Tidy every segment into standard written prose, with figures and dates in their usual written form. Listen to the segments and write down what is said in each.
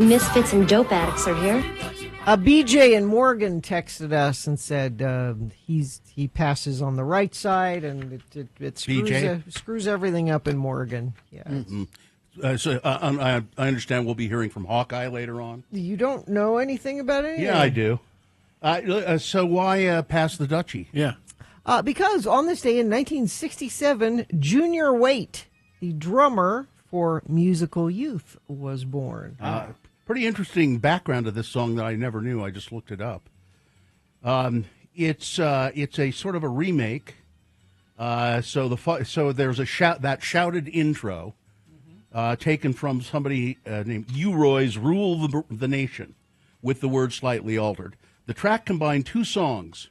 misfits and dope addicts are here. BJ in Morgan texted us and said he passes on the right side, and it screws everything up in Morgan. Yeah. Mm-hmm. I understand we'll be hearing from Hawkeye later on. You don't know anything about it? Yeah, I do. So why pass the duchy? Yeah. Because on this day in 1967, Junior Waite, the drummer for Musical Youth, was born. Pretty interesting background to this song that I never knew. I just looked it up. It's a sort of a remake. So there's that shouted intro taken from somebody named U-Roy's "Rule the Nation," with the words slightly altered. The track combined two songs: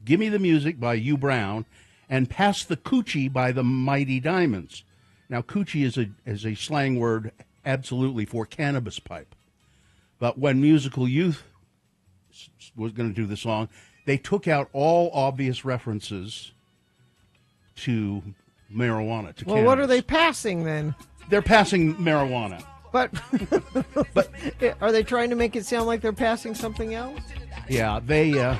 "Gimme the Music" by U Brown and "Pass the Coochie" by the Mighty Diamonds. Now, coochie is a slang word absolutely for cannabis pipe. But when Musical Youth was going to do the song, they took out all obvious references to marijuana, to cannabis. What are they passing then? They're passing marijuana. But are they trying to make it sound like they're passing something else? Yeah, the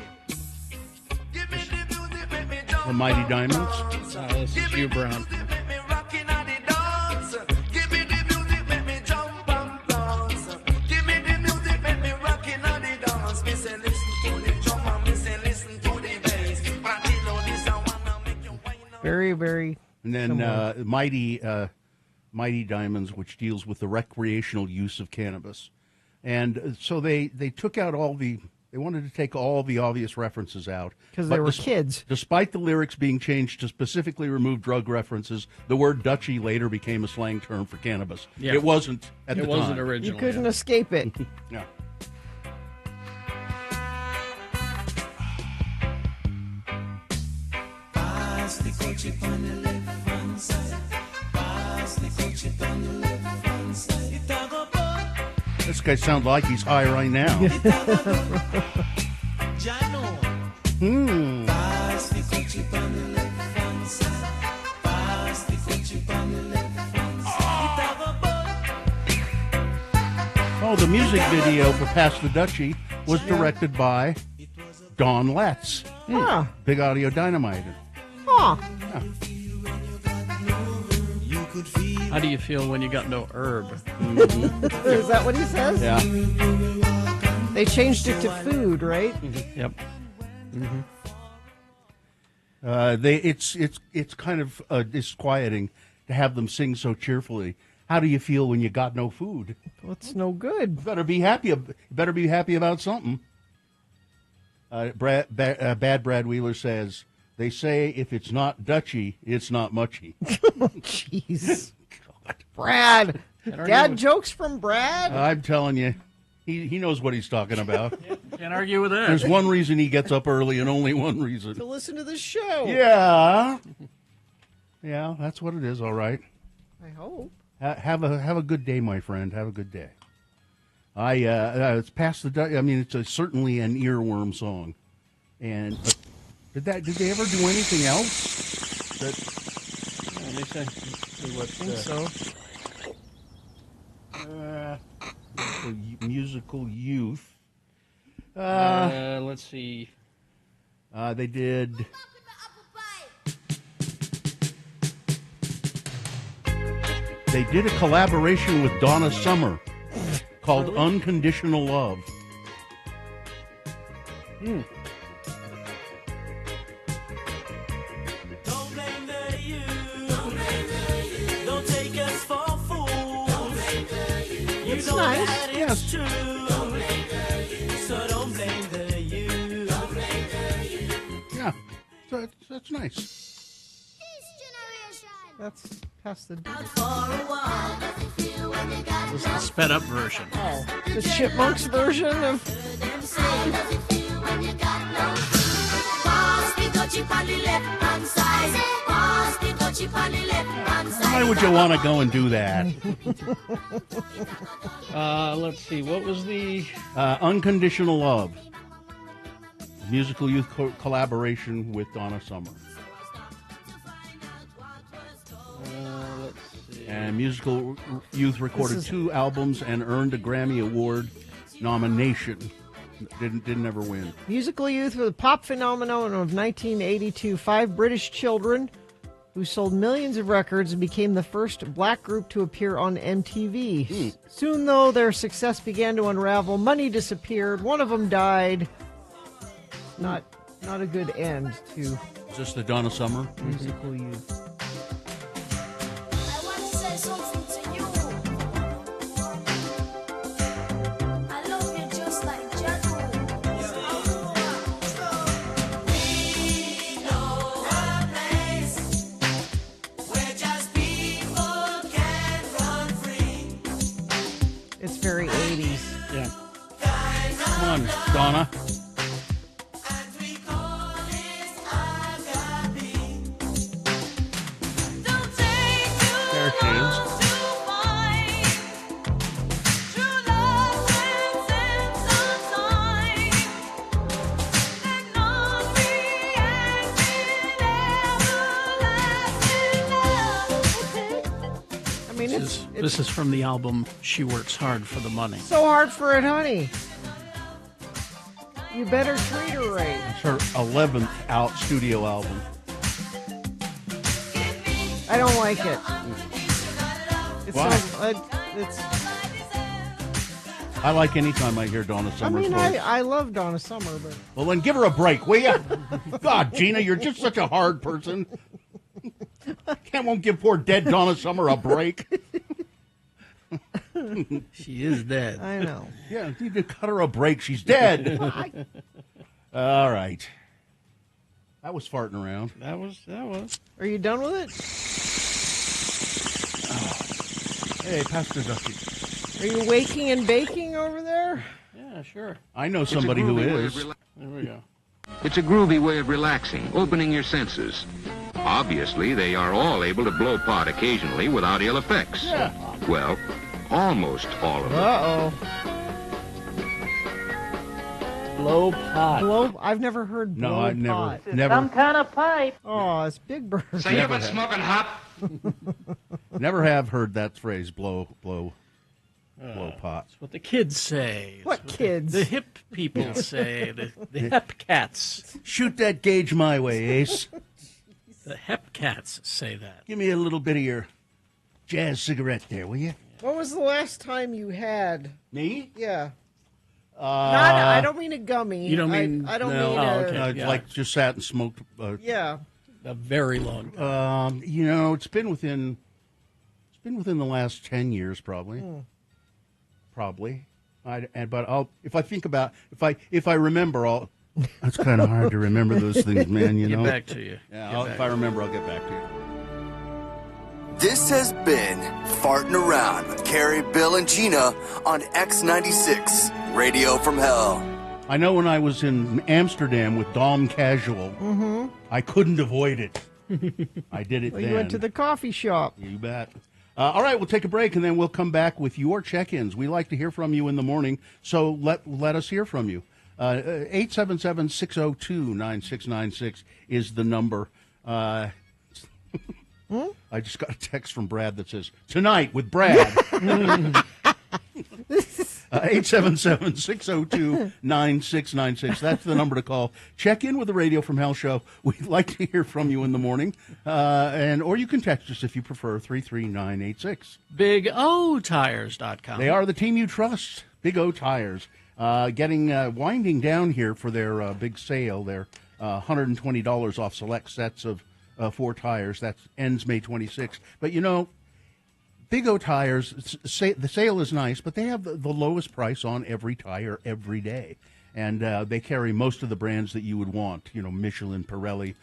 Mighty Diamonds. This is Hugh Brown. Very, very. And then Mighty Diamonds, which deals with the recreational use of cannabis. And so they took out they wanted to take all the obvious references out. Because they were kids. Despite the lyrics being changed to specifically remove drug references, the word duchy later became a slang term for cannabis. Yeah. It wasn't at the time. It wasn't original. You couldn't escape it. Yeah. This guy sounds like he's high right now. Oh, the music video for Pass the Duchy was directed by Don Letts. Big Audio Dynamite. Huh. Yeah. How do you feel when you got no herb? Is that what he says? Yeah. They changed it to food, right? Yep. It's kind of disquieting to have them sing so cheerfully. How do you feel when you got no food? Well, it's no good. You better be happy. Better be happy about something. Bad Brad Wheeler says, "They say if it's not Dutchy, it's not muchy." Jeez. Brad. Dad jokes from Brad? I'm telling you, he knows what he's talking about. Can't argue with that. There's one reason he gets up early and only one reason. To listen to this show. Yeah. Yeah, that's what it is, all right. I hope. Have a good day, my friend. Have a good day. It's past the. I mean, it's certainly an earworm song, and did they ever do anything else? Let me see what. Musical Youth. Let's see. They did. They did a collaboration with Donna Summer called Unconditional Love. Don't blame the youth. Don't take us for fools. You know nice. that it's true. So don't blame the youth. Yeah, so that's nice. That's past the. This is the sped up version. Oh, the Chipmunks version of. Why would you want to go and do that? Let's see. What was the Unconditional Love. Musical Youth collaboration with Donna Summer. let's see. And Musical Youth recorded 2 albums and earned a Grammy Award nomination. Didn't ever win. Musical Youth was a pop phenomenon of 1982. 5 British children who sold millions of records and became the first black group to appear on MTV. Soon, though, their success began to unravel. Money disappeared. One of them died. Not a good end to Is this the Donna Summer? Musical Youth. I want to say something to you. I love you just like Jadu. We know a place where just people can run free. It's very 80s. Yeah. Come on, Donna. And we call it agape. Don't take too There she is. long to find true love transcends our time. And non-reacting everlasting love. I mean, This is from the album She Works Hard for the Money. so hard for it, honey. You better treat her right. It's her 11th studio album. I don't like it. It's Why? it's. I like any time I hear Donna I Summer's mean, voice. I love Donna Summer, but Well, then give her a break, will you? God, Gina, you're just such a hard person. Won't give poor dead Donna Summer a break. She is dead. I know. Yeah, you could cut her a break. She's dead. All right. That was farting around. That was. Are you done with it? Hey, Pastor Ducky. Are you waking and baking over there? Yeah, sure. I know somebody who is. There we go. It's a groovy way of relaxing, opening your senses. Obviously, they are all able to blow pot occasionally without ill effects. Yeah. Well, almost all of them. Uh-oh. Blow pot. Blow. I've never heard blow No, I never. pot. Never. kind of pipe. Oh, it's Big Bird. So you've been smoking hot? Never have heard that phrase, blow pot. That's what the kids say. What It's kids? The hip people say. The hep cats. Shoot that gauge my way, Ace. The hep cats say that. Give me a little bit of your jazz cigarette there, will you? What was the last time you had? Me? Yeah. I don't mean a gummy. You don't mean- I don't No, mean okay. a. Yeah. like just sat and smoked. Yeah. A very long time. It's been within the last 10 years, probably. Probably. If I remember, I'll. It's kind of hard to remember those things, man. You Get know. back to you. Yeah, if I remember, I'll get back to you. This has been Farting Around with Carrie, Bill, and Gina on X96, Radio from Hell. I know when I was in Amsterdam with Dom Casual, I couldn't avoid it. I did it Well, then. you went to the coffee shop. You bet. All right, we'll take a break, and then we'll come back with your check-ins. We like to hear from you in the morning, so let us hear from you. 877-602-9696 is the number. I just got a text from Brad that says, "Tonight with Brad." 877-602-9696. That's the number to call. Check in with the Radio from Hell show. We'd like to hear from you in the morning. Or you can text us if you prefer, 33986. BigOTires.com. They are the team you trust. Big O Tires. Winding down here for their big sale. Their $120 off select sets of 4 tires. That ends May 26th. But Big O Tires, the sale is nice, but they have the lowest price on every tire every day. And they carry most of the brands that you would want, Michelin, Pirelli,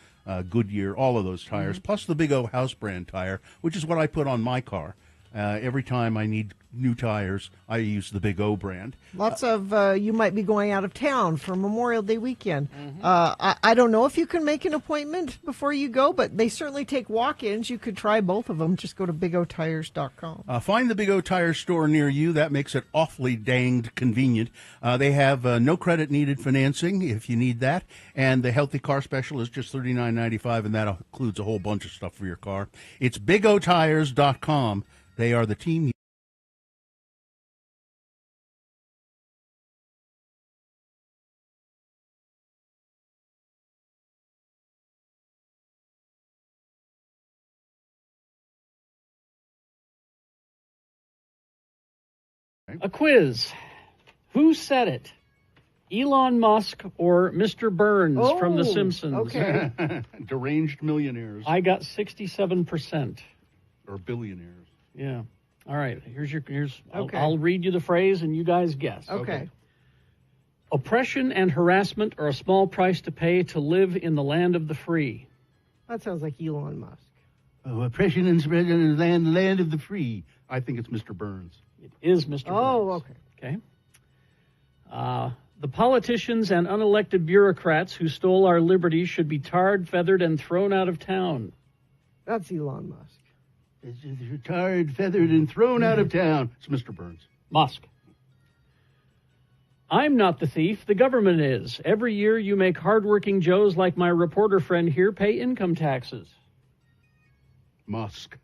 Goodyear, all of those tires, plus the Big O house brand tire, which is what I put on my car. Every time I need new tires, I use the Big O brand. Lots of you might be going out of town for Memorial Day weekend. I don't know if you can make an appointment before you go, but they certainly take walk-ins. You could try both of them. Just go to bigotires.com. Find the Big O Tire store near you. That makes it awfully danged convenient. They have no credit needed financing if you need that, and the Healthy Car Special is just $39.95, and that includes a whole bunch of stuff for your car. It's bigotires.com. They are the team. A quiz. Who said it? Elon Musk or Mr. Burns from The Simpsons? Okay. Deranged millionaires. I got 67%. Or billionaires. Yeah. All right. Okay. I'll read you the phrase and you guys guess. Okay. Oppression and harassment are a small price to pay to live in the land of the free. That sounds like Elon Musk. Oppression and spread in the land of the free. I think it's Mr. Burns. It is Mr. Oh, Burns. okay. Okay. The politicians and unelected bureaucrats who stole our liberties should be tarred, feathered, and thrown out of town. That's Elon Musk. They're tarred, feathered, and thrown out of town. It's Mr. Burns. Musk. I'm not the thief. The government is. Every year you make hardworking Joes like my reporter friend here pay income taxes. Musk.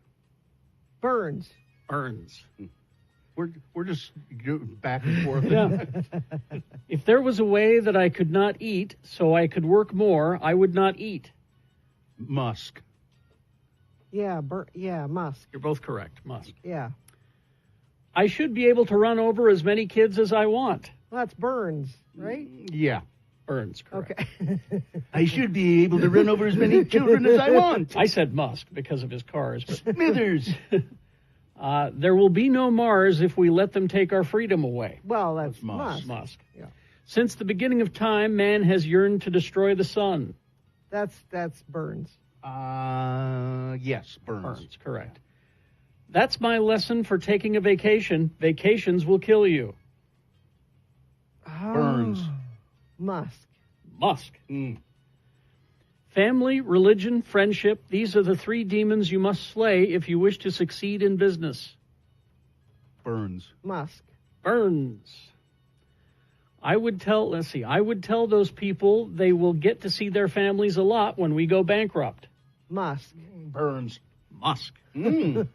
Burns. Burns. We're just back and forth. Yeah. If there was a way that I could not eat so I could work more, I would not eat. Musk. Yeah, Musk. You're both correct. Musk. Yeah. I should be able to run over as many kids as I want. Well, that's Burns, right? Yeah. Burns, correct. Okay. I should be able to run over as many children as I want. I said Musk because of his cars. But Smithers. there will be no Mars if we let them take our freedom away. Well, that's Musk. Musk. Yeah. Since the beginning of time, man has yearned to destroy the sun. That's Burns. Yes, Burns. Burns, correct. That's my lesson for taking a vacation. Vacations will kill you. Burns. Musk. Musk. Family, religion, friendship, these are the three demons you must slay if you wish to succeed in business. Burns. Musk. Burns. I would tell those people they will get to see their families a lot when we go bankrupt. Musk. Burns. Musk. If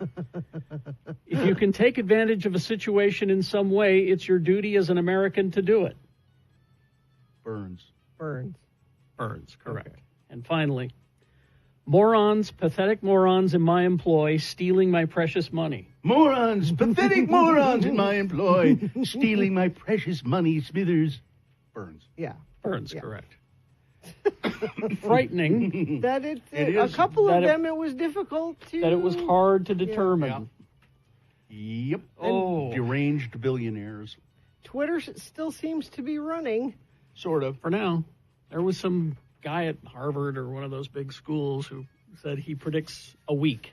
you can take advantage of a situation in some way, it's your duty as an American to do it. Burns. Burns. Burns, correct. Okay. And finally, morons, pathetic morons in my employ, stealing my precious money. Morons, pathetic morons in my employ, stealing my precious money, Smithers. Burns. Yeah. Burns, Yeah. correct. Frightening That It a is. couple That of it- them, it was difficult to. that it was hard to determine. Yep. Oh. Deranged billionaires. Twitter still seems to be running. Sort of. For now, there was some guy at Harvard or one of those big schools who said he predicts a week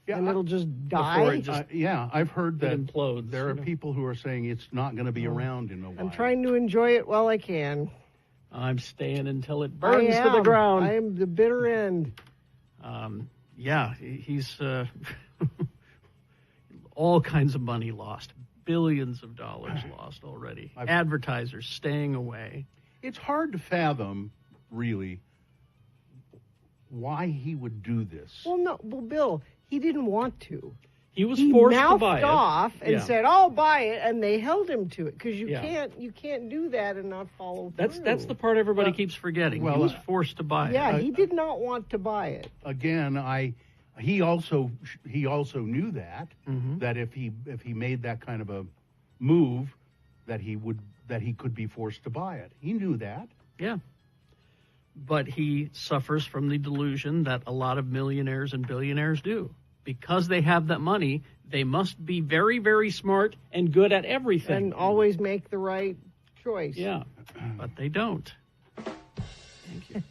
Yeah, and it'll just before die. it just I've heard that implodes. there are people who are saying it's not going to be around in a while. I'm trying to enjoy it while I can. I'm staying until it burns I to the am. ground. I am the bitter end. Yeah, he's all kinds of money lost, billions of dollars lost already. Advertisers staying away. It's hard to fathom, really, why he would do this. Well, Bill, he didn't want to. He was He forced to mouthed buy it. off and Yeah. said, "I'll buy it," and they held him to it because you Yeah. can't do that and not follow That's through. the part everybody keeps forgetting. well, he was forced to buy Yeah, it. he did not want to buy it. Again, he also knew that that if he made that kind of a move, that he could be forced to buy it. He knew that. Yeah. But he suffers from the delusion that a lot of millionaires and billionaires do. Because they have that money, they must be very, very smart and good at everything. And always make the right choice. Yeah, but they don't. Thank you.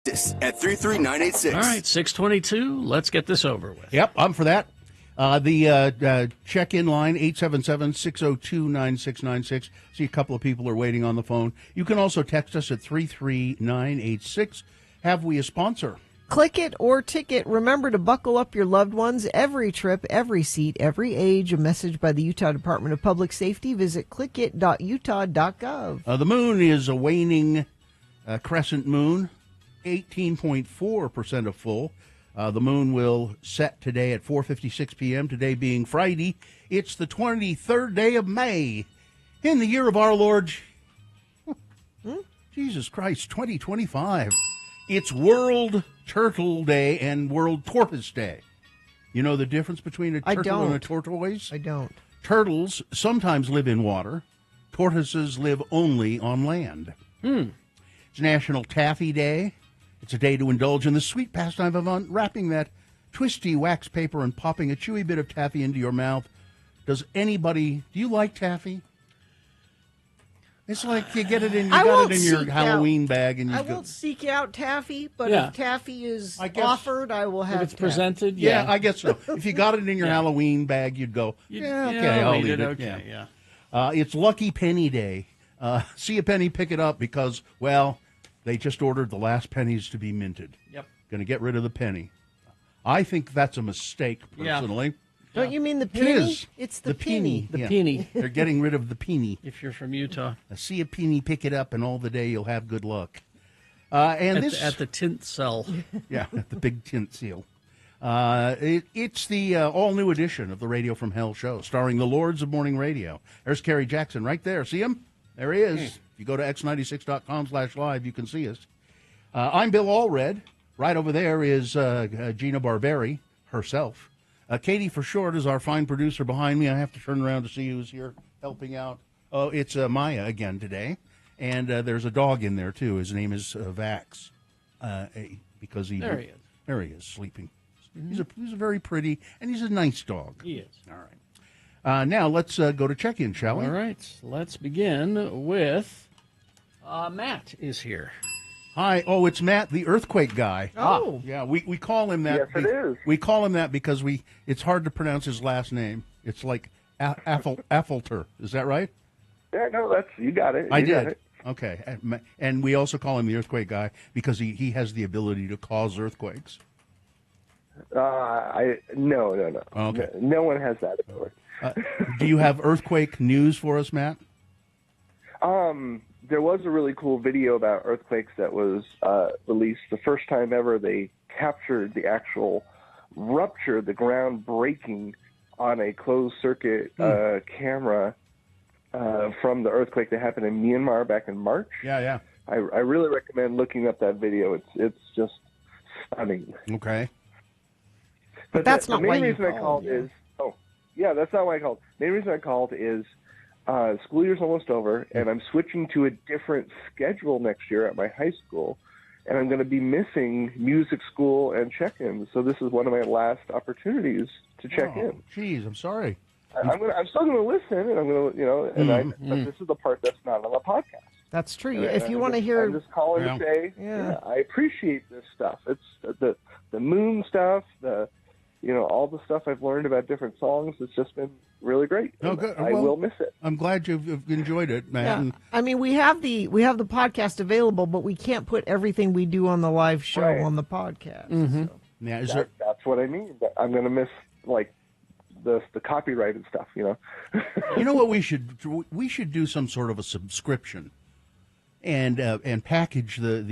this at 33986. All right, 622. Let's get this over with. Yep, I'm for that. The check-in line, 877-602-9696. See, a couple of people are waiting on the phone. You can also text us at 33986. Have we a sponsor? Click it or ticket. Remember to buckle up your loved ones every trip, every seat, every age. A message by the Utah Department of Public Safety. Visit clickit.utah.gov. The moon is a waning crescent moon, 18.4% of full. The moon will set today at 4:56 p.m., today being Friday. It's the 23rd day of May in the year of our Lord, Jesus Christ, 2025. It's World Turtle Day and World Tortoise Day. You know the difference between a turtle and a tortoise? I don't. Turtles sometimes live in water. Tortoises live only on land. It's National Taffy Day. It's a day to indulge in the sweet pastime of unwrapping that twisty wax paper and popping a chewy bit of taffy into your mouth. Do you like taffy? It's like you get it in, your Halloween bag, and I won't seek out taffy, but Yeah. if taffy is I guess- offered, I will have If it's taffy. presented, Yeah, I guess so. If you got it in your Halloween bag, you'd go, I'll eat it. Okay, Yeah. yeah. It's Lucky Penny Day. See a penny, pick it up because, well, they just ordered the last pennies to be minted. Yep. Going to get rid of the penny. I think that's a mistake, personally. Don't you mean the It penny? is. It's the penny. The Yeah. peony. They're getting rid of the penny. If you're from Utah. See a penny, pick it up, and all the day you'll have good luck. And At the tint cell. yeah, the big tint seal. It's the all-new edition of the Radio from Hell show, starring the Lords of Morning Radio. There's Kerry Jackson right there. See him? There he is. If you go to x96.com/live, you can see us. I'm Bill Allred. Right over there is Gina Barberi herself. Katie, for short, is our fine producer behind me. I have to turn around to see who's here helping out. Oh, it's Maya again today. And there's a dog in there, too. His name is Vax. Because There he is. There he is, sleeping. He's a very pretty, and he's a nice dog. He is. All right. Now, let's go to check-in, shall we? All right. Let's begin with Matt is here. Hi. Oh, it's Matt, the earthquake guy. Oh. Yeah, we call him that. Yes, it is. We call him that because it's hard to pronounce his last name. It's like Affelter. Is that right? Yeah, no, you got it. I You got did. it. Okay. And we also call him the earthquake guy because he has the ability to cause earthquakes. No. Okay. No one has that ability. Do you have earthquake news for us, Matt? There was a really cool video about earthquakes that was released. The first time ever they captured the actual rupture, the ground breaking on a closed circuit camera from the earthquake that happened in Myanmar back in March. Yeah. I really recommend looking up that video. It's just stunning. Okay. But that's the not main why you reason I called, called is that's not why I called. The main reason I called is school year's almost over, and I'm switching to a different schedule next year at my high school, and I'm going to be missing music school and check-ins. So this is one of my last opportunities to check in. Geez, I'm sorry. I'm still going to listen, and I'm going to, but this is the part that's not on the podcast. That's true. And If you want to hear, I'm just calling to say, I appreciate this stuff. It's the moon stuff, all the stuff I've learned about different songs. It's just been really great. Oh, good. I will miss it. I'm glad you've enjoyed it, Matt. yeah. And I mean, we have the podcast available, but we can't put everything we do on the live show on the podcast. So. yeah, That's what I mean. I'm going to miss the copyrighted stuff. You know what we should do some sort of a subscription, and package the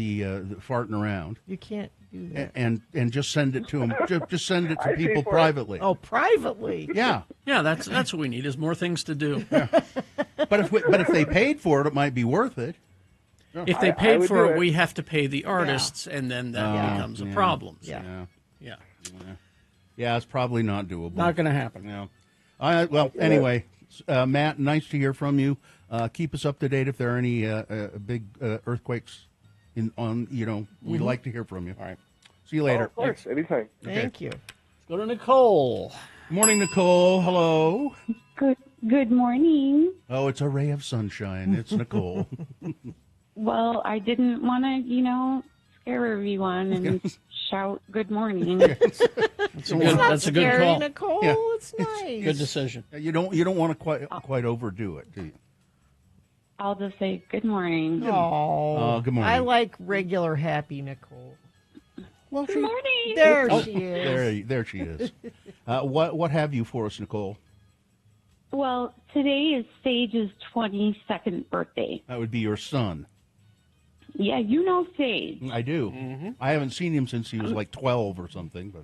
farting around. You can't do that. And just send it to them. Just send it to I pay people for it. privately. Oh, privately. Yeah, Yeah, that's what we need is more things to do. but if they paid for it, it might be worth it. If they I paid would for do it, it. we have to pay the artists, and then that becomes a problem. So, Yeah. yeah. It's probably not doable. Not going to happen. No. Anyway, Matt, nice to hear from you. Keep us up to date if there are any big earthquakes we'd like to hear from you. All right. See you later. Of course, anytime. Thank you. Let's go to Nicole. Morning, Nicole. Hello. Good morning. Oh, it's a ray of sunshine. It's Nicole. Well, I didn't want to, scare everyone and shout good morning. That's a good Scary, call. Nicole. Yeah. It's nice. Good decision. You don't want to quite overdo it, do you? I'll just say good morning. Oh, good morning. I like regular happy Nicole. Well, Good morning. There she is. there she is. What have you for us, Nicole? Well, today is Sage's 22nd birthday. That would be your son. Yeah, you know Sage. I do. I haven't seen him since he was like 12 or something, but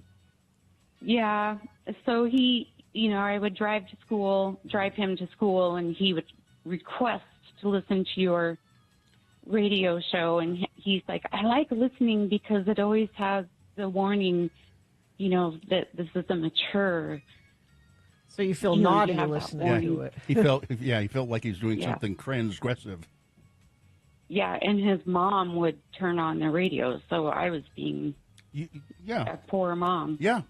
Yeah, so he, I would drive him to school, and he would request to listen to your radio show, and he's like, I like listening because it always has the warning, that this is a mature. So you feel You naughty have that listening warning. to it. he felt like he was doing something transgressive. Yeah, and his mom would turn on the radio, so I was being a poor mom. Yeah.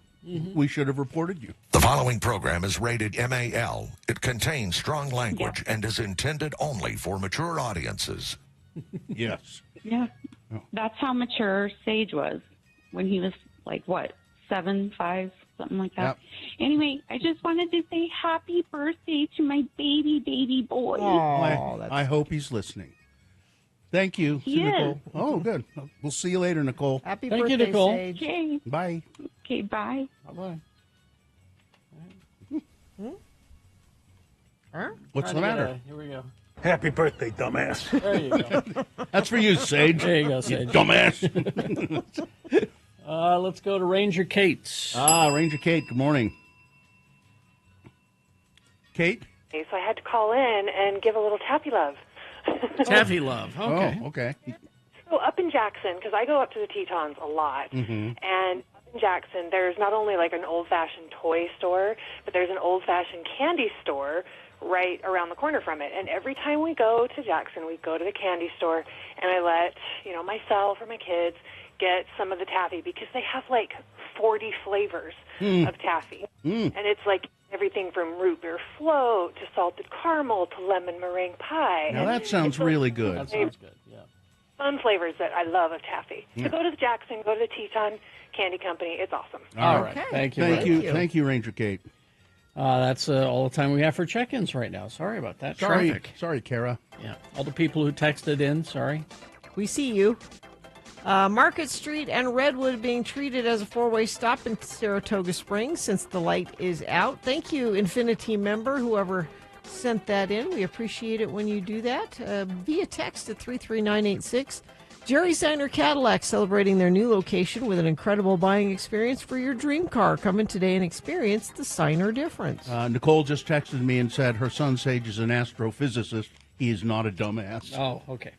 We should have reported you. The following program is rated MAL. It contains strong language and is intended only for mature audiences. Yes. Yeah, that's how mature Sage was when he was like, 7, 5, something like that. Yep. Anyway, I just wanted to say happy birthday to my baby boy. I hope he's listening. Thank you, He is. Nicole. Oh, good. We'll see you later, Nicole. Happy Thank you, birthday, Nicole. Sage. Okay. Bye. Okay, bye. Bye-bye. What's the matter? Here we go. Happy birthday, dumbass. There you go. That's for you, Sage. There you go, Sage. Dumbass. Let's go to Ranger Kate. Ranger Kate, good morning. Kate? So I had to call in and give a little taffy love. Taffy love. Okay. Oh, okay. So up in Jackson, because I go up to the Tetons a lot, and up in Jackson, there's not only like an old-fashioned toy store, but there's an old-fashioned candy store right around the corner from it. And every time we go to Jackson, we go to the candy store, and I let, myself or my kids get some of the taffy because they have like 40 flavors of taffy. And it's like everything from root beer float to salted caramel to lemon meringue pie. Now that sounds really good. That sounds good, yeah. Fun flavors that I love of taffy. So go to the Jackson, go to the Teton Candy Company. It's awesome. All right. Thank you. Thank you, Ranger Kate. That's all the time we have for check-ins right now. Sorry about that. Traffic. Sorry, Kara. Yeah. All the people who texted in, sorry. We see you. Market Street and Redwood being treated as a four-way stop in Saratoga Springs since the light is out. Thank you, Infinity member, whoever sent that in. We appreciate it when you do that. Via text at 33986. Jerry Signer Cadillac celebrating their new location with an incredible buying experience for your dream car. Come in today and experience the Signer difference. Nicole just texted me and said her son Sage is an astrophysicist. He is not a dumbass. Oh, okay.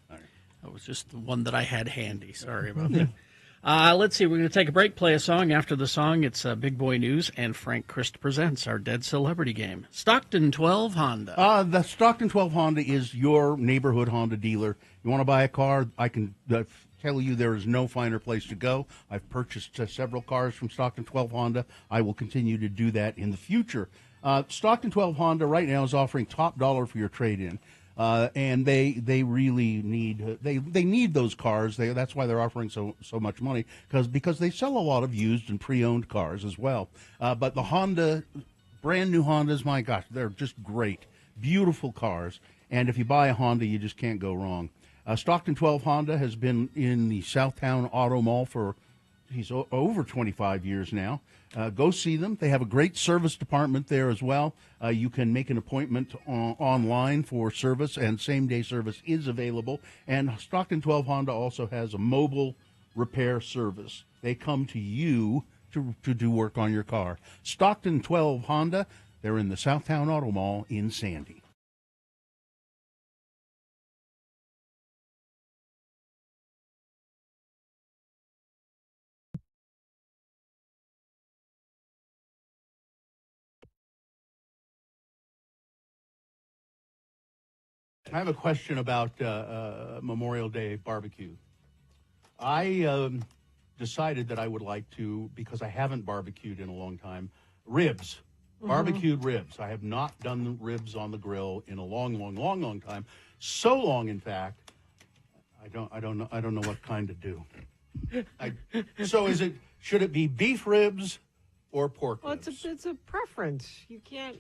That was just the one that I had handy. Sorry about that. Let's see. We're going to take a break, play a song. After the song, it's Big Boy News, and Frank Christ presents our Dead Celebrity Game. Stockton 12 Honda. The Stockton 12 Honda is your neighborhood Honda dealer. You want to buy a car, I can tell you there is no finer place to go. I've purchased several cars from Stockton 12 Honda. I will continue to do that in the future. Stockton 12 Honda right now is offering top dollar for your trade-in. And they really need they need those cars. That's why they're offering so much money because they sell a lot of used and pre-owned cars as well. But the Honda, brand new Hondas, my gosh, they're just great, beautiful cars. And if you buy a Honda, you just can't go wrong. Stockton 12 Honda has been in the Southtown Auto Mall for over 25 years now. Go see them. They have a great service department there as well. You can make an appointment online for service, and same-day service is available. And Stockton 12 Honda also has a mobile repair service. They come to you to do work on your car. Stockton 12 Honda, they're in the Southtown Auto Mall in Sandy. I have a question about Memorial Day barbecue. I decided that I would like to, because I haven't barbecued in a long time, ribs, barbecued ribs. I have not done ribs on the grill in a long time. So long, in fact, I don't know what kind to do. So should it be beef ribs or pork Well, ribs? it's a preference. You can't.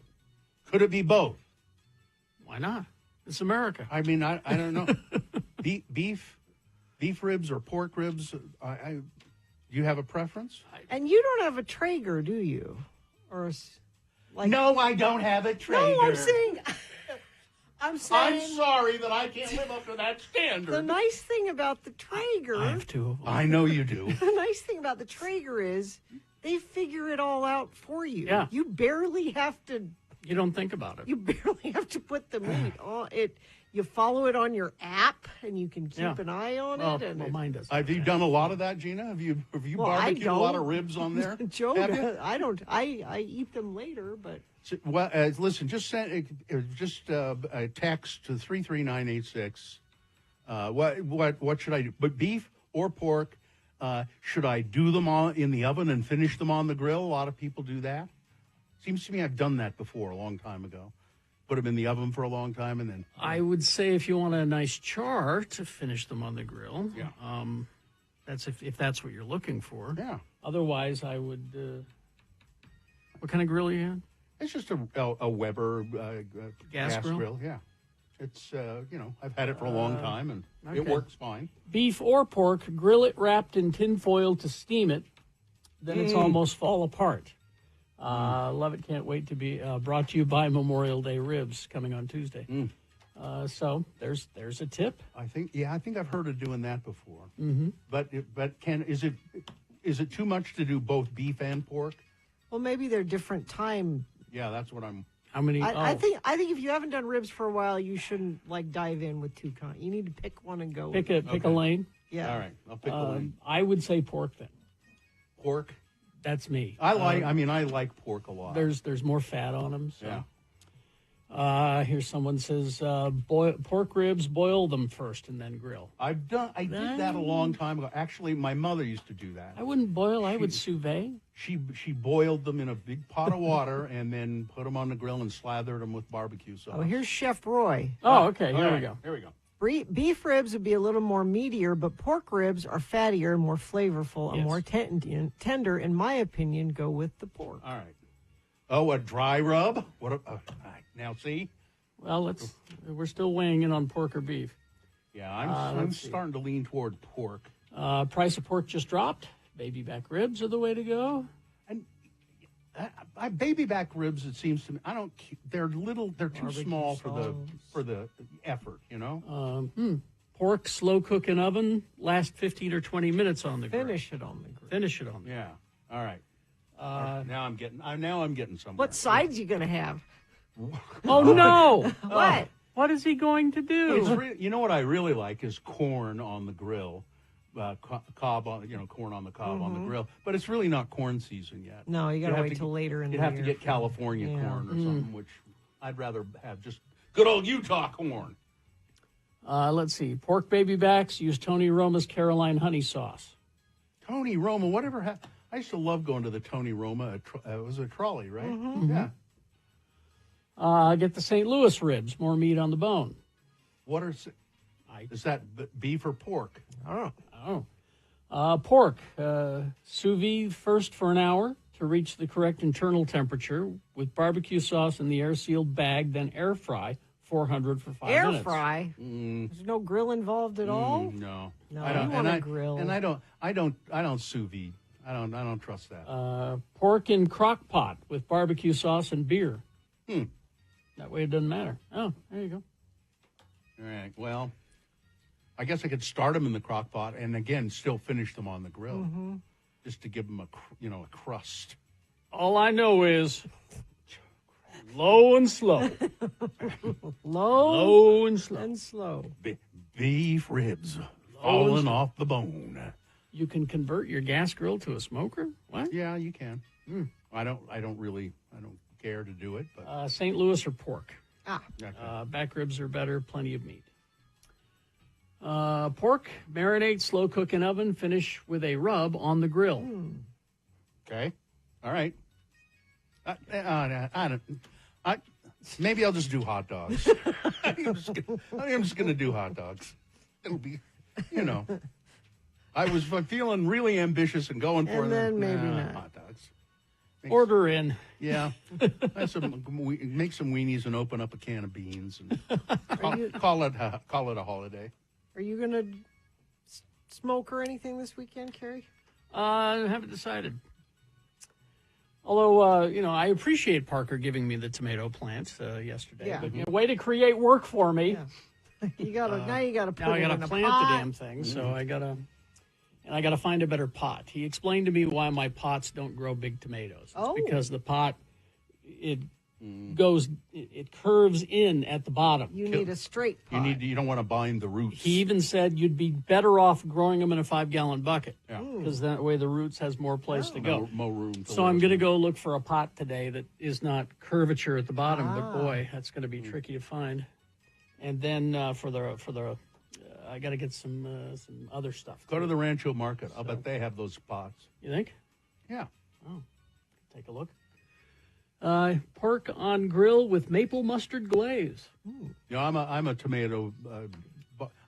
Could it be both? Why not? It's America. I mean, I don't know. beef ribs or pork ribs? Do you have a preference? And you don't have a Traeger, do you? Or like? No, I don't have a Traeger. No, I'm saying. I'm sorry that I can't live up to that standard. The nice thing about the Traeger. I have two of them. I know you do. The nice thing about the Traeger is they figure it all out for you. Yeah. You barely have to. You don't think about it. You barely have to put the meat on it. You follow it on your app, and you can keep an eye on it. And mine does. Have you done a lot of that, Gina? Have you barbecued a lot of ribs on there? Joe, Have you? I don't. I eat them later, but. Well, listen. Just send a text to 33986. What should I do? But beef or pork? Should I do them in the oven and finish them on the grill? A lot of people do that. Seems to me I've done that before a long time ago. Put them in the oven for a long time and then. I would say if you want a nice char to finish them on the grill. Yeah. That's if that's what you're looking for. Yeah. Otherwise, I would. What kind of grill you had? It's just a Weber gas grill. Yeah. It's, I've had it for a long time, and it works fine. Beef or pork, grill it wrapped in tin foil to steam it. Then it's almost fall apart. Love it. Can't wait to be brought to you by Memorial Day Ribs coming on Tuesday. So there's a tip. I think I've heard of doing that before. Mm-hmm. But is it too much to do both beef and pork? Well, maybe they're different time. Yeah, that's what I'm. How many? I think if you haven't done ribs for a while, you shouldn't dive in with two kinds. You need to pick one and go. Pick a lane. Yeah. All right, I'll pick a lane. I would say pork then. Pork. That's me. I like pork a lot. There's more fat on them. So. Yeah. Here's someone says pork ribs, boil them first and then grill. I did that a long time ago. Actually, my mother used to do that. I wouldn't boil. I would sous vide. She boiled them in a big pot of water and then put them on the grill and slathered them with barbecue sauce. Oh, here's Chef Roy. Oh, okay. Here we go. Here we go. Beef ribs would be a little more meatier, but pork ribs are fattier and more flavorful and more tender. In my opinion, go with the pork. All right. Oh, a dry rub? Now see? Well, we're still weighing in on pork or beef. Yeah, I'm starting to lean toward pork. Price of pork just dropped. Baby back ribs are the way to go. And baby back ribs, it seems to me, they're little, they're too small for the effort, you know? Pork, slow cook in oven, last 15 or 20 minutes on the grill. Finish it on the grill. Finish it on the grill. Yeah. All right. Now I'm getting somewhere. What sides you gonna have? Oh no! What? What is he going to do? You know what I really like is corn on the grill, corn on the cob on the grill. But it's really not corn season yet. No, you gotta wait till later in the year. You have to get California corn or something, which I'd rather have just good old Utah corn. Let's see. Pork baby backs. Use Tony Roma's Caroline honey sauce. Tony Roma, whatever happened? I used to love going to the Tony Roma. It was a trolley, right? Mm-hmm. Yeah. Get the St. Louis ribs. More meat on the bone. Is that beef or pork? Oh. Pork. Sous vide first for an hour to reach the correct internal temperature with barbecue sauce in the air-sealed bag, then air fry 400 for 5 minutes. Air fry? There's no grill involved at all? No. I don't want to grill. And I don't sous vide. I don't trust that. Pork in crock pot with barbecue sauce and beer. That way it doesn't matter. Oh, there you go. All right. Well, I guess I could start them in the crock pot and again still finish them on the grill, just to give them a crust. All I know is low and slow. Low and slow. And slow. Beef ribs falling off the bone. You can convert your gas grill to a smoker? What? Yeah, you can. I don't care to do it, but St. Louis or pork? Okay. Back ribs are better, plenty of meat. Pork, marinate, slow cook in oven, finish with a rub on the grill. Okay. All right. Maybe I'll just do hot dogs. I'm just going to do hot dogs. It'll be, I was feeling really ambitious and going for And then maybe not. hot dogs. Order in. Yeah. Make some weenies and open up a can of beans and call it a holiday. Are you going to smoke or anything this weekend, Carrie? I haven't decided. Although, I appreciate Parker giving me the tomato plant yesterday. Yeah. But, way to create work for me. Yeah. Now you gotta put now I it gotta in a plant pot. the damn thing. So I gotta find a better pot. He explained to me why my pots don't grow big tomatoes. It's because the pot it curves in at the bottom. You need a straight pot. You don't want to bind the roots. He even said you'd be better off growing them in a 5-gallon bucket. Yeah. Because that way the roots has more place to go. More room. So I'm going to go look for a pot today that is not curvature at the bottom, but boy, that's going to be tricky to find. And then for the I got to get some other stuff. Go to the Rancho Market. I'll bet they have those pots. You think? Yeah. Oh, take a look. Pork on grill with maple mustard glaze. I'm a tomato.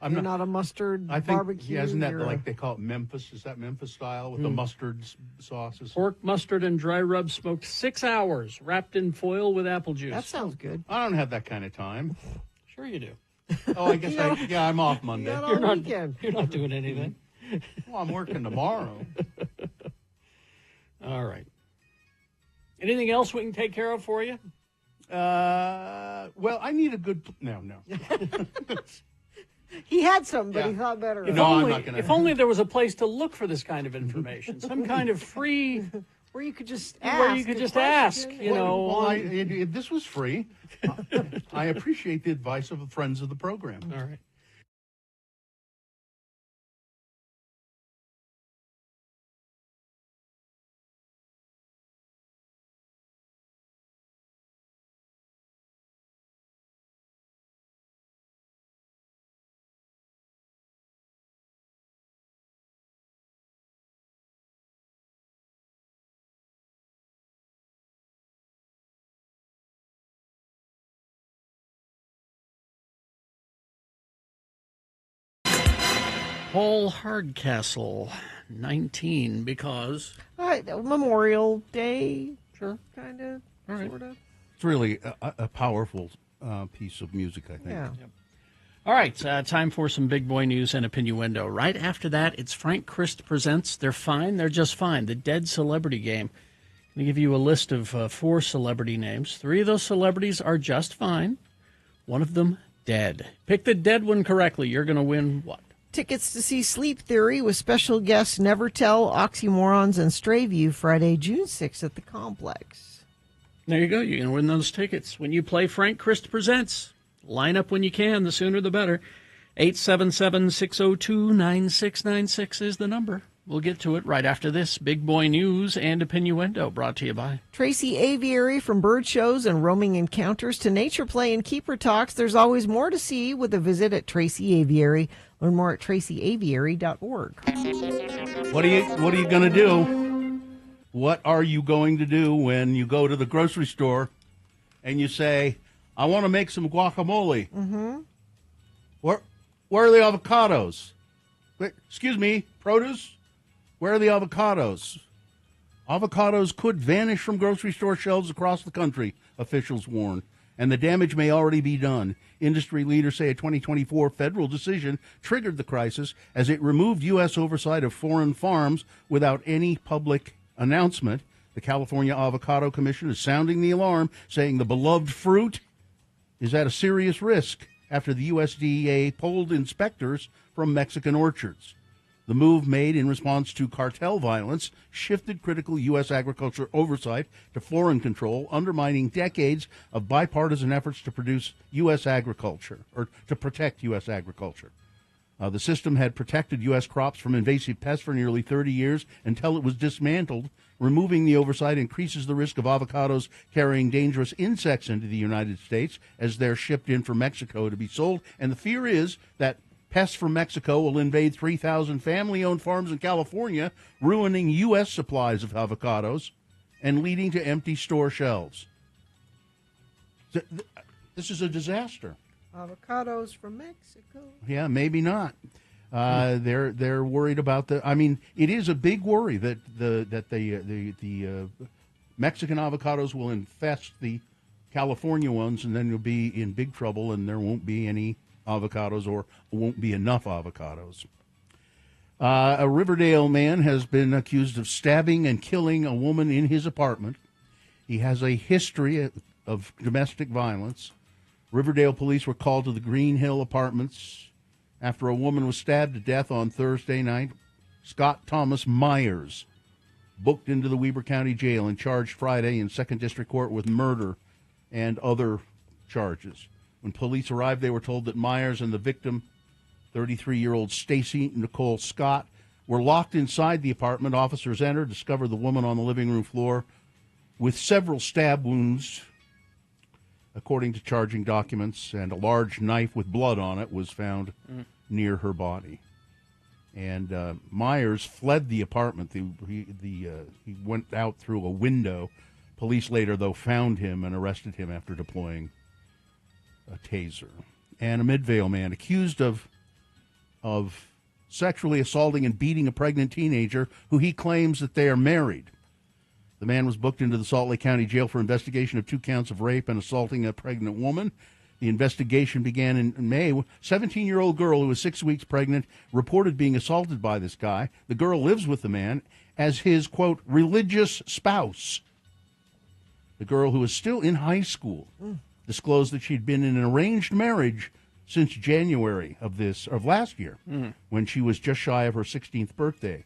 You're not a mustard barbecue. Yeah, isn't that like they call it Memphis? Is that Memphis style with the mustard sauces? Pork, mustard, and dry rub smoked 6 hours, wrapped in foil with apple juice. That sounds good. I don't have that kind of time. Sure you do. Oh, I guess I'm off Monday. You're not doing anything. Well, I'm working tomorrow. All right. Anything else we can take care of for you? Well, I need a good... No. He had some, but he thought better of it. If only there was a place to look for this kind of information. Some kind of free... Where you could just ask. This was free. I appreciate the advice of the friends of the program. All right. Paul Hardcastle, 19, because... Memorial Day. Sure. Kind of, sort of. It's really a powerful piece of music, I think. Yeah. Yep. All right, time for some big boy news and opinnuendo. Right after that, it's Frank Christ Presents They're Fine, They're Just Fine, the Dead Celebrity Game. I'm going to give you a list of 4 celebrity names. 3 of those celebrities are just fine. One of them, dead. Pick the dead one correctly. You're going to win what? Tickets to see Sleep Theory with special guests Nevertell, Oxymorons, and Strayview Friday, June 6th at the Complex. There you go. You're going to win those tickets when you play Frank Christ Presents. Line up when you can. The sooner the better. 877-602-9696 is the number. We'll get to it right after this. Big Boy News and Opinnuendo brought to you by Tracy Aviary. From bird shows and roaming encounters to nature play and keeper talks, there's always more to see with a visit at Tracy Aviary. Learn more at tracyaviary.org. What are you going to do? What are you going to do when you go to the grocery store and you say, I want to make some guacamole? Mm-hmm. Where are the avocados? Wait, excuse me, produce? Where are the avocados? Avocados could vanish from grocery store shelves across the country, officials warn, and the damage may already be done. Industry leaders say a 2024 federal decision triggered the crisis as it removed U.S. oversight of foreign farms without any public announcement. The California Avocado Commission is sounding the alarm, saying the beloved fruit is at a serious risk after the USDA pulled inspectors from Mexican orchards. The move, made in response to cartel violence, shifted critical U.S. agriculture oversight to foreign control, undermining decades of bipartisan efforts to produce U.S. agriculture, or to protect U.S. agriculture. The system had protected U.S. crops from invasive pests for nearly 30 years until it was dismantled. Removing the oversight increases the risk of avocados carrying dangerous insects into the United States as they're shipped in from Mexico to be sold. And the fear is that pests from Mexico will invade 3,000 family-owned farms in California, ruining U.S. supplies of avocados and leading to empty store shelves. This is a disaster. Avocados from Mexico. Yeah, maybe not. They're worried about the. I mean, it is a big worry that the Mexican avocados will infest the California ones, and then you'll be in big trouble, and there won't be any avocados, or won't be enough avocados. A Riverdale man has been accused of stabbing and killing a woman in his apartment. He has a history of domestic violence. Riverdale police were called to the Green Hill Apartments after a woman was stabbed to death on Thursday night. Scott Thomas Myers, booked into the Weber County Jail and charged Friday in 2nd District Court with murder and other charges. When police arrived, they were told that Myers and the victim, 33-year-old Stacy Nicole Scott, were locked inside the apartment. Officers entered, discovered the woman on the living room floor with several stab wounds, according to charging documents, and a large knife with blood on it was found near her body. And Myers fled the apartment. He went out through a window. Police later, though, found him and arrested him after deploying a taser. And a Midvale man accused of sexually assaulting and beating a pregnant teenager who he claims that they are married. The man was booked into the Salt Lake County Jail for investigation of 2 counts of rape and assaulting a pregnant woman. The investigation began in May. 17-year-old girl who was 6 weeks pregnant reported being assaulted by this guy. The girl lives with the man as his, quote, religious spouse. The girl, who is still in high school, disclosed that she'd been in an arranged marriage since January of last year, when she was just shy of her 16th birthday.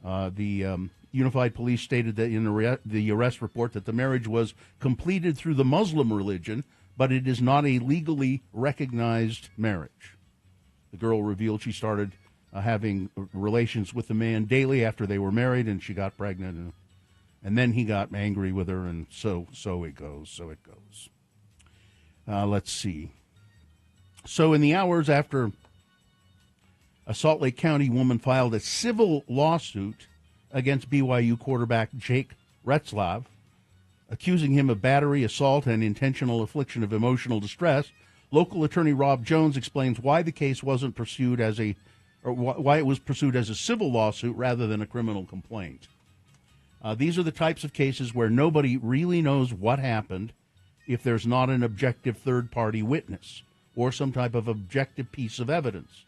The Unified Police stated that in the arrest report that the marriage was completed through the Muslim religion, but it is not a legally recognized marriage. The girl revealed she started having relations with the man daily after they were married, and she got pregnant, and then he got angry with her, and so it goes. Let's see. So in the hours after a Salt Lake County woman filed a civil lawsuit against BYU quarterback Jake Retzlaff, accusing him of battery, assault, and intentional infliction of emotional distress, local attorney Rob Jones explains why the case wasn't pursued why it was pursued as a civil lawsuit rather than a criminal complaint. These are the types of cases where nobody really knows what happened if there's not an objective third-party witness or some type of objective piece of evidence,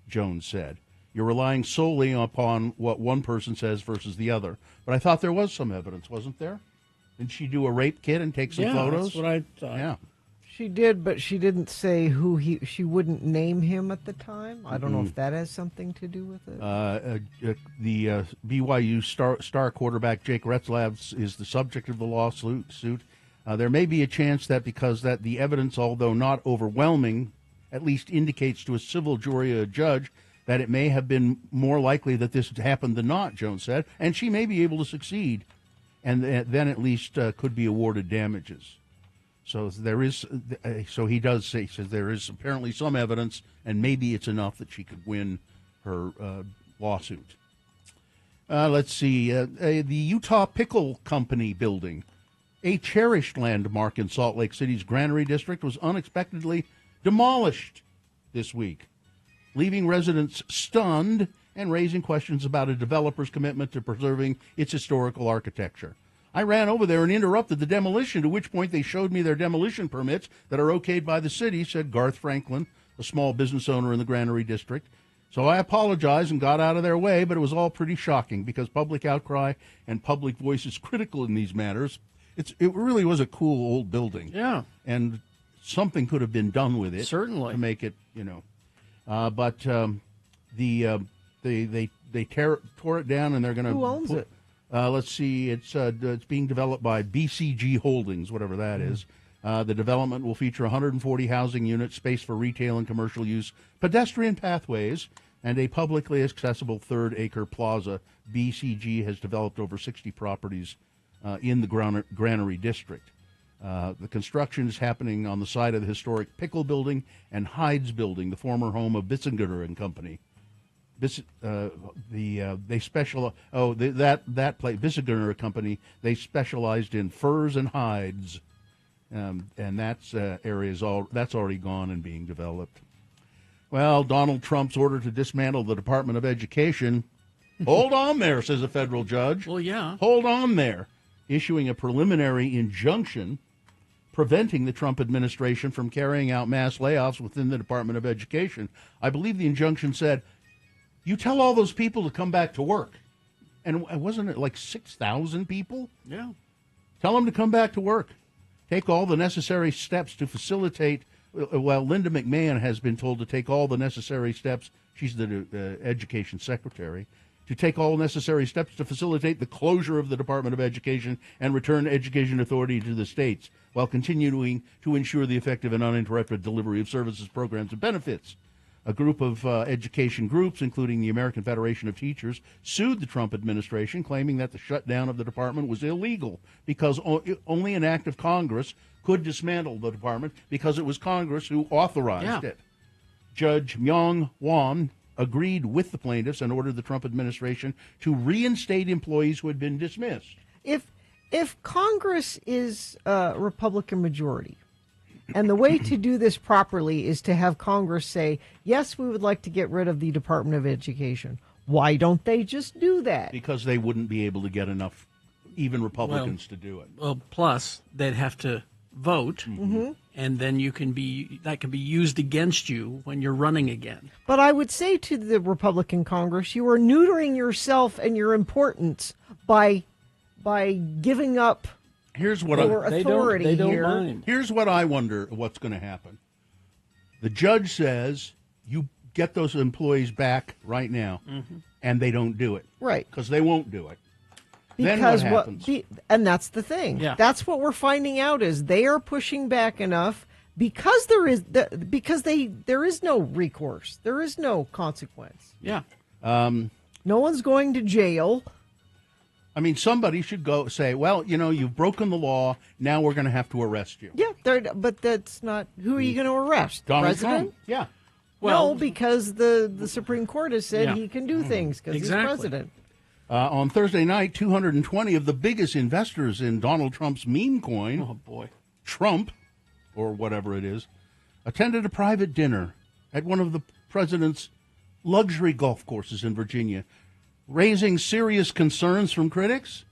Jones said. You're relying solely upon what one person says versus the other. But I thought there was some evidence, wasn't there? Did she do a rape kit and take some photos? That's what I thought. Yeah. She did, but she didn't say she wouldn't name him at the time. I don't know if that has something to do with it. The BYU star quarterback Jake Retzlaff is the subject of the lawsuit. There may be a chance that because the evidence, although not overwhelming, at least indicates to a civil jury or a judge that it may have been more likely that this happened than not, Jones said, and she may be able to succeed, and then at least could be awarded damages. So there is. So he does say, says there is apparently some evidence, and maybe it's enough that she could win her lawsuit. Let's see. The Utah Pickle Company building, a cherished landmark in Salt Lake City's Granary District, was unexpectedly demolished this week, leaving residents stunned and raising questions about a developer's commitment to preserving its historical architecture. I ran over there and interrupted the demolition, to which point they showed me their demolition permits that are okayed by the city, said Garth Franklin, a small business owner in the Granary District. So I apologized and got out of their way, but it was all pretty shocking because public outcry and public voice is critical in these matters. It really was a cool old building. Yeah. And something could have been done with it. Certainly. To make it, but they tore it down, and they're going to. Who owns it? Let's see. It's being developed by BCG Holdings, whatever that is. The development will feature 140 housing units, space for retail and commercial use, pedestrian pathways, and a publicly accessible third-acre plaza. BCG has developed over 60 properties in the Granary District. The construction is happening on the site of the historic Pickle Building and Hyde's Building, the former home of Bissinger and Company. They special that place, Bissinger Company. They specialized in furs and hides, and that's area that's already gone and being developed. Well, Donald Trump's order to dismantle the Department of Education. Hold on there, says a federal judge. Well, yeah. Hold on there. Issuing a preliminary injunction preventing the Trump administration from carrying out mass layoffs within the Department of Education. I believe the injunction said, you tell all those people to come back to work. And wasn't it like 6,000 people? Yeah. Tell them to come back to work. Take all the necessary steps to facilitate. Well, Linda McMahon has been told to take all the necessary steps. She's the education secretary. To take all necessary steps to facilitate the closure of the Department of Education and return education authority to the states, while continuing to ensure the effective and uninterrupted delivery of services, programs, and benefits. A group of education groups, including the American Federation of Teachers, sued the Trump administration, claiming that the shutdown of the department was illegal because only an act of Congress could dismantle the department because it was Congress who authorized it. Judge Myung Won agreed with the plaintiffs and ordered the Trump administration to reinstate employees who had been dismissed. If Congress is a Republican majority, and the way to do this properly is to have Congress say, yes, we would like to get rid of the Department of Education. Why don't they just do that? Because they wouldn't be able to get enough, even Republicans, to do it. Well, plus they'd have to vote, and then that can be used against you when you're running again. But I would say to the Republican Congress, you are neutering yourself and your importance by giving up Here's what your authority they don't here. mind. Here's what I wonder what's going to happen. The judge says you get those employees back right now, and they don't do it. Right. Because they won't do it. Because then what happens? And that's the thing. Yeah. That's what we're finding out is they are pushing back enough because there is no recourse. There is no consequence. Yeah. No one's going to jail. I mean, somebody should go say, well, you've broken the law. Now we're going to have to arrest you. Yeah, but that's not. Who are you going to arrest? Donald President? Trump. Yeah. Well, because the Supreme Court has said he can do things because he's president. On Thursday night, 220 of the biggest investors in Donald Trump's meme coin, Trump, or whatever it is, attended a private dinner at one of the president's luxury golf courses in Virginia, raising serious concerns from critics.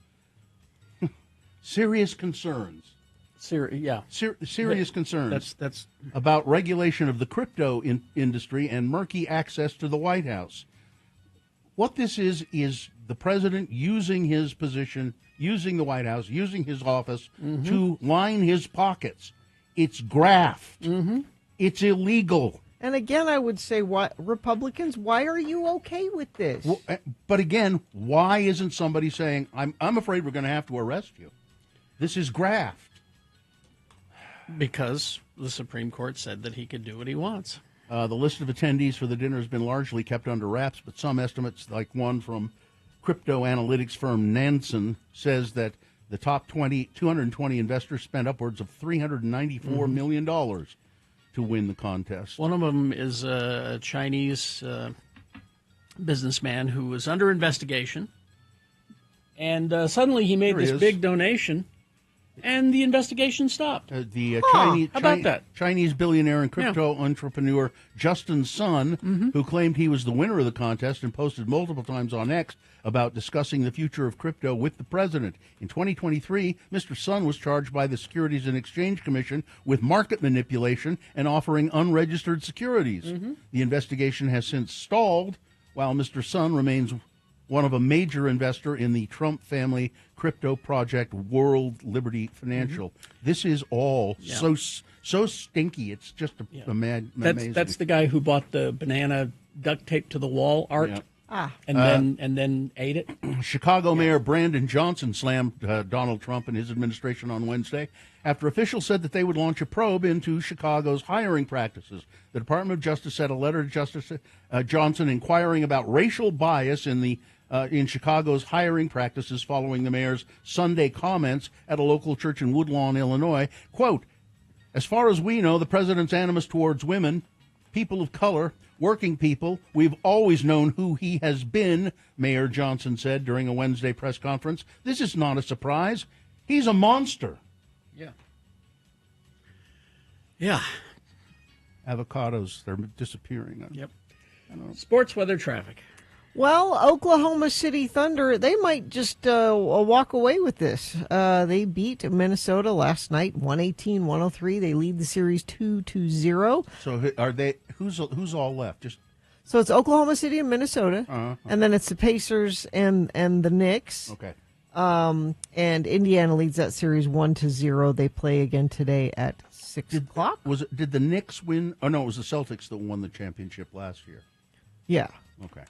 Serious concerns. Serious concerns. That's about regulation of the crypto industry and murky access to the White House. What this is the president using his position, using the White House, using his office to line his pockets. It's graft. It's illegal. And again, I would say, Republicans, why are you okay with this? Well, but again, why isn't somebody saying, I'm afraid we're going to have to arrest you? This is graft. Because the Supreme Court said that he could do what he wants. The list of attendees for the dinner has been largely kept under wraps, but some estimates, like one from crypto analytics firm Nansen, says that the top 220 investors spent upwards of $394 million to win the contest. One of them is a Chinese businessman who was under investigation, and suddenly he made this big donation, and the investigation stopped. How about that? Chinese billionaire and crypto entrepreneur Justin Sun, who claimed he was the winner of the contest and posted multiple times on X about discussing the future of crypto with the president. In 2023, Mr. Sun was charged by the Securities and Exchange Commission with market manipulation and offering unregistered securities. The investigation has since stalled, while Mr. Sun remains one of a major investor in the Trump family crypto project World Liberty Financial. This is all so stinky. It's just amazing. That's the guy who bought the banana duct tape to the wall art. And then ate it. Chicago Mayor Brandon Johnson slammed Donald Trump and his administration on Wednesday after officials said that they would launch a probe into Chicago's hiring practices. The Department of Justice sent a letter to Justice Johnson inquiring about racial bias in Chicago's hiring practices following the mayor's Sunday comments at a local church in Woodlawn, Illinois. Quote, as far as we know, the president's animus towards women, people of color, working people, we've always known who he has been, Mayor Johnson said during a Wednesday press conference. This is not a surprise. He's a monster. Yeah. avocados. They're disappearing. Yep. Sports weather traffic. Well, Oklahoma City Thunder, they might just walk away with this. They beat Minnesota last night, 118-103. They lead the series 2-0. So are they? Who's all left? So it's Oklahoma City and Minnesota, and then it's the Pacers and the Knicks. Okay. And Indiana leads that series 1-0. They play again today at 6 o'clock. Did the Knicks win? Oh no, it was the Celtics that won the championship last year. Yeah. Okay.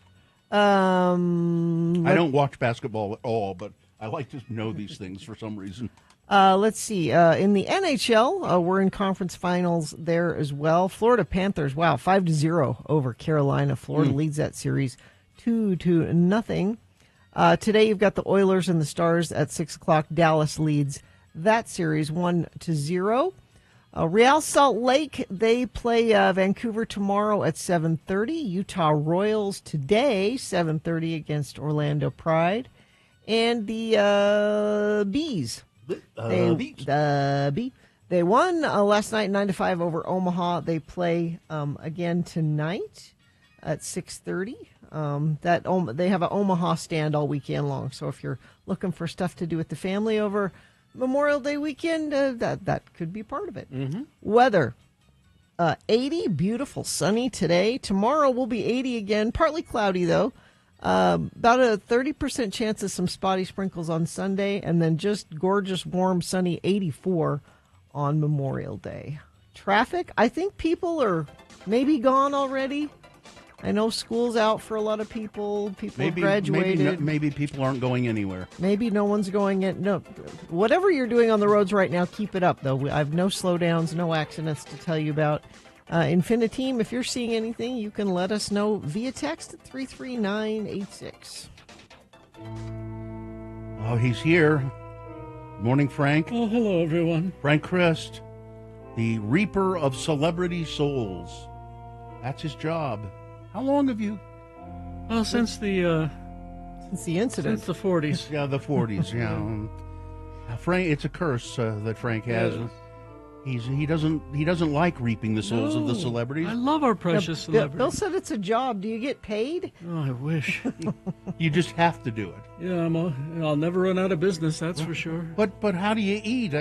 I I don't watch basketball at all, but I like to know these things for some reason. Let's see. In the NHL, we're in conference finals there as well. Florida Panthers, 5-0 over Carolina. Florida leads that series 2-0. Today you've got the Oilers and the Stars at 6 o'clock. Dallas leads that series 1-0. Real Salt Lake, they play Vancouver tomorrow at 7:30. Utah Royals today, 7:30 against Orlando Pride. And the Bees. They won last night 9-5 over Omaha. They play again tonight at 6:30. They have an Omaha stand all weekend long. So if you're looking for stuff to do with the family over Memorial Day weekend, that could be part of it. Mm-hmm. Weather, 80, beautiful, sunny today. Tomorrow will be 80 again, partly cloudy though. About a 30% chance of some spotty sprinkles on Sunday, and then just gorgeous, warm, sunny 84 on Memorial Day. Traffic, I think people are maybe gone already. I know school's out for a lot of people. People graduated. Maybe people aren't going anywhere. Maybe no one's going in. No, whatever you're doing on the roads right now, keep it up, though. I have no slowdowns, no accidents to tell you about. Infiniteam, if you're seeing anything, you can let us know via text at 33986. Oh, he's here. Morning, Frank. Oh, hello, everyone. Frank Christ, the Reaper of Celebrity Souls. That's his job. How long have you? Well, since the incident. Since the 40s. Yeah, the 40s. Frank, it's a curse that Frank has. Yes. He doesn't like reaping the souls of the celebrities. I love our precious celebrities. Bill said it's a job. Do you get paid? Oh, I wish. You just have to do it. Yeah, I'll never run out of business. That's for sure. But how do you eat?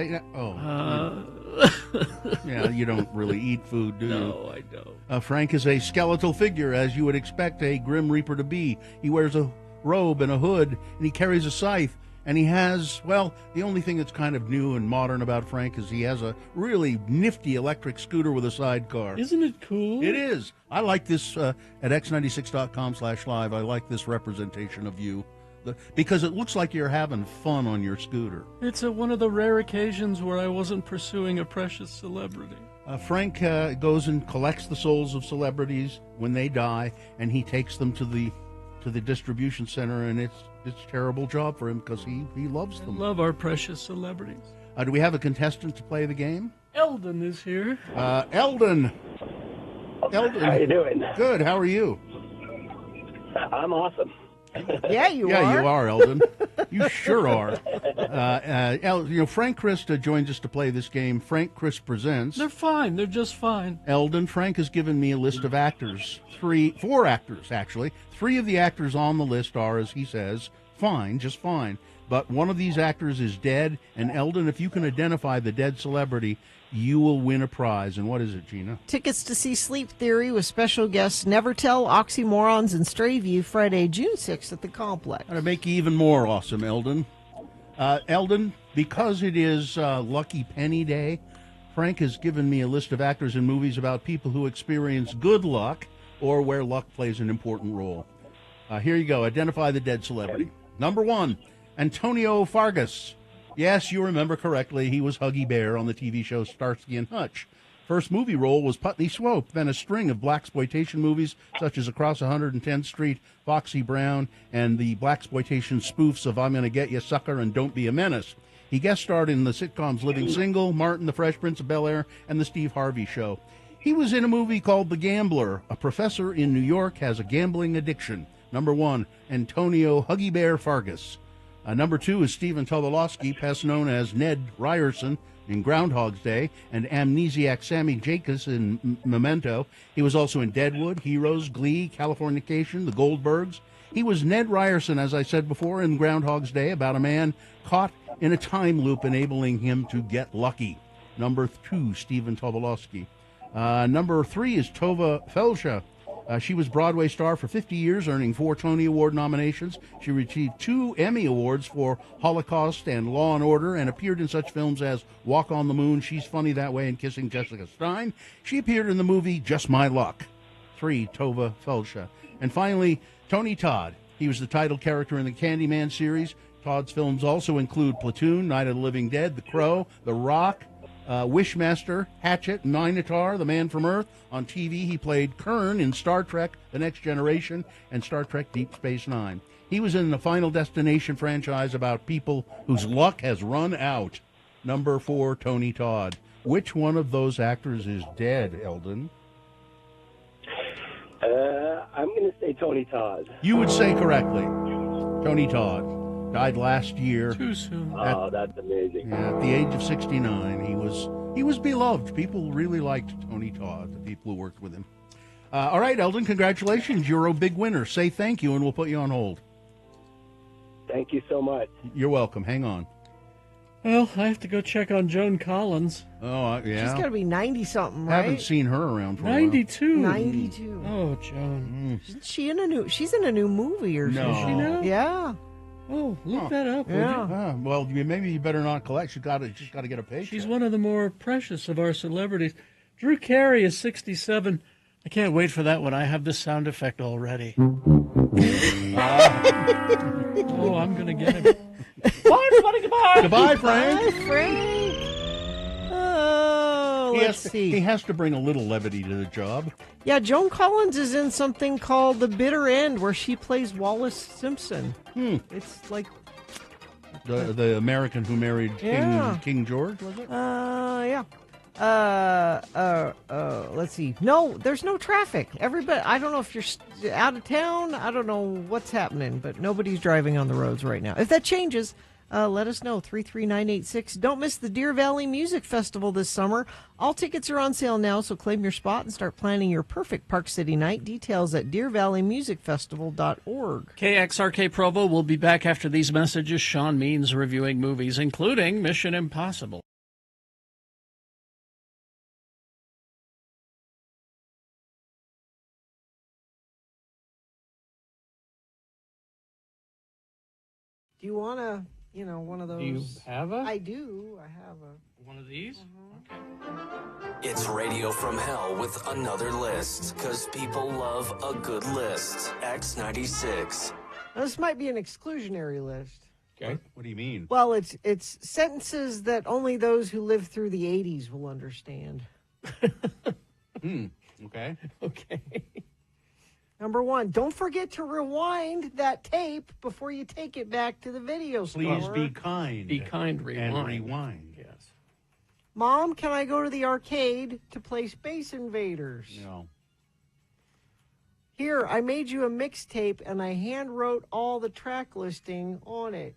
Yeah, you don't really eat food, do you? No, I don't. Frank is a skeletal figure, as you would expect a Grim Reaper to be. He wears a robe and a hood, and he carries a scythe. And he has, the only thing that's kind of new and modern about Frank is he has a really nifty electric scooter with a sidecar. Isn't it cool? It is. I like this at x96.com/live. I like this representation of you. Because it looks like you're having fun on your scooter. It's one of the rare occasions where I wasn't pursuing a precious celebrity. Frank goes and collects the souls of celebrities when they die, and he takes them to the distribution center, and it's a terrible job for him because he loves them. I love our precious celebrities. Do we have a contestant to play the game? Eldon is here. Eldon. How you doing? Good. How are you? I'm awesome. Yeah, you are. Yeah, you are, Eldon. You sure are. Frank Christ joins us to play this game. Frank Christ presents. They're fine. They're just fine. Eldon, Frank has given me a list of actors. 4 actors, actually. 3 of the actors on the list are, as he says, fine, just fine. But one of these actors is dead, and Eldon, if you can identify the dead celebrity, you will win a prize. And what is it, Gina? Tickets to see Sleep Theory with special guests Nevertell, Oxymorons, and Strayview Friday, June 6th at the Complex. To make you even more awesome, Eldon. Eldon, because it is Lucky Penny Day, Frank has given me a list of actors in movies about people who experience good luck or where luck plays an important role. Here you go. Identify the dead celebrity. Number 1, Antonio Fargas. Yes, you remember correctly. He was Huggy Bear on the TV show Starsky and Hutch. First movie role was Putney Swope, then a string of blaxploitation movies such as Across 110th Street, Foxy Brown, and the blaxploitation spoofs of I'm Gonna Get You, Sucker, and Don't Be a Menace. He guest starred in the sitcoms Living Single, Martin, The Fresh Prince of Bel-Air, and The Steve Harvey Show. He was in a movie called The Gambler. A professor in New York has a gambling addiction. Number 1, Antonio Huggy Bear Fargas. Number 2 is Stephen Tobolowsky, best known as Ned Ryerson in Groundhog's Day, and amnesiac Sammy Jacobs in Memento. He was also in Deadwood, Heroes, Glee, Californication, The Goldbergs. He was Ned Ryerson, as I said before, in Groundhog's Day, about a man caught in a time loop enabling him to get lucky. Number 2, Stephen Tobolowsky. Number 3 is Tova Felsha. She was Broadway star for 50 years, earning 4 Tony Award nominations. She received 2 Emmy Awards for Holocaust and Law and Order, and appeared in such films as Walk on the Moon, She's Funny That Way, and Kissing Jessica Stein. She appeared in the movie Just My Luck. 3, Tova Felsha. And finally, Tony Todd. He was the title character in the Candyman series. Todd's films also include Platoon, Night of the Living Dead, The Crow, The Rock, Wishmaster, Hatchet, Minotaur, The Man from Earth. On TV, he played Kern in Star Trek The Next Generation and Star Trek Deep Space Nine. He was in the Final Destination franchise about people whose luck has run out. Number 4, Tony Todd. Which one of those actors is dead, Eldon? I'm going to say Tony Todd. You would say correctly. Tony Todd. Died last year. Too soon. That's amazing. Yeah, at the age of 69. He was beloved. People really liked Tony Todd, the people who worked with him. All right, Eldon, congratulations. You're a big winner. Say thank you, and we'll put you on hold. Thank you so much. You're welcome. Hang on. Well, I have to go check on Joan Collins. Oh, yeah. She's got to be 90-something, right? Haven't seen her around for 92. a while. 92. Oh, Joan. Isn't she in a new? She's in a new movie or something. Is she now? Yeah. Oh, look that up, would Yeah. you? Well, maybe you better not collect. She's got to get a paycheck. She's one of the more precious of our celebrities. Drew Carey is 67. I can't wait for that one. I have this sound effect already. Oh, I'm going to get it. Bye, everybody. Goodbye. Goodbye, Frank. Bye, Frank. Oh, let's see. He has to bring a little levity to the job. Yeah, Joan Collins is in something called The Bitter End, where she plays Wallace Simpson. It's like The American who married King George, was it? yeah. Let's see. No, there's no traffic. Everybody, I don't know if you're out of town. I don't know what's happening, but nobody's driving on the roads right now. If that changes, let us know. 33986. Don't miss the Deer Valley Music Festival this summer. All tickets are on sale now, so claim your spot and start planning your perfect Park City night. Details at deervalleymusicfestival.org. KXRK Provo will be back after these messages. Sean Means reviewing movies, including Mission Impossible. Do you want to, one of those? Do you have a? I do. I have a. One of these? Okay. It's Radio from Hell with another list, because people love a good list. X96. Now, this might be an exclusionary list. Okay. What do you mean? Well, it's sentences that only those who lived through the 80s will understand. Okay. Okay. Number 1, don't forget to rewind that tape before you take it back to the video store. Please be kind. Be kind, rewind. And rewind. Yes. Mom, can I go to the arcade to play Space Invaders? No. Here, I made you a mixtape and I hand wrote all the track listing on it.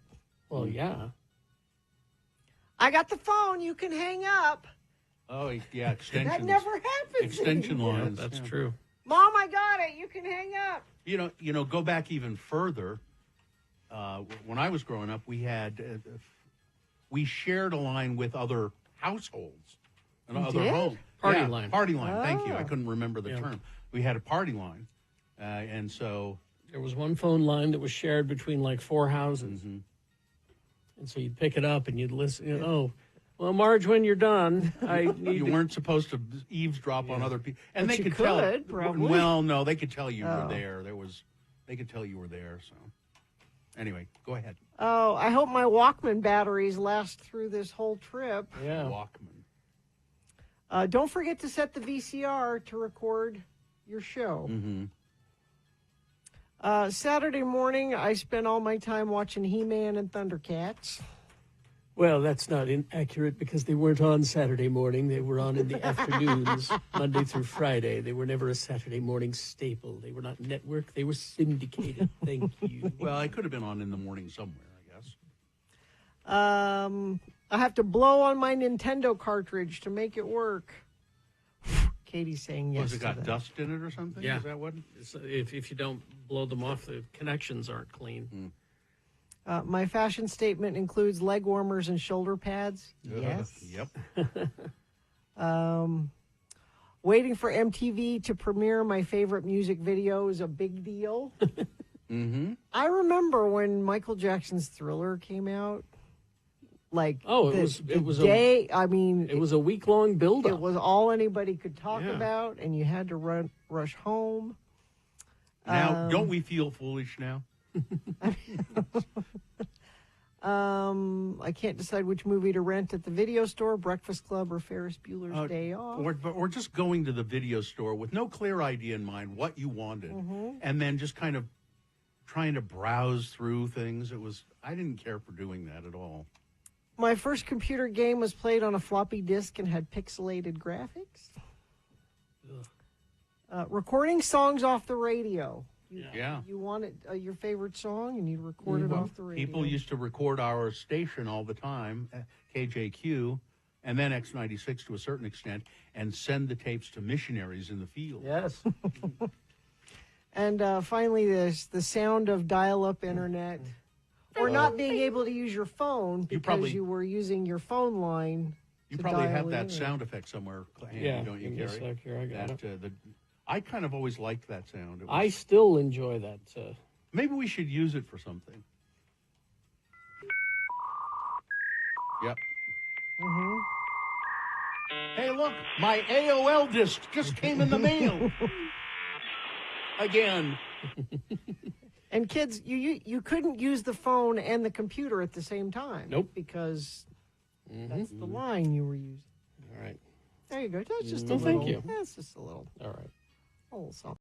Well, yeah. I got the phone. You can hang up. Oh, yeah, extensions. That never happens. Extension lines. Yeah, that's true. Mom, I got it. You can hang up. You know, go back even further. When I was growing up, we had we shared a line with other households and other homes. Party line. Party line. Thank you. I Oh. couldn't remember the term. We had a party line, and so There was one phone line that was shared between like 4 houses. Mm-hmm. And so you'd pick it up and you'd listen. Oh, well, Marge, when you're done, I need you to... weren't supposed to eavesdrop on other people, and But they you could tell. could, probably. Well, no, they could tell you were Oh. there. They could tell you were there. So, anyway, go ahead. Oh, I hope my Walkman batteries last through this whole trip. Yeah. Walkman. Don't forget to set the VCR to record your show. Mm-hmm. Saturday morning, I spent all my time watching He-Man and Thundercats. Well, that's not inaccurate because they weren't on Saturday morning. They were on in the afternoons, Monday through Friday. They were never a Saturday morning staple. They were not network. They were syndicated. Thank you. Well, I could have been on in the morning somewhere, I guess. I have to blow on my Nintendo cartridge to make it work. Katie's saying yes. Was it to got that. dust in it or something? Yeah. Is that what? If you don't blow them off, the connections aren't clean. My fashion statement includes leg warmers and shoulder pads. Yes. Yep. Waiting for MTV to premiere my favorite music video is a big deal. Mm-hmm. I remember when Michael Jackson's Thriller came out. Like, it was a week-long build-up. It was all anybody could talk Yeah. about, and you had to rush home. Now, don't we feel foolish now? I can't decide which movie to rent at the video store, Breakfast Club, or Ferris Bueller's Day Off. Or just going to the video store with no clear idea in mind what you wanted, and then just kind of trying to browse through things. I didn't care for doing that at all. My first computer game was played on a floppy disk and had pixelated graphics. Recording songs off the radio. You wanted your favorite song, and you record it off the radio. People used to record our station all the time, KJQ, and then X96 to a certain extent, and send the tapes to missionaries in the field. Yes. And finally, the sound of dial-up internet. Or not being able to use your phone because you were using your phone line. You probably have that sound effect somewhere handy, don't you, give me a Gary? sec here, I got it. I kind of always liked that sound. I still enjoy that. Maybe we should use it for something. Yep. Mm-hmm. Hey, look, my AOL disc just came in the mail. Again. And kids, you couldn't use the phone and the computer at the same time. Nope. Because that's the line you were using. All right. There you go. That's just a Well, little. thank you. That's just a little. All right. A little something.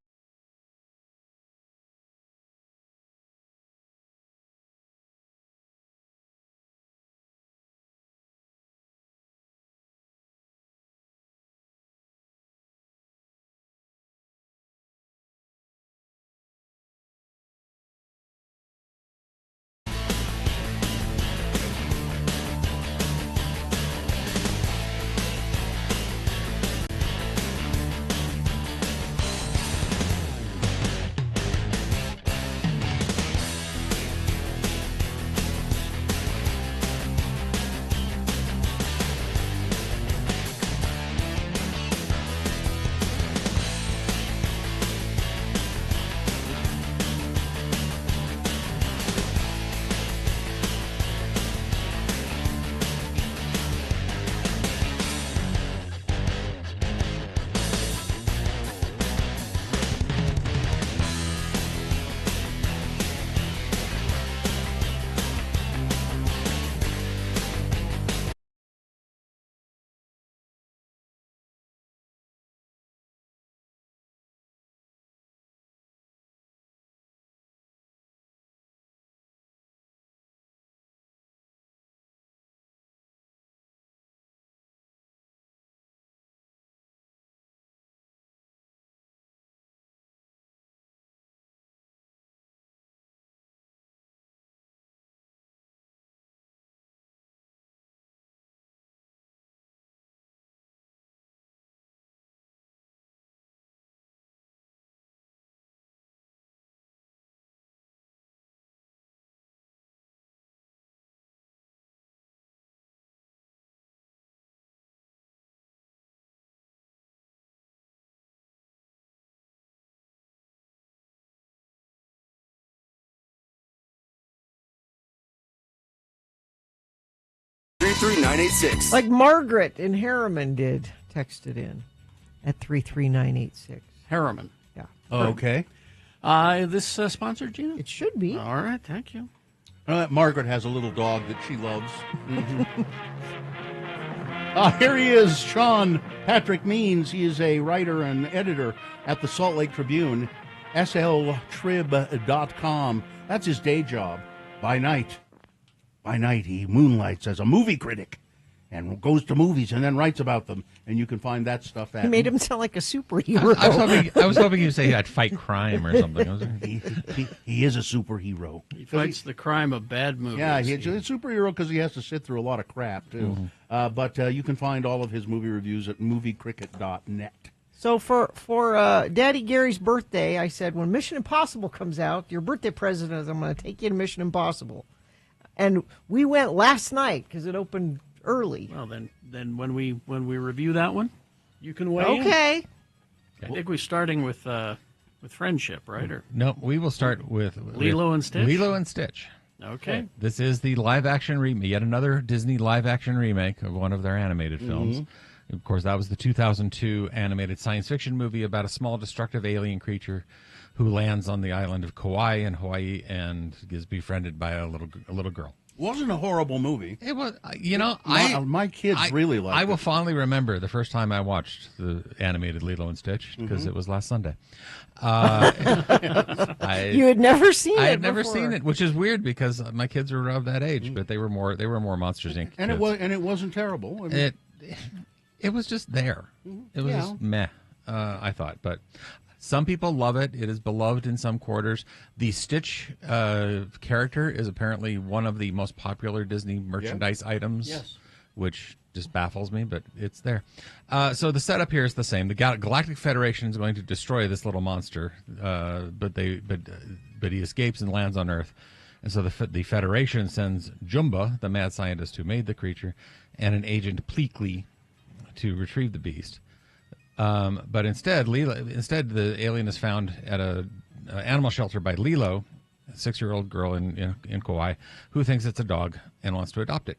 $33986. Like Margaret in Harriman did, texted in at 33986. Harriman. Yeah. Oh, okay. This sponsored, Gina? It should be. All right, thank you. Margaret has a little dog that she loves. Here he is, Sean Patrick Means. He is a writer and editor at the Salt Lake Tribune, sltrib.com. That's his day job. By night, he moonlights as a movie critic and goes to movies and then writes about them, and you can find that stuff at. He made him sound like a superhero. I was hoping you'd say I'd fight crime or something. He is a superhero. He fights the crime of bad movies. Yeah, he's a superhero because he has to sit through a lot of crap too. But you can find all of his movie reviews at moviecricket.net. So for Daddy Gary's birthday, I said, when Mission Impossible comes out, your birthday present is I'm going to take you to Mission Impossible. And we went last night because it opened early. Well, then when we review that one, you can weigh in. Okay. I think we're starting with Friendship, right? Or No, we will start with Lilo and Stitch? Lilo and Stitch. Okay. This is the live-action remake, yet another Disney live-action remake of one of their animated films. Of course, that was the 2002 animated science fiction movie about a small destructive alien creature who lands on the island of Kauai in Hawaii and is befriended by a little girl. Wasn't a horrible movie. It was, my kids really liked it. I will fondly remember the first time I watched the animated Lilo and Stitch because it was last Sunday. You had never seen it. I had never before. seen it, which is weird because my kids were of that age, but they were more Monsters Inc. And kids. it wasn't terrible. I mean, It was just there. It was just meh, I thought. But some people love it. It is beloved in some quarters. The Stitch character is apparently one of the most popular Disney merchandise items, which just baffles me, but it's there. So the setup here is the same. The Galactic Federation is going to destroy this little monster, but he escapes and lands on Earth. And so the Federation sends Jumba, the mad scientist who made the creature, and an agent Pleakley to retrieve the beast. But instead the alien is found at a animal shelter by Lilo, a 6-year-old girl in Kauai, who thinks it's a dog and wants to adopt it.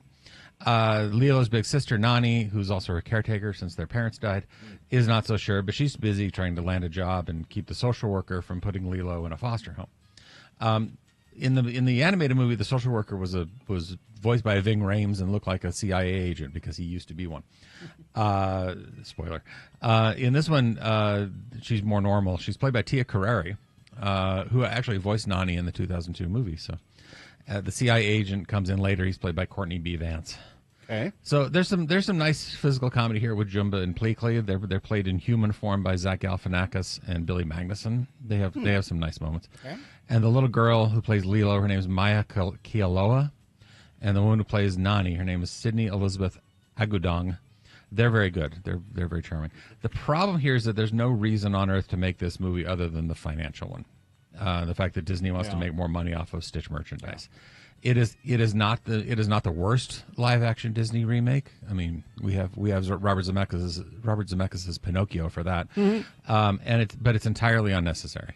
Lilo's big sister, Nani, who's also her caretaker since their parents died, is not so sure, but she's busy trying to land a job and keep the social worker from putting Lilo in a foster home. In the animated movie, the social worker was voiced by Ving Rhames and looked like a CIA agent because he used to be one. Spoiler. In this one, she's more normal. She's played by Tia Carrere, who actually voiced Nani in the 2002 movie. So the CIA agent comes in later. He's played by Courtney B. Vance. Okay. So there's some nice physical comedy here with Jumba and Pleakley. They're played in human form by Zach Galifianakis and Billy Magnuson. They have some nice moments. Okay. And the little girl who plays Lilo, her name is Maya Kealoha, and the woman who plays Nani, her name is Sydney Elizabeth Agudong. They're very good. They're very charming. The problem here is that there's no reason on earth to make this movie other than the financial one. The fact that Disney wants to make more money off of Stitch merchandise. It is not the worst live action Disney remake. I mean, we have Robert Zemeckis' Pinocchio for that, but it's entirely unnecessary.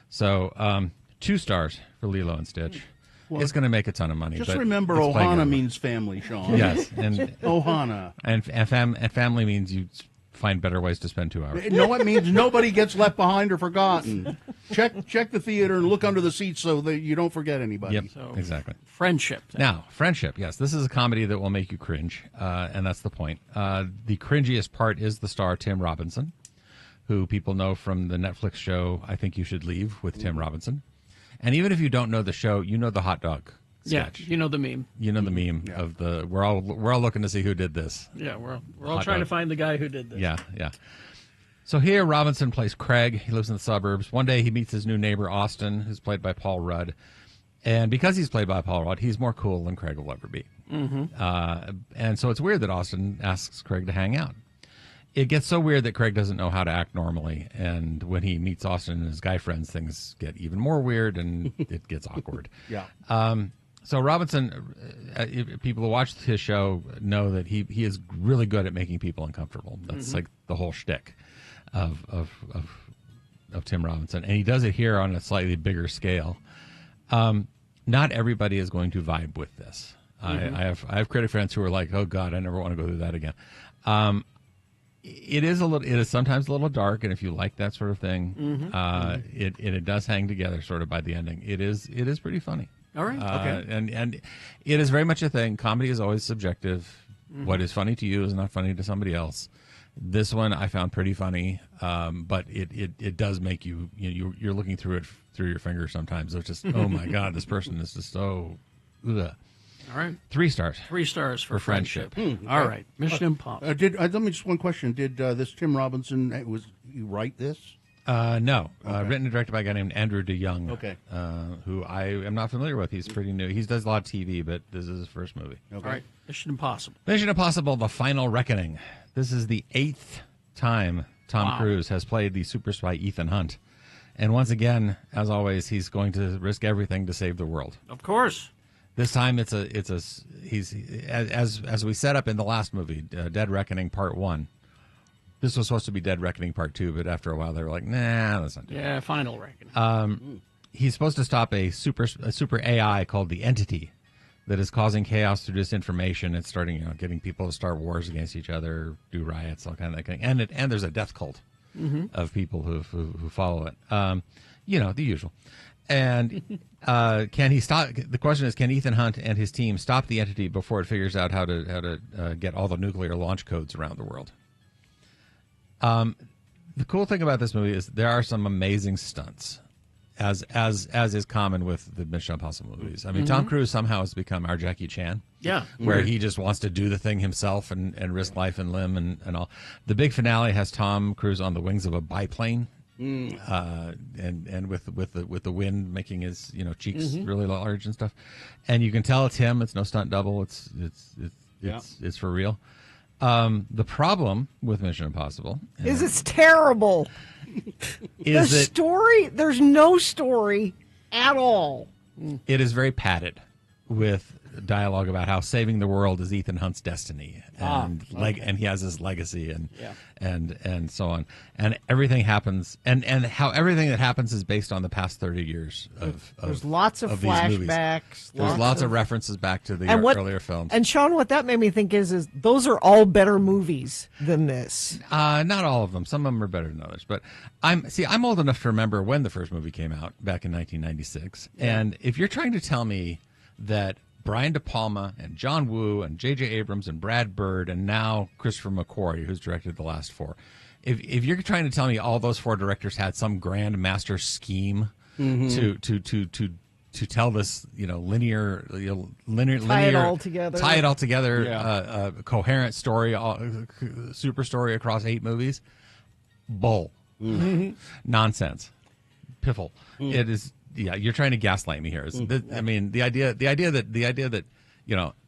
So 2 stars for Lilo and Stitch. Well, it's going to make a ton of money. Just but remember, it's Ohana means family, Sean. Yes, and Ohana, and family means you find better ways to spend 2 hours. No, it means nobody gets left behind or forgotten. Check the theater and look under the seats so that you don't forget anybody. Yep, exactly. Friendship. Now, Friendship, yes. This is a comedy that will make you cringe, and that's the point. The cringiest part is the star, Tim Robinson, who people know from the Netflix show I Think You Should Leave with Tim Robinson. And even if you don't know the show, you know the hot dog sketch. Yeah, you know the meme. You know the meme of the we're all looking to see who did this. Yeah, we're all trying to find the guy who did this. Yeah. So here Robinson plays Craig. He lives in the suburbs. One day he meets his new neighbor Austin, who's played by Paul Rudd. And because he's played by Paul Rudd, he's more cool than Craig will ever be. And so it's weird that Austin asks Craig to hang out. It gets so weird that Craig doesn't know how to act normally, and when he meets Austin and his guy friends, things get even more weird, and it gets awkward. So Robinson, people who watch his show know that he is really good at making people uncomfortable. That's like the whole shtick of Tim Robinson, and he does it here on a slightly bigger scale. Not everybody is going to vibe with this. I have critic friends who are like, "Oh God, I never want to go through that again." It is sometimes a little dark, and if you like that sort of thing, it does hang together sort of by the ending. It is pretty funny. All right. Okay. And it is very much a thing. Comedy is always subjective. What is funny to you is not funny to somebody else. This one I found pretty funny, but it does make you're looking through it through your fingers sometimes. It's just, oh my God, this person is just so. Ugh. All right. 3 stars. 3 stars for friendship. Okay. All right. Mission Impossible. Let me just one question. Did this Tim Robinson, was he write this? No. Okay. Written and directed by a guy named Andrew DeYoung. Okay. Who I am not familiar with. He's pretty new. He does a lot of TV, but this is his first movie. Okay. All right. Mission Impossible. Mission Impossible: The Final Reckoning. This is the 8th time Tom Cruise has played the super spy Ethan Hunt, and once again, as always, he's going to risk everything to save the world. Of course. This time, he's as we set up in the last movie, Dead Reckoning Part 1. This was supposed to be Dead Reckoning Part 2, but after a while, they were like, "Nah, that's not doing it." Yeah, Final Reckoning. He's supposed to stop a super AI called the Entity that is causing chaos through disinformation. It's starting, getting people to start wars against each other, do riots, all kind of thing. And there's a death cult of people who follow it. The usual. And can he stop? The question is, can Ethan Hunt and his team stop the Entity before it figures out how to get all the nuclear launch codes around the world? The cool thing about this movie is there are some amazing stunts, as is common with the Mission Impossible movies. I mean, Tom Cruise somehow has become our Jackie Chan. Yeah. Where he just wants to do the thing himself and risk life and limb and all. The big finale has Tom Cruise on the wings of a biplane. And with the wind making his cheeks really large and stuff, and you can tell it's him. It's no stunt double. It's for real. The problem with Mission Impossible is it's terrible. Story? There's no story at all. It is very padded with dialogue about how saving the world is Ethan Hunt's destiny, and and he has his legacy, and so on, and everything happens, and how everything that happens is based on the past 30 years of there's lots of flashbacks. There's lots of references back to the earlier films. And Sean, what that made me think is those are all better movies than this. Not all of them. Some of them are better than others. But I'm old enough to remember when the first movie came out back in 1996. Yeah. And if you're trying to tell me that Brian De Palma and John Woo and J.J. Abrams and Brad Bird and now Christopher McQuarrie, who's directed the last 4. If you're trying to tell me all those 4 directors had some grand master scheme to tell this linear tie it all together, coherent story, super story across 8 movies, bull, nonsense, piffle. It is. Yeah, you're trying to gaslight me here. I mean, the idea that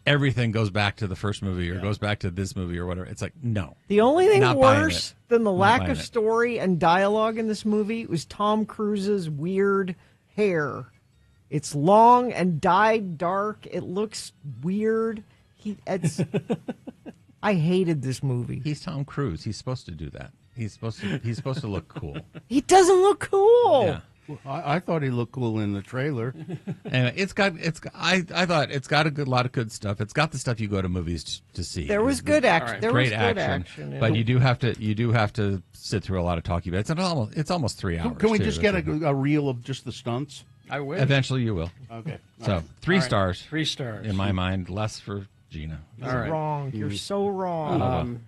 everything goes back to the first movie or goes back to this movie or whatever. It's like, no. The only thing worse than the lack of story and dialogue in this movie was Tom Cruise's weird hair. It's long and dyed dark. It looks weird. I hated this movie. He's Tom Cruise. He's supposed to do that. He's supposed to look cool. He doesn't look cool. Yeah. Well, I thought he looked cool in the trailer. Anyway, I thought it's got a lot of good stuff. It's got the stuff you go to movies to see. There was good action. There was good action. But you do have to sit through a lot of talking about it. It's almost 3 hours. Can we just get a reel of just the stunts? I wish. Eventually you will. Okay. So 3 stars. 3 stars. In my mind, less for Gina. You're wrong. You're so wrong.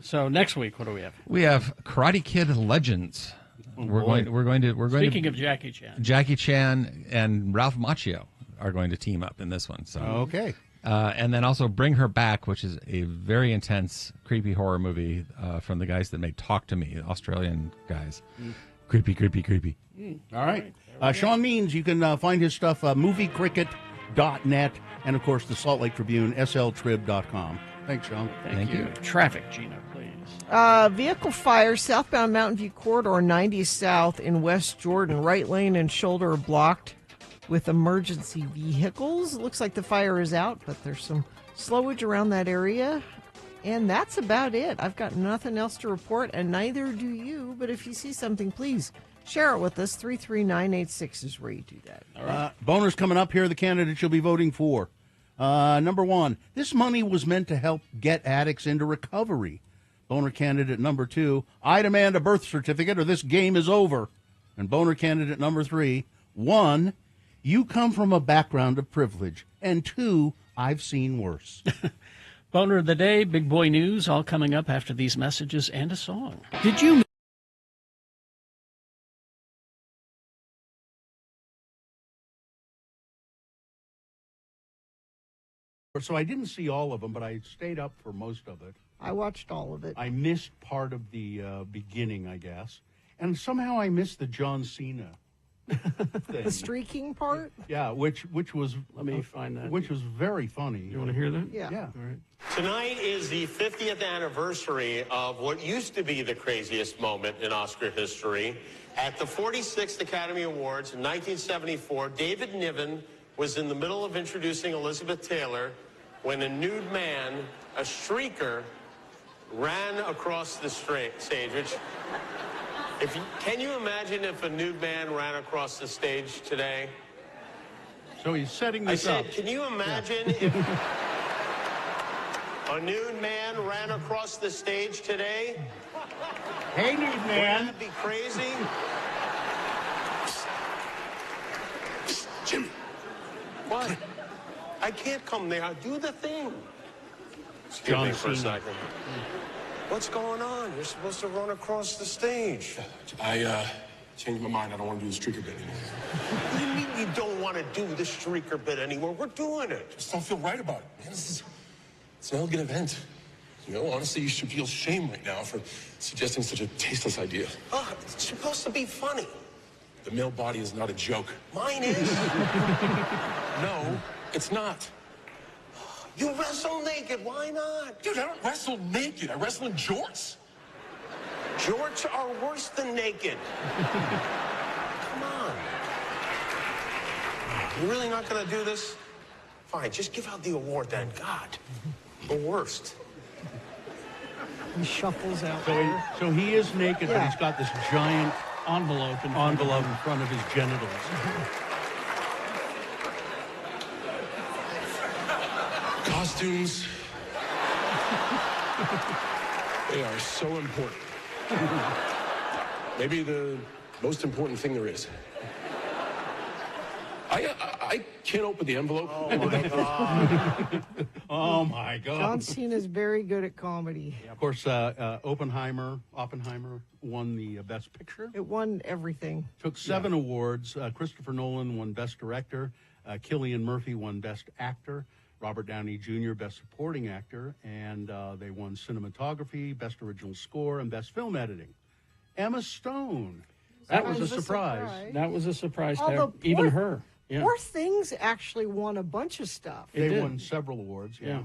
So next week, what do we have? We have Karate Kid Legends. We're going to. Speaking of Jackie Chan, Jackie Chan and Ralph Macchio are going to team up in this one. So okay. And then also Bring Her Back, which is a very intense, creepy horror movie from the guys that made Talk to Me, Australian guys. Creepy. All right. Sean Means, you can find his stuff moviecricket.net and, of course, the Salt Lake Tribune, sltrib.com. Thanks, Sean. Thank you. Traffic, Gina, please. Vehicle fire, southbound Mountain View Corridor, 90 South in West Jordan. Right lane and shoulder are blocked with emergency vehicles. It looks like the fire is out, but there's some slowage around that area. And that's about it. I've got nothing else to report, and neither do you. But if you see something, please share it with us. 33986 is where you do that. All right. Boners coming up. Here are the candidates you'll be voting for. Number 1, this money was meant to help get addicts into recovery. Boner candidate number 2, I demand a birth certificate or this game is over. And boner candidate number 3, 1, you come from a background of privilege. And 2, I've seen worse. Boner of the day, big boy news, all coming up after these messages and a song. Did you So I didn't see all of them, but I stayed up for most of it. I watched all of it. I missed part of the beginning, I guess. And somehow I missed the John Cena thing. The streaking part? Yeah, which was... Let me find that. Which was very funny. You want to hear that? Yeah. Yeah. All right. Tonight is the 50th anniversary of what used to be the craziest moment in Oscar history. At the 46th Academy Awards in 1974, David Niven was in the middle of introducing Elizabeth Taylor when a nude man, a streaker, ran across the stage. Which, can you imagine if a nude man ran across the stage today? So he's setting this up. I said, can you imagine if a nude man ran across the stage today? Hey, nude man. Wouldn't that be crazy? Jimmy. What? I can't come there. Do the thing. Excuse John me for a Cena. second. What's going on? You're supposed to run across the stage. I changed my mind. I don't want to do the streaker bit anymore. What do you mean you don't want to do the streaker bit anymore? We're doing it. I just don't feel right about it, man. It's an elegant event. You know, honestly, you should feel shame right now for suggesting such a tasteless idea. Oh, it's supposed to be funny. The male body is not a joke. Mine is. No, it's not. You wrestle naked. Why not? Dude, I don't wrestle naked. I wrestle in jorts. Jorts are worse than naked. Come on. You really not going to do this? Fine, just give out the award then. God, the worst. He shuffles out. So he is naked, but Yeah. he's got this giant Envelope in front of his genitals. Costumes. They are so important. Maybe the most important thing there is. I can't open the envelope. Oh, my God. Oh, my God. John Cena's very good at comedy. Of course, Oppenheimer won the Best Picture. It won everything. Took 7 awards. Christopher Nolan won Best Director. Cillian Murphy won Best Actor. Robert Downey Jr. Best Supporting Actor. And they won Cinematography, Best Original Score, and Best Film Editing. Emma Stone. That was a surprise. That was a surprise to Although even her. Yeah. Poor Things actually won a bunch of stuff. They won several awards, yeah.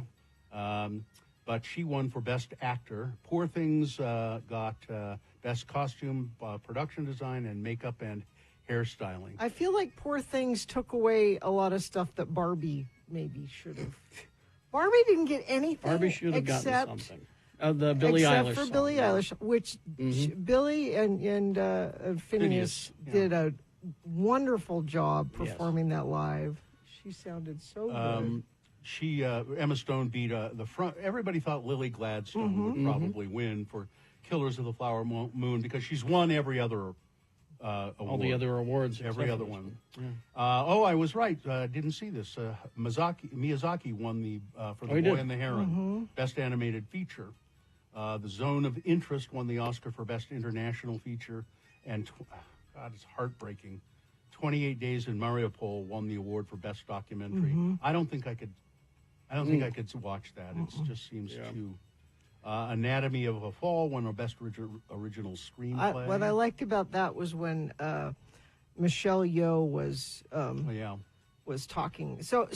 But she won for Best Actor. Poor Things got Best Costume, Production Design, and Makeup and Hairstyling. I feel like Poor Things took away a lot of stuff that Barbie maybe should have. Barbie didn't get anything. Barbie should have gotten except, something. The Billie Eilish Except for song, Billie yeah. Eilish, which Billie and Phineas did a wonderful job performing that live. She sounded so good. Emma Stone beat the front. Everybody thought Lily Gladstone would probably win for Killers of the Flower Moon because she's won every other award. All the other awards. Every except other for one. this Yeah. I was right. Didn't see this. Miyazaki won the for The he Boy did. and the Heron, Best Animated Feature. The Zone of Interest won the Oscar for Best International Feature, and God, it's heartbreaking. 28 Days in Mariupol won the award for Best Documentary. I don't think I could. I don't think I could watch that. It just seems too. Anatomy of a Fall won a Best Original Screenplay. What I liked about that was when Michelle Yeoh was talking. So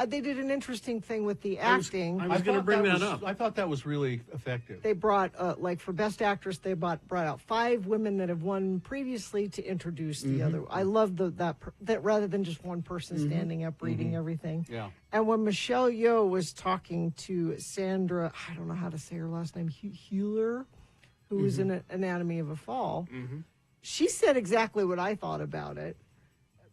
they did an interesting thing with the acting. I was going to bring that up. I thought that was really effective. They brought, for Best Actress, they brought out 5 women that have won previously to introduce the other. I love that rather than just one person standing up reading everything. Yeah. And when Michelle Yeoh was talking to Sandra, I don't know how to say her last name, Hewler, who was in Anatomy of a Fall, she said exactly what I thought about it.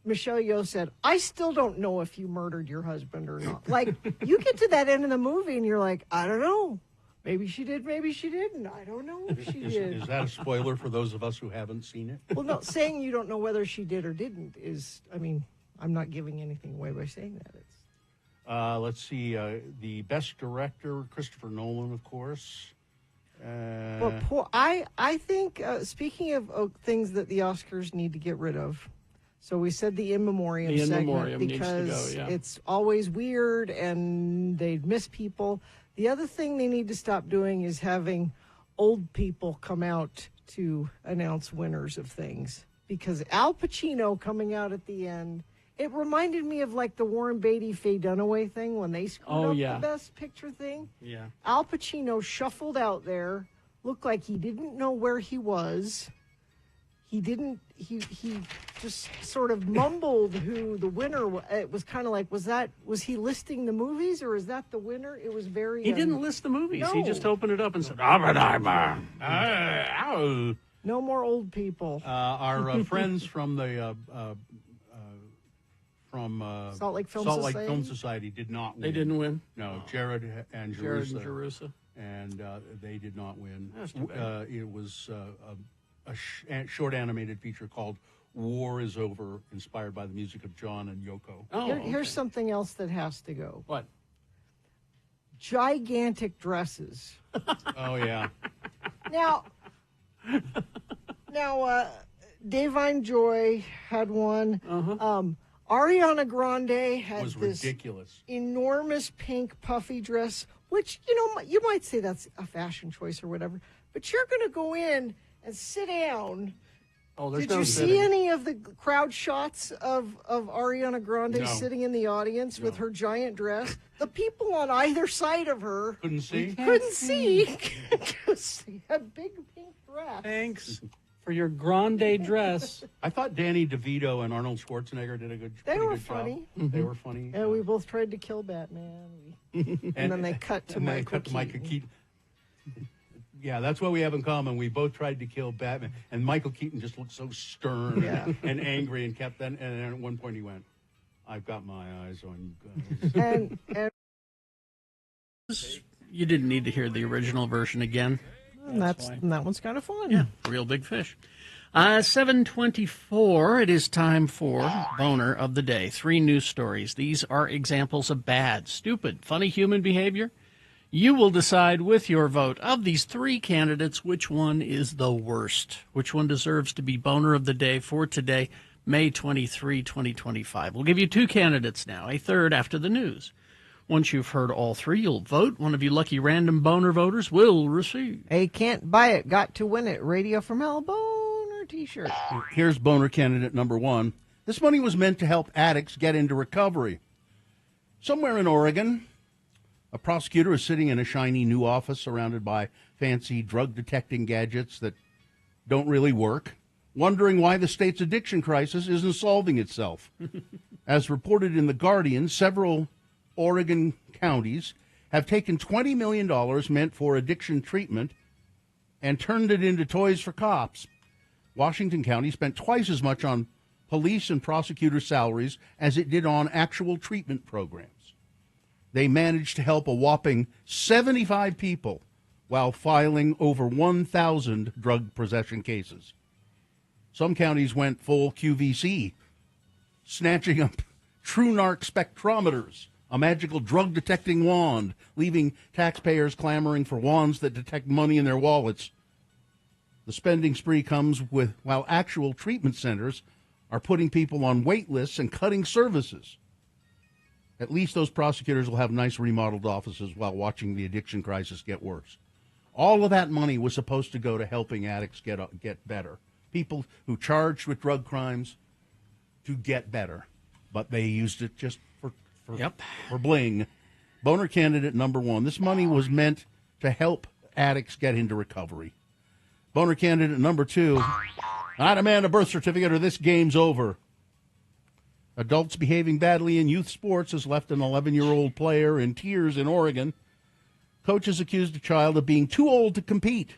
Michelle Yeoh said, I still don't know if you murdered your husband or not. Like, you get to that end of the movie and you're like, I don't know. Maybe she did, maybe she didn't. I don't know if she did. Is that a spoiler for those of us who haven't seen it? Well, no, saying you don't know whether she did or didn't is, I mean, I'm not giving anything away by saying that. It's Let's see. The Best Director, Christopher Nolan, of course. But I think, speaking of things that the Oscars need to get rid of, So we said the in memoriam The in segment memoriam needs to because go, yeah. it's always weird and they'd miss people. The other thing they need to stop doing is having old people come out to announce winners of things. Because Al Pacino coming out at the end, it reminded me of like the Warren Beatty Faye Dunaway thing when they screwed up the Best Picture thing. Yeah. Al Pacino shuffled out there, looked like he didn't know where he was. He just sort of mumbled who the winner was. It was kind of like, was he listing the movies or is that the winner? It was very... He didn't list the movies. No. He just opened it up and said, No more old people. Our friends from the Salt Lake Film Society did not win. They didn't win? No, Jared and Jerusa. And they did not win. That's too bad. It was a short animated feature called War is Over, inspired by the music of John and Yoko. Here's something else that has to go. What? Gigantic dresses. Oh, yeah. Now, Davine Joy had one. Ariana Grande had Was this ridiculous. enormous pink puffy dress, which, you might say that's a fashion choice or whatever, but you're going to go in and sit down. Oh, there's Did no you sitting. see any of the crowd shots of Ariana Grande No. sitting in the audience with her giant dress? The people on either side of her Couldn't see? couldn't see because she had a big pink dress. Thanks for your grande dress. I thought Danny DeVito and Arnold Schwarzenegger did a They pretty were good job. funny. They were funny. And we both tried to kill Batman. And then they cut to Michael Keaton. Yeah, that's what we have in common. We both tried to kill Batman, and Michael Keaton just looked so stern and angry, and kept then. And then at one point he went, "I've got my eyes on you guys." And You didn't need to hear the original version again. that one's kind of fun. Yeah, real big fish. 7:24. It is time for Boner of the Day. 3 news stories. These are examples of bad, stupid, funny human behavior. You will decide with your vote of these 3 candidates which one is the worst, which one deserves to be Boner of the Day for today, May 23, 2025. We'll give you 2 candidates now, a third after the news. Once you've heard all 3, you'll vote. One of you lucky random Boner voters will receive a Can't Buy It, Got to Win It Radio from Hell Boner t-shirt. Here's Boner candidate number 1. This money was meant to help addicts get into recovery. Somewhere in Oregon, a prosecutor is sitting in a shiny new office surrounded by fancy drug-detecting gadgets that don't really work, wondering why the state's addiction crisis isn't solving itself. As reported in The Guardian, several Oregon counties have taken $20 million meant for addiction treatment and turned it into toys for cops. Washington County spent twice as much on police and prosecutor salaries as it did on actual treatment programs. They managed to help a whopping 75 people while filing over 1,000 drug possession cases. Some counties went full QVC, snatching up true narc spectrometers, a magical drug-detecting wand, leaving taxpayers clamoring for wands that detect money in their wallets. The spending spree comes while actual treatment centers are putting people on wait lists and cutting services. At least those prosecutors will have nice remodeled offices while watching the addiction crisis get worse. All of that money was supposed to go to helping addicts get better. People who charged with drug crimes to get better. But they used it just for bling. Boner candidate number 1. This money was meant to help addicts get into recovery. Boner candidate number 2. I demand a birth certificate or this game's over. Adults behaving badly in youth sports has left an 11-year-old player in tears in Oregon. Coaches accused a child of being too old to compete.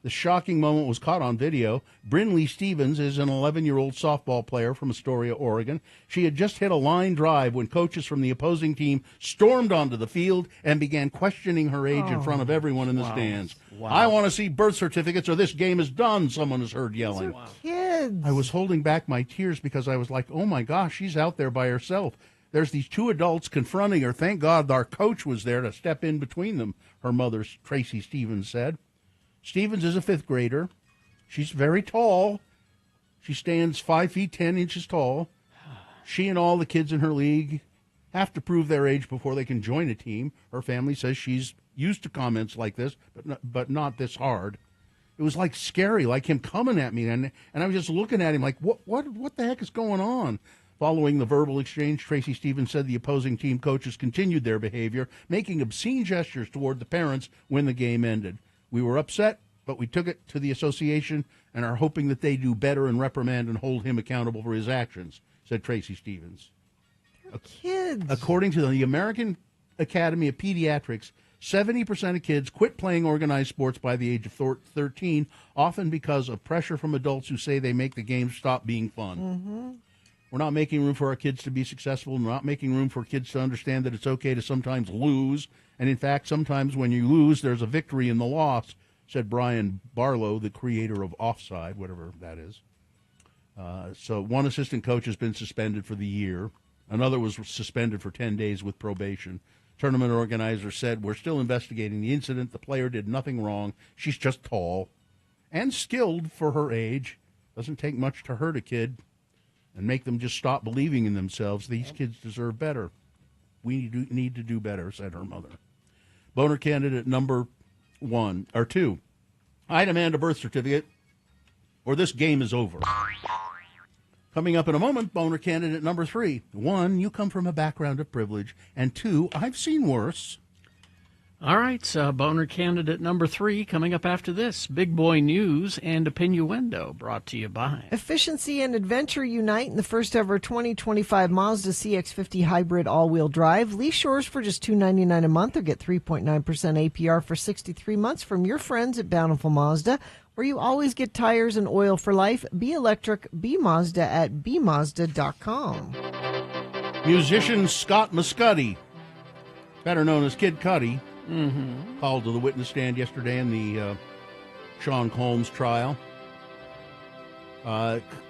The shocking moment was caught on video. Brinley Stevens is an 11-year-old softball player from Astoria, Oregon. She had just hit a line drive when coaches from the opposing team stormed onto the field and began questioning her age in front of everyone in the stands. Wow. I want to see birth certificates or this game is done, someone is heard yelling. Kids. I was holding back my tears because I was like, oh, my gosh, she's out there by herself. There's these 2 adults confronting her. Thank God our coach was there to step in between them, her mother, Tracy Stevens, said. Stevens is a 5th grader. She's very tall, She stands 5 feet 10 inches tall. She and all the kids in her league have to prove their age before they can join a team. Her family says she's used to comments like this, but not this hard. It was like scary, like him coming at me, and I was just looking at him like, what the heck is going on? Following the verbal exchange, Tracy Stevens said the opposing team coaches continued their behavior, making obscene gestures toward the parents when the game ended. We were upset, but we took it to the association and are hoping that they do better and reprimand and hold him accountable for his actions, said Tracy Stevens. Kids. According to the American Academy of Pediatrics, 70% of kids quit playing organized sports by the age of 13, often because of pressure from adults who say they make the game stop being fun. Mm-hmm. We're not making room for our kids to be successful. We're not making room for kids to understand that it's okay to sometimes lose. And, in fact, sometimes when you lose, there's a victory in the loss, said Brian Barlow, the creator of Offside, whatever that is. So one assistant coach has been suspended for the year. Another was suspended for 10 days with probation. Tournament organizer said, we're still investigating the incident. The player did nothing wrong. She's just tall and skilled for her age. Doesn't take much to hurt a kid and make them just stop believing in themselves. These kids deserve better. We need to do better, said her mother. Boner candidate number 2. I demand a birth certificate or this game is over. Coming up in a moment, boner candidate number 3. 1, you come from a background of privilege. And 2, I've seen worse. All right, boner candidate number 3 coming up after this. Big Boy News and Opinioendo brought to you by Efficiency and adventure unite in the first ever 2025 Mazda CX-50 hybrid all-wheel drive. Lease yours for just $299 a month or get 3.9% APR for 63 months from your friends at Bountiful Mazda, where you always get tires and oil for life. Be electric, be Mazda at bemazda.com. Musician Scott Muscuddy, better known as Kid Cudi, called to the witness stand yesterday in the Sean Combs trial.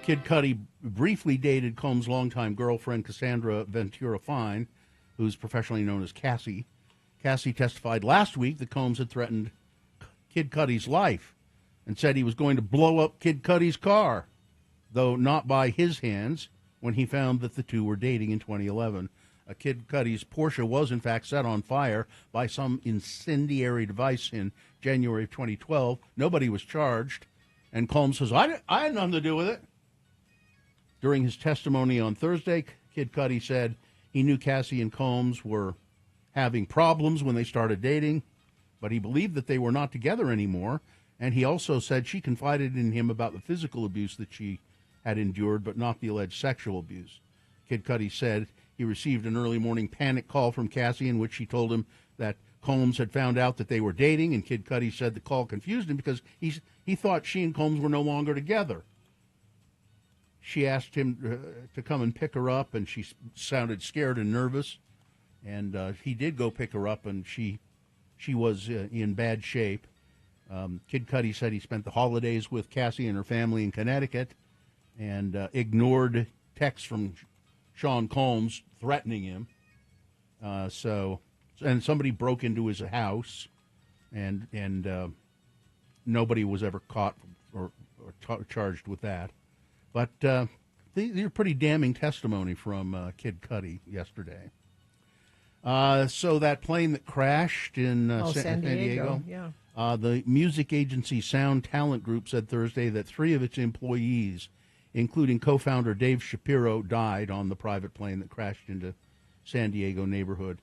Kid Cudi briefly dated Combs' longtime girlfriend, Cassandra Ventura Fine, who's professionally known as Cassie. Cassie testified last week that Combs had threatened Kid Cudi's life and said he was going to blow up Kid Cudi's car, though not by his hands, when he found that the two were dating in 2011. Kid Cudi's Porsche was, in fact, set on fire by some incendiary device in January of 2012. Nobody was charged, and Combs says, I had nothing to do with it. During his testimony on Thursday, Kid Cudi said he knew Cassie and Combs were having problems when they started dating, but he believed that they were not together anymore, and he also said she confided in him about the physical abuse that she had endured, but not the alleged sexual abuse. Kid Cudi said he received an early morning panic call from Cassie in which she told him that Combs had found out that they were dating, and Kid Cudi said the call confused him because he thought she and Combs were no longer together. She asked him to come and pick her up, and she sounded scared and nervous, and he did go pick her up, and she was in bad shape. Kid Cudi said he spent the holidays with Cassie and her family in Connecticut and ignored texts from Sean Combs threatening him. And somebody broke into his house, and nobody was ever caught or charged with that. But these are pretty damning testimony from Kid Cudi yesterday. So that plane that crashed in San Diego, yeah. The music agency Sound Talent Group said Thursday that 3 of its employees, including co-founder Dave Shapiro, died on the private plane that crashed into San Diego neighborhood.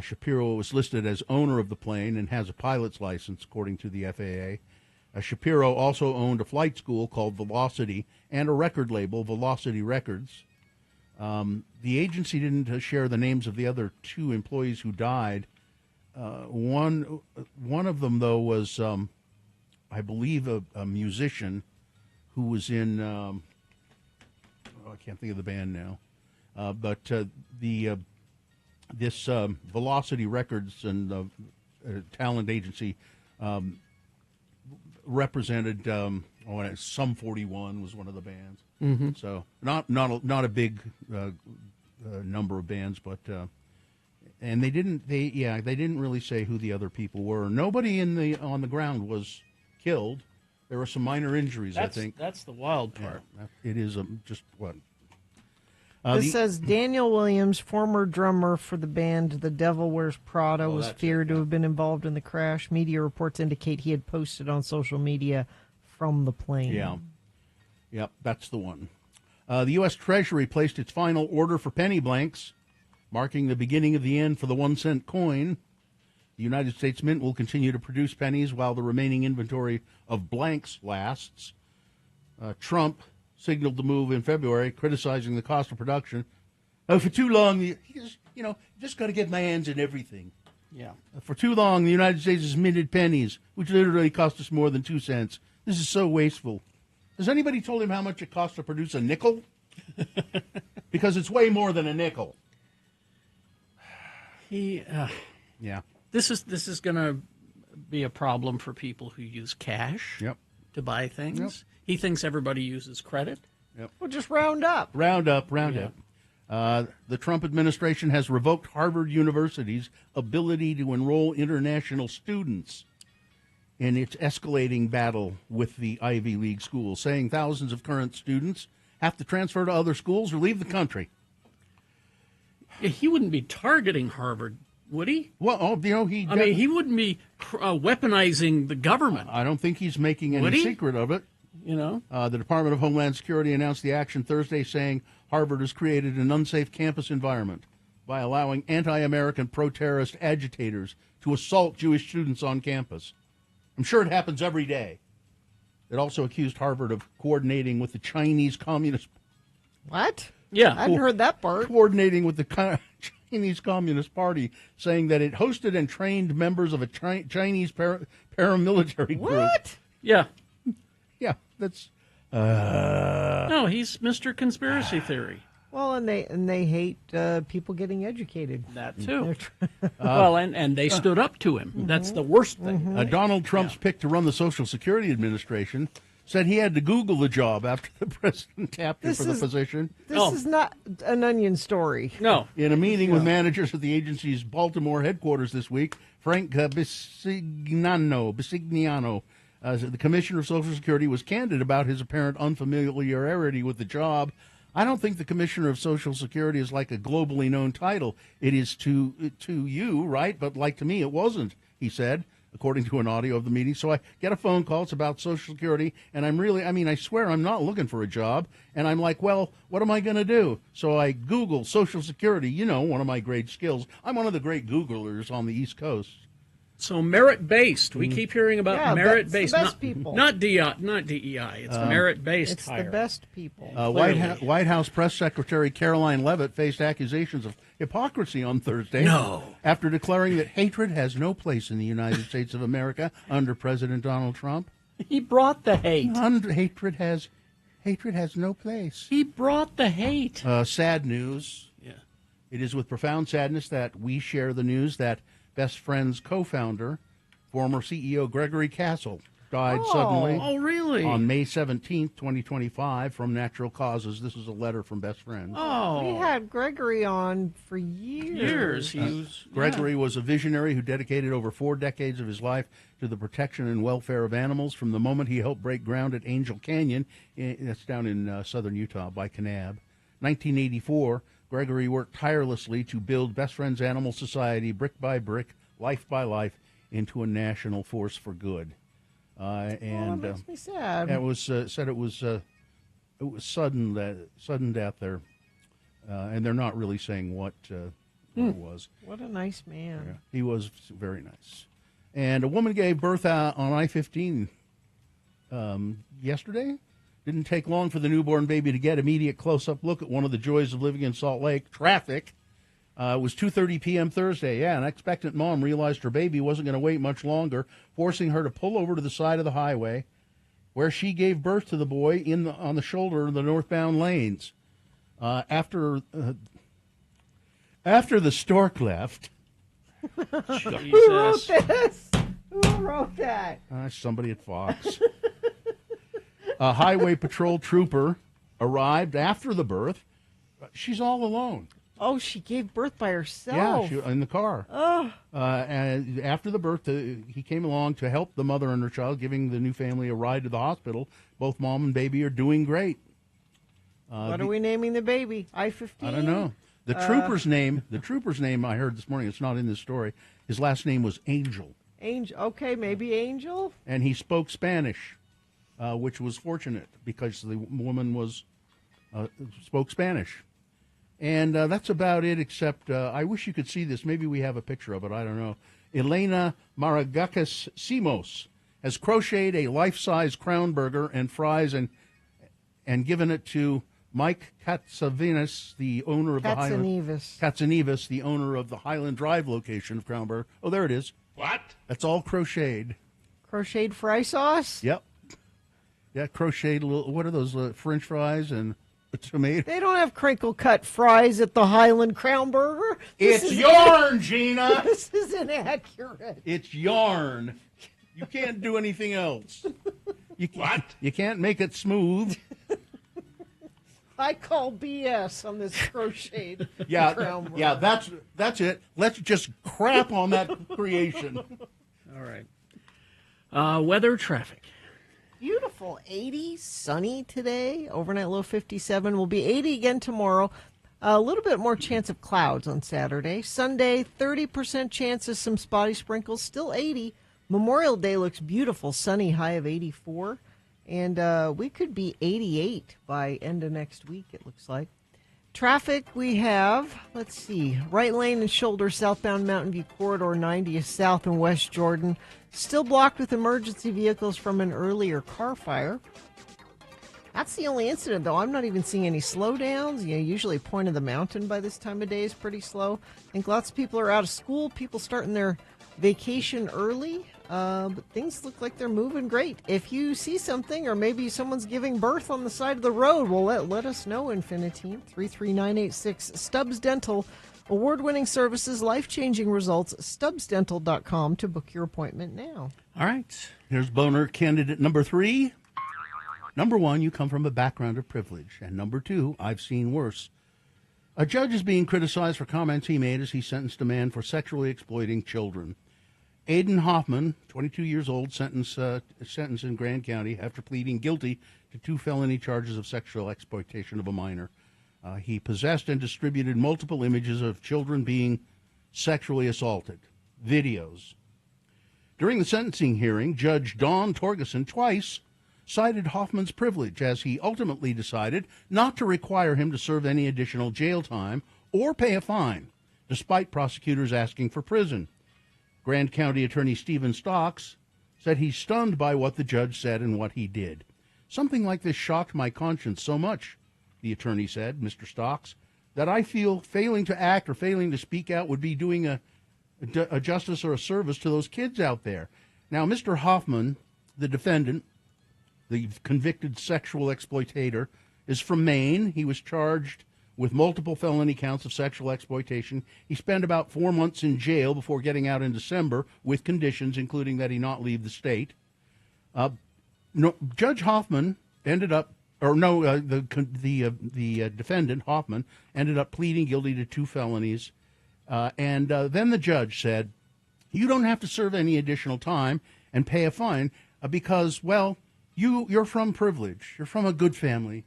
Shapiro was listed as owner of the plane and has a pilot's license, according to the FAA. Shapiro also owned a flight school called Velocity and a record label, Velocity Records. The agency didn't share the names of the other 2 employees who died. One of them, though, was, I believe, a musician who was in, I can't think of the band now, but this Velocity Records and talent agency represented, Sum 41 was one of the bands. Mm-hmm. So not a big number of bands, but and they didn't really say who the other people were. Nobody on the ground was killed. There were some minor injuries, I think. That's the wild part. Yeah, it is just what? This says Daniel Williams, former drummer for the band The Devil Wears Prada, was feared to have been involved in the crash. Media reports indicate he had posted on social media from the plane. Yeah. Yep, that's the one. The U.S. Treasury placed its final order for penny blanks, marking the beginning of the end for the 1-cent coin. The United States Mint will continue to produce pennies while the remaining inventory of blanks lasts. Trump signaled the move in February, criticizing the cost of production. Oh, for too long, just got to get my hands in everything. Yeah. For too long, the United States has minted pennies, which literally cost us more than 2 cents. This is so wasteful. Has anybody told him how much it costs to produce a nickel? Because it's way more than a nickel. Yeah. This is going to be a problem for people who use cash to buy things. Yep. He thinks everybody uses credit. Yep. Well, just round up. Round up. The Trump administration has revoked Harvard University's ability to enroll international students in its escalating battle with the Ivy League schools, saying thousands of current students have to transfer to other schools or leave the country. Yeah, he wouldn't be targeting Harvard, would he? Well, he wouldn't be weaponizing the government. I don't think he's making any secret of it. The Department of Homeland Security announced the action Thursday, saying Harvard has created an unsafe campus environment by allowing anti-American pro-terrorist agitators to assault Jewish students on campus. I'm sure it happens every day. It also accused Harvard of coordinating with the Chinese Communist. What? Yeah. I hadn't heard that part. Coordinating with the Chinese Communist Party, saying that it hosted and trained members of a Chinese paramilitary group. What? Yeah. Yeah, that's... No, he's Mr. Conspiracy Theory. Well, and they hate people getting educated. That too. And they stood up to him. That's the worst thing. Donald Trump's pick to run the Social Security Administration said he had to Google the job after the president tapped him for the position. This is not an Onion story. No. In a meeting with managers at the agency's Baltimore headquarters this week, Frank Bisignano, the commissioner of Social Security, was candid about his apparent unfamiliarity with the job. I don't think the commissioner of Social Security is like a globally known title. It is to you, right? But like to me, it wasn't, he said, according to an audio of the meeting. So I get a phone call. It's about Social Security. And I swear I'm not looking for a job. And I'm like, well, what am I going to do? So I Google Social Security, one of my great skills. I'm one of the great Googlers on the East Coast. So merit-based. We keep hearing about merit-based. The best people. Not DEI. It's merit-based It's hiring. the best people. White House Press Secretary Caroline Leavitt faced accusations of hypocrisy on Thursday after declaring that hatred has no place in the United States of America under President Donald Trump. He brought the hate. Hatred has no place. He brought the hate. Sad news. Yeah. It is with profound sadness that we share the news that Best Friends co-founder, former CEO Gregory Castle, died suddenly. Oh, really? On May 17th, 2025, from natural causes. This is a letter from Best Friends. Oh. We had Gregory on for years. Gregory was a visionary who dedicated over 4 decades of his life to the protection and welfare of animals. From the moment he helped break ground at Angel Canyon, that's down in southern Utah by Kanab, 1984, Gregory worked tirelessly to build Best Friends Animal Society brick by brick, life by life, into a national force for good. That makes me sad. It was said it was sudden death there, and they're not really saying what it was. What a nice man. Yeah, he was very nice. And a woman gave birth on I-15 yesterday. Didn't take long for the newborn baby to get immediate close-up look at one of the joys of living in Salt Lake, traffic. It was 2:30 p.m. Thursday. Yeah, an expectant mom realized her baby wasn't going to wait much longer, forcing her to pull over to the side of the highway, where she gave birth to the boy on the shoulder of the northbound lanes. After the stork left. Who wrote this? Who wrote that? Somebody at Fox. A highway patrol trooper arrived after the birth. She's all alone. Oh, she gave birth by Yeah, herself. in the car. Oh. And after the birth, he came along to help the mother and her child, giving the new family a ride to the hospital. Both mom and baby are doing great. What are we naming the baby? I-15? I don't know. The trooper's name I heard this morning, it's not in this story. His last name was Angel. Angel. Okay, maybe Angel. And he spoke Spanish, which was fortunate because the woman spoke Spanish. And that's about it, except I wish you could see this. Maybe we have a picture of it. I don't know. Elena Maragacas Simos has crocheted a life-size crown burger and fries and given it to Mike Katsavinas, the owner of Katsanevas, the owner of the Highland Drive location of Crown Burger. Oh, there it is. What? That's all crocheted. Crocheted fry sauce? Yep. Yeah, crocheted little. What are those French fries and tomato? They don't have crinkle cut fries at the Highland Crown Burger. It's yarn, Gina. This is inaccurate. It's yarn. You can't do anything else. What? You can't make it smooth. I call BS on this crocheted Yeah, Crown Burger. yeah, that's it. Let's just crap on that creation. All right. Weather, traffic. Beautiful. 80, sunny today. Overnight low 57. Will be 80 again tomorrow. A little bit more chance of clouds on Saturday. Sunday, 30% chance of some spotty sprinkles. Still 80. Memorial Day looks beautiful. Sunny, high of 84. And we could be 88 by end of next week, it looks like. Traffic, we have, let's see, right lane and shoulder southbound Mountain View Corridor 90 south and west Jordan. Still blocked with emergency vehicles from an earlier car fire. That's the only incident, though. I'm not even seeing any slowdowns. Usually Point of the Mountain by this time of day is pretty slow. I think lots of people are out of school, people starting their vacation early. But things look like they're moving great. If you see something, or maybe someone's giving birth on the side of the road, well, let us know, Infiniteam. 33986. Stubbs Dental. Award-winning services, life-changing results. StubbsDental.com to book your appointment now. All right. Here's boner candidate number 3. Number 1, you come from a background of privilege. And number 2, I've seen worse. A judge is being criticized for comments he made as he sentenced a man for sexually exploiting children. Aiden Hoffman, 22 years old, sentenced in Grand County after pleading guilty to 2 felony charges of sexual exploitation of a minor. He possessed and distributed multiple images of children being sexually assaulted, videos. During the sentencing hearing, Judge Dawn Torgeson twice cited Hoffman's privilege as he ultimately decided not to require him to serve any additional jail time or pay a fine, despite prosecutors asking for prison. Grand County Attorney Stephen Stocks said he's stunned by what the judge said and what he did. Something like this shocked my conscience so much, the attorney said, Mr. Stocks, that I feel failing to act or failing to speak out would be doing a justice or a service to those kids out there. Now, Mr. Hoffman, the defendant, the convicted sexual exploitator, is from Maine. He was charged with multiple felony counts of sexual exploitation. He spent about 4 months in jail before getting out in December with conditions, including that he not leave the state. Judge Hoffman ended up, the defendant, Hoffman, ended up pleading guilty to 2 felonies. And then the judge said, you don't have to serve any additional time and pay a fine because, well, you're from privilege. You're from a good family.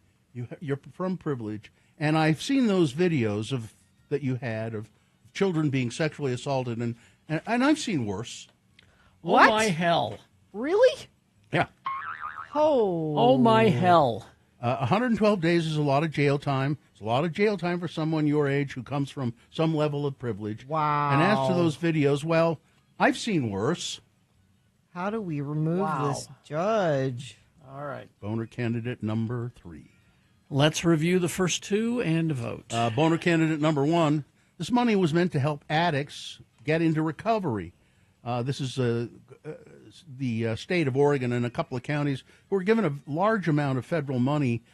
You're from privilege. And I've seen those videos that you had of children being sexually assaulted, and I've seen worse. What? Oh, my hell. Really? Yeah. Oh, my hell. 112 days is a lot of jail time. It's a lot of jail time for someone your age who comes from some level of privilege. Wow. And as to those videos, well, I've seen worse. How do we remove this judge? All right. Boner candidate number 3. Let's review the first 2 and vote. Boner candidate number 1. This money was meant to help addicts get into recovery. This is the state of Oregon and a couple of counties who are given a large amount of federal money,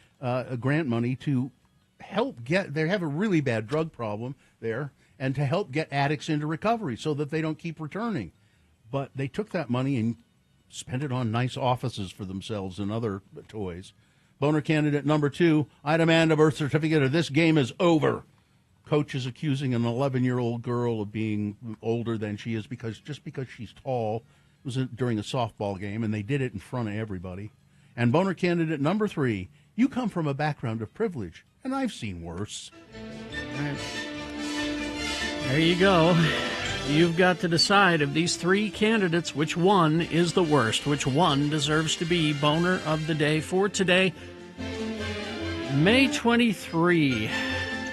grant money, to help they have a really bad drug problem there, and to help get addicts into recovery so that they don't keep returning. But they took that money and spent it on nice offices for themselves and other toys. Boner candidate number 2, I demand a birth certificate or this game is over. coach is accusing an 11-year-old girl of being older than she is because she's tall. It was during a softball game, and they did it in front of everybody. And boner candidate number 3, you come from a background of privilege, and I've seen worse. All right. There you go. You've got to decide of these 3 candidates, which one is the worst, which one deserves to be boner of the day for today, May 23,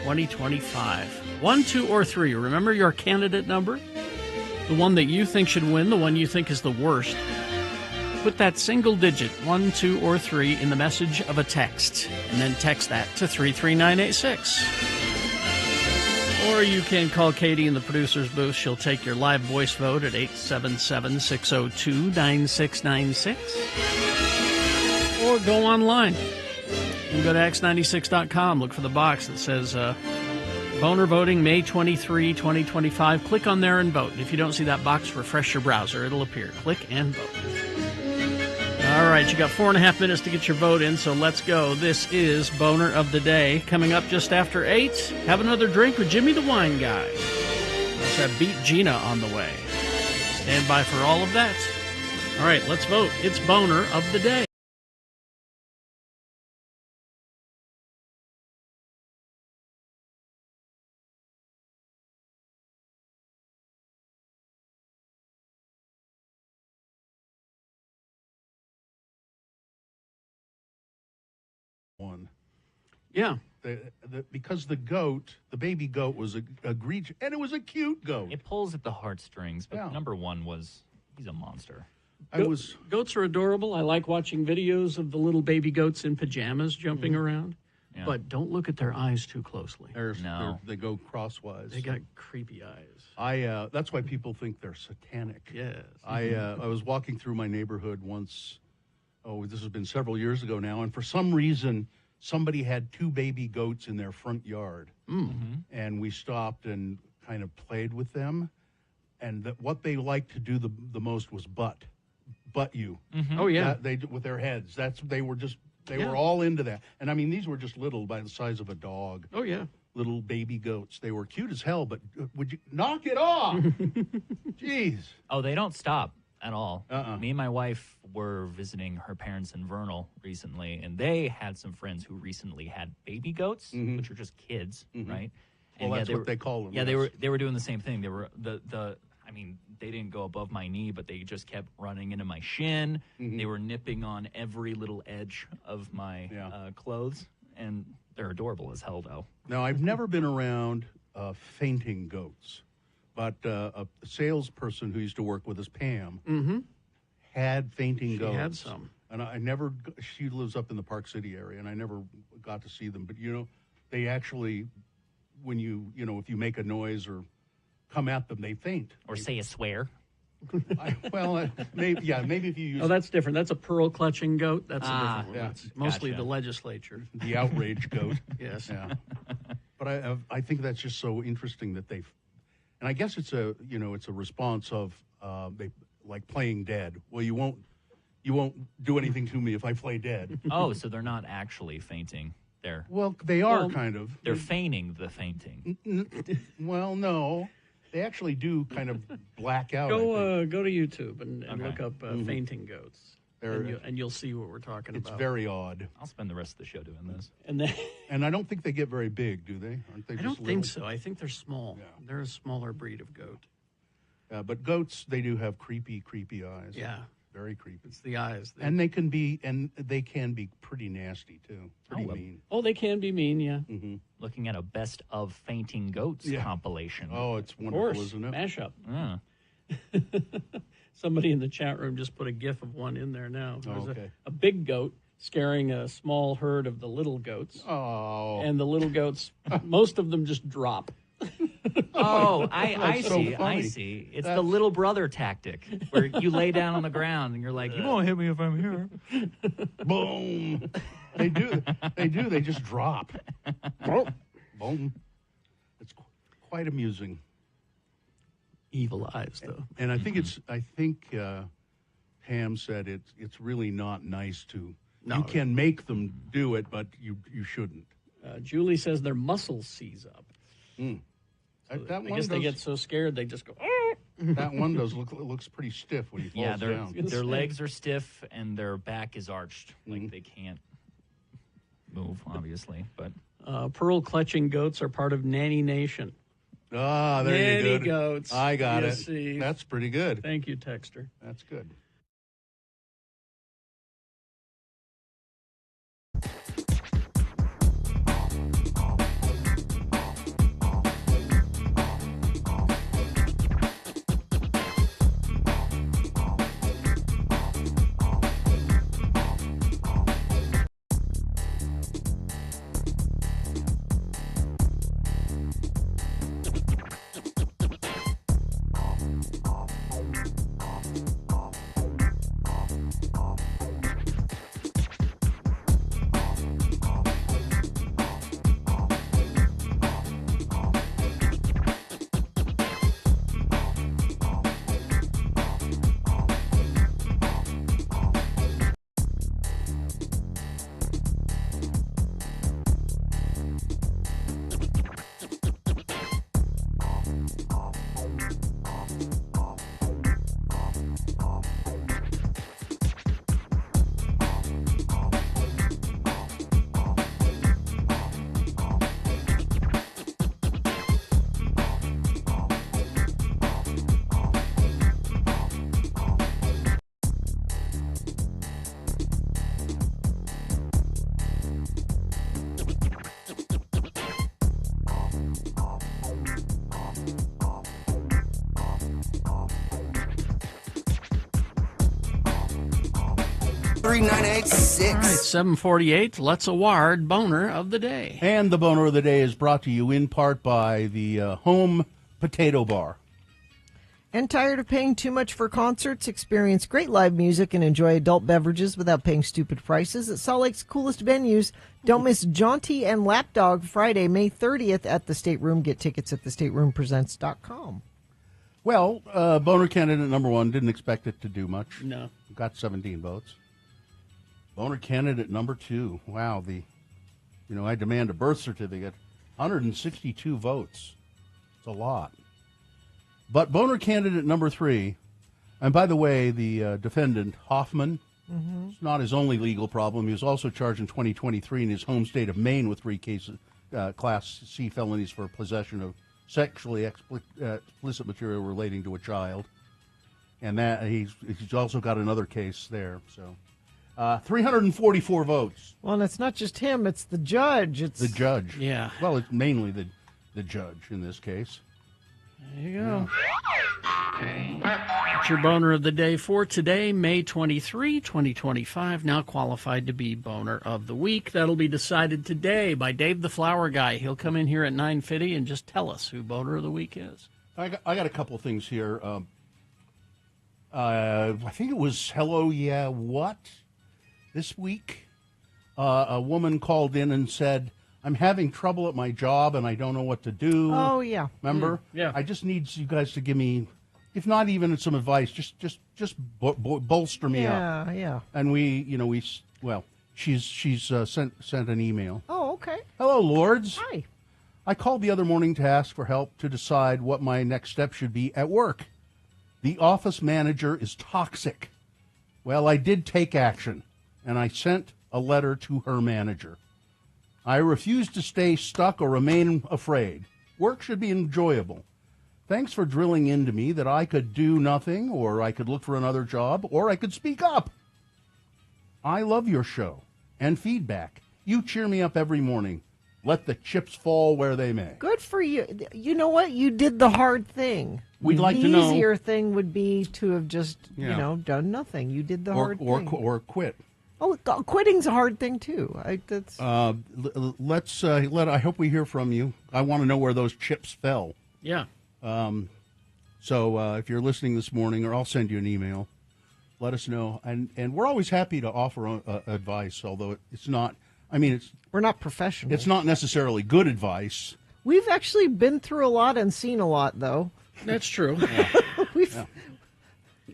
2025. 1, 2, or 3. Remember your candidate number? The one that you think should win, the one you think is the worst. Put that single digit, 1, 2, or 3, in the message of a text, and then text that to 33986. Or you can call Katie in the producer's booth. She'll take your live voice vote at 877-602-9696. Or go online. You can go to x96.com, look for the box that says Boner Voting May 23, 2025. Click on there and vote. If you don't see that box, refresh your browser. It'll appear. Click and vote. All right, you got 4.5 minutes to get your vote in, so let's go. This is Boner of the Day. Coming up just after 8, have another drink with Jimmy the Wine Guy. Let's have Beat Gina on the way. Stand by for all of that. All right, let's vote. It's Boner of the Day. One. Yeah. Because the baby goat was egregious, and it was a cute goat. It pulls at the heartstrings, but number 1 he's a monster. Goats are adorable. I like watching videos of the little baby goats in pajamas jumping around. Yeah. But don't look at their eyes too closely. They go crosswise. They got creepy eyes. That's why people think they're satanic. Yes. I was walking through my neighborhood once. Oh, this has been several years ago now, and for some reason, somebody had 2 baby goats in their front yard, and we stopped and kind of played with them, and what they liked to do the most was butt you. Mm-hmm. Oh yeah, they with their heads. They were all into that, and I mean these were just little, by the size of a dog. Oh yeah, little baby goats. They were cute as hell, but would you knock it off? Jeez. Oh, they don't stop at all. Me and my wife were visiting her parents in Vernal recently, and they had some friends who recently had baby goats, which are just kids, right? Well, and that's what they call them. Yeah, they were doing the same thing. They were they didn't go above my knee, but they just kept running into my shin. They were nipping on every little edge of my clothes, and they're adorable as hell, though. Now, I've never been around fainting goats. But a salesperson who used to work with us, Pam, had fainting goats. She had some. And she lives up in the Park City area, and I never got to see them. But, they actually, when if you make a noise or come at them, they faint. Or say a swear. Maybe if you use... Oh, that's different. That's a pearl-clutching goat. That's a different one. Yeah. That's mostly the legislature. The outrage goat. Yes. Yeah. But I think that's just so interesting that they've... And I guess it's a response of they like playing dead. Well, you won't do anything to me if I play dead. Oh, so they're not actually fainting. They are kind of. They're feigning the fainting. Well, no, they actually do kind of black out. Go to YouTube and look up fainting goats. And you'll see what we're talking about. It's very odd. I'll spend the rest of the show doing this. And I don't think they get very big, do they? Aren't they? I don't think so. I think they're small. Yeah. They're a smaller breed of goat. But goats, they do have creepy eyes. Yeah, very creepy. It's the eyes. And they can be pretty nasty too. Pretty mean. Oh, they can be mean. Yeah. Mm-hmm. Looking at a best of fainting goats compilation. Oh, it's wonderful, isn't it? Mashup. Yeah. Somebody in the chat room just put a GIF of one in there now. There's a big goat scaring a small herd of the little goats. Oh. And the little goats, most of them just drop. Oh, I see. I see. It's the little brother tactic where you lay down on the ground and you're like, you won't hit me if I'm here. Boom. They do. They just drop. Boom. It's quite amusing. Evil eyes, though. And I think Pam said it's really not nice to. No. You can make them do it, but you shouldn't. Julie says their muscles seize up. So That I one guess they does- get so scared they just go. That one looks pretty stiff when he falls Yeah, down. their legs are stiff and their back is arched. Like they can't move, obviously. But Pearl clutching goats are part of Nanny Nation. Ah, there Nanny you go. goats. I got You it. see. That's pretty good. Thank you, Texter. That's good. All right, 748. Let's award boner of the day. And the boner of the day is brought to you in part by the Home Potato Bar. And tired of paying too much for concerts? Experience great live music and enjoy adult beverages without paying stupid prices at Salt Lake's coolest venues. Don't miss Jaunty and Lapdog Friday, May 30th at the State Room. Get tickets at thestateroompresents.com. Well, boner candidate number one, didn't expect it to do much. No. Got 17 votes. Boner candidate number two, wow, I demand a birth certificate, 162 votes. It's a lot. But boner candidate number three, and by the way, the defendant, Hoffman, it's not his only legal problem. He was also charged in 2023 in his home state of Maine with 3 cases, Class C felonies for possession of sexually explicit material relating to a child. And that he's also got another case there, so... 344 votes. Well, and it's not just him, it's the judge. It's the judge. Yeah. Well, it's mainly the judge in this case. There you go. That's your boner of the day for today, May 23, 2025. Now qualified to be boner of the week. That'll be decided today by Dave the Flower Guy. He'll come in here at 9:50 and just tell us who boner of the week is. I got a couple things here. I think it was Hello, Yeah, What? This week, a woman called in and said, I'm having trouble at my job and I don't know what to do. Oh, yeah. Remember? Yeah. I just need you guys to give me, if not even some advice, just bolster me up. Yeah. And she's sent an email. Oh, okay. Hello, Lords. Hi. I called the other morning to ask for help to decide what my next step should be at work. The office manager is toxic. Well, I did take action, and I sent a letter to her manager. I refuse to stay stuck or remain afraid. Work should be enjoyable. Thanks for drilling into me that I could do nothing, or I could look for another job, or I could speak up. I love your show and feedback. You cheer me up every morning. Let the chips fall where they may. Good for you. You know what? You did the hard thing. We'd like the to know. The easier thing would be to have just, Yeah. done nothing. You did the hard thing. Or quit. Oh, quitting's a hard thing, too. That's... I hope we hear from you. I want to know where those chips fell. Yeah. So if you're listening this morning, or I'll send you an email, let us know. And we're always happy to offer advice, although it's not, we're not professional. It's not necessarily good advice. We've actually been through a lot and seen a lot, though. That's true.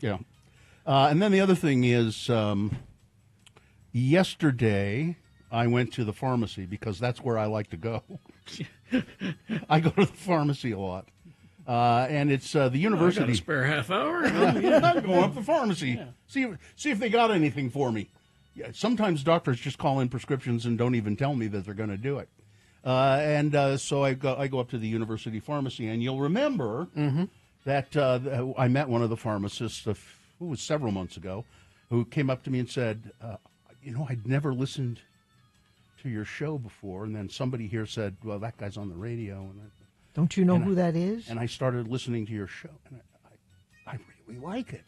Yeah. And then the other thing is, yesterday I went to the pharmacy because that's where I like to go. I go to the pharmacy a lot. And it's the university. I got a spare half hour. I'm going up the pharmacy. Yeah. See if they got anything for me. Yeah, sometimes doctors just call in prescriptions and don't even tell me that they're going to do it. So I go up to the university pharmacy, and you'll remember that I met one of the pharmacists who was several months ago, who came up to me and said, I'd never listened to your show before, and then somebody here said, well, that guy's on the radio, and don't you know who that is? And I started listening to your show, and I really like it.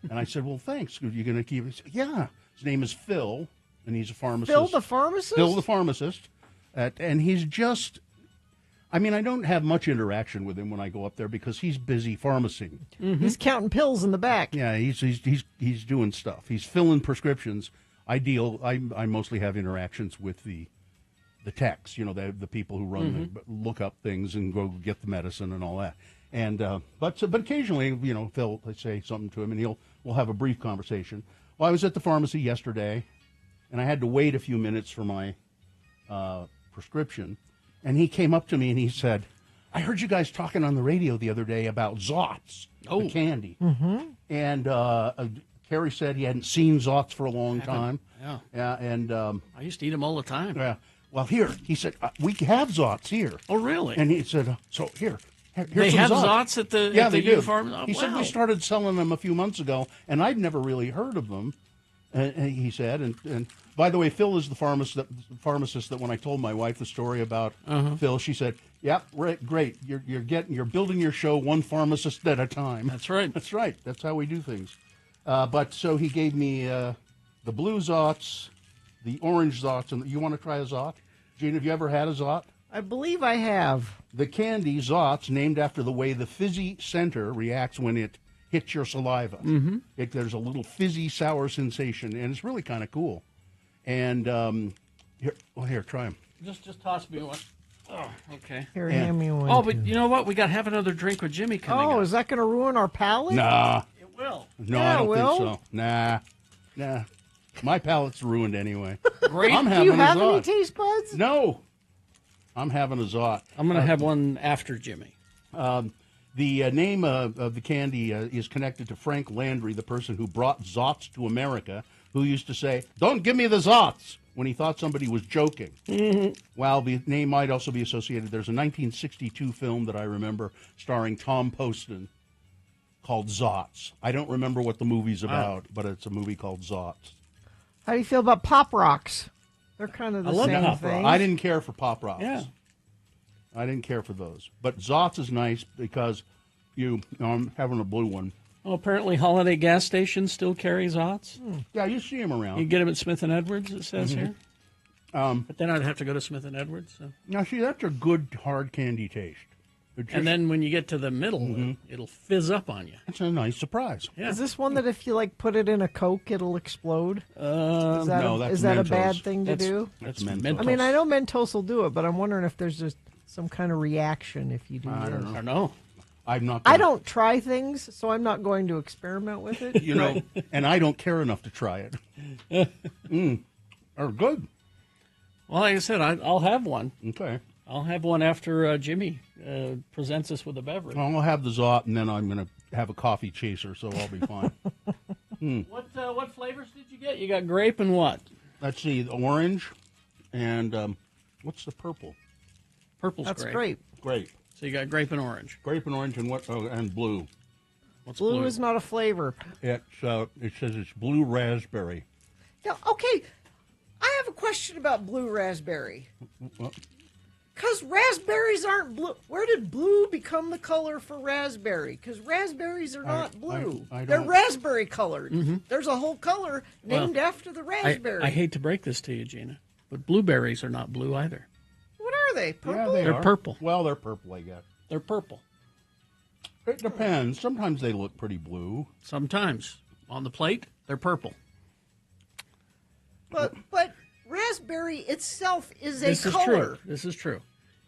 And I said, well, thanks. You're going to keep it? Yeah. His name is Phil, and he's a pharmacist. Phil the pharmacist? Phil the pharmacist. And he's just, I don't have much interaction with him when I go up there because he's busy pharmacing. He's counting pills in the back. Yeah, he's doing stuff. He's filling prescriptions. I mostly have interactions with the techs, the people who run look up things and go get the medicine and all that. And but occasionally, Phil, I say something to him, and we'll have a brief conversation. Well, I was at the pharmacy yesterday, and I had to wait a few minutes for my prescription, and he came up to me and he said, "I heard you guys talking on the radio the other day about Zots, the candy." And Carrie said he hadn't seen Zots for a long time. Yeah. Yeah, and I used to eat them all the time. Yeah. Well, here, he said, we have Zots here. Oh, really? And he said, so here's they some have Zots. Zots at they do. farm? Oh, he said we started selling them a few months ago, and I'd never really heard of them, he said. And by the way, Phil is the pharmacist that when I told my wife the story about Phil, she said, yep, great. You're building your show one pharmacist at a time. That's right. That's right. That's how we do things. But so he gave me the blue Zots, the orange Zots, and you want to try a Zot? Gina, have you ever had a Zot? I believe I have. The candy Zots, named after the way the fizzy center reacts when it hits your saliva. There's a little fizzy, sour sensation, and it's really kind of cool. And here, try them. Just toss me one. Oh, okay. Here, hand me one. Oh, but you know what? We got to have another drink with Jimmy coming up. Is that going to ruin our palate? Nah. It will. No, I don't think so. Nah. My palate's ruined anyway. Great. Do you have any taste buds? No. I'm having a Zot. I'm going to have one after Jimmy. The name of the candy is connected to Frank Landry, the person who brought Zots to America, who used to say, "Don't give me the Zots," when he thought somebody was joking. Well, the name might also be associated. There's a 1962 film that I remember starring Tom Poston called Zots. I don't remember what the movie's about, but it's a movie called Zots. How do you feel about Pop Rocks? They're kind of the same thing. I didn't care for Pop Rocks. Yeah. I didn't care for those. But Zots is nice because I'm having a blue one. Oh, apparently Holiday gas stations still carry Zots? Yeah, you see them around. You get them at Smith & Edwards, it says here. But then I'd have to go to Smith & Edwards. So. Now, see, that's a good hard candy taste. And then when you get to the middle, it'll fizz up on you. It's a nice surprise. Yeah. Is this one that if you put it in a Coke, it'll explode? No, that's is that Mentos. a bad thing to do? That's Mentos. I mean, I know Mentos will do it, but I'm wondering if there's just some kind of reaction if you do I this. don't know. I'm not. I don't try things, so I'm not going to experiment with it. And I don't care enough to try it. Are good. Well, like I said, I'll have one. Okay. I'll have one after Jimmy presents us with a beverage. I'll have the Zot, and then I'm going to have a coffee chaser, so I'll be fine. What flavors did you get? You got grape and what? Let's see, the orange, and what's the purple? Purple's That's grape. Grape. So you got grape and orange. Grape and orange, and and blue. What's blue? Is not a flavor. It says it's blue raspberry. Yeah. Okay. I have a question about blue raspberry. Because raspberries aren't blue. Where did blue become the color for raspberry? Because raspberries are not blue. They're raspberry colored. There's a whole color named after the raspberry. I hate to break this to you, Gina, but blueberries are not blue either. What are they? Purple? Yeah, They're purple. Well, they're purple, I guess. They're purple. It depends. Sometimes they look pretty blue. Sometimes. On the plate, they're purple. But raspberry itself is This a is color. true. This is true.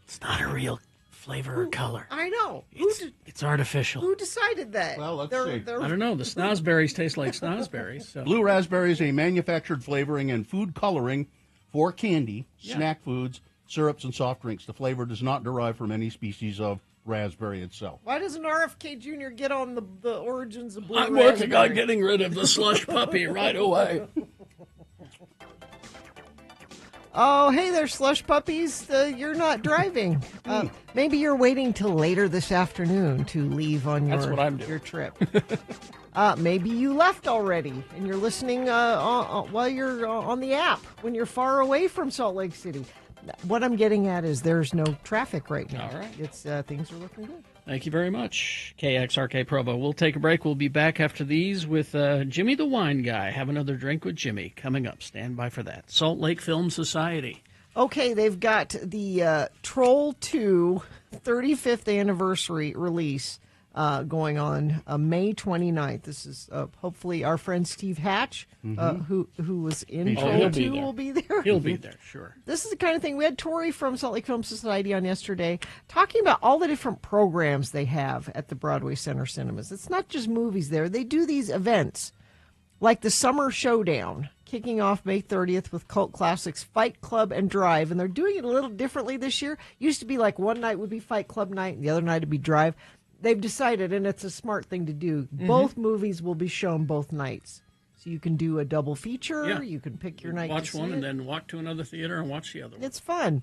It's not a real flavor or color. I know. It's artificial. Who decided that? Well, let's see. I don't know. The snozberries taste like snozberries. So. Blue raspberry is a manufactured flavoring and food coloring for candy, snack foods, syrups, and soft drinks. The flavor does not derive from any species of raspberry itself. Why doesn't RFK Jr. get on the origins of blue I'm raspberry? working on getting rid of the slush puppy right away. Oh, hey there, slush puppies. You're not driving. Maybe you're waiting till later this afternoon to leave on That's what I'm doing. your trip. Maybe you left already and you're listening while you're on the app when you're far away from Salt Lake City. What I'm getting at is there's no traffic right now. All right. It's things are looking good. Thank you very much, KXRK Provo. We'll take a break. We'll be back after these with Jimmy the Wine Guy. Have another drink with Jimmy coming up. Stand by for that. Salt Lake Film Society. Okay, they've got the Troll 2 35th anniversary release going on May 29th. This is hopefully our friend Steve Hatch, who was in Troll 2, will be there. He'll be there, sure. This is the kind of thing. We had Tori from Salt Lake Film Society on yesterday talking about all the different programs they have at the Broadway Center Cinemas. It's not just movies there. They do these events like the Summer Showdown, kicking off May 30th with cult classics Fight Club and Drive. And they're doing it a little differently this year. Used to be like one night would be Fight Club night and the other night would be Drive. They've decided, and it's a smart thing to do, both movies will be shown both nights. So you can do a double feature. Yeah. You can pick your night Watch to see one it. and then walk to another theater and watch the other one. It's fun.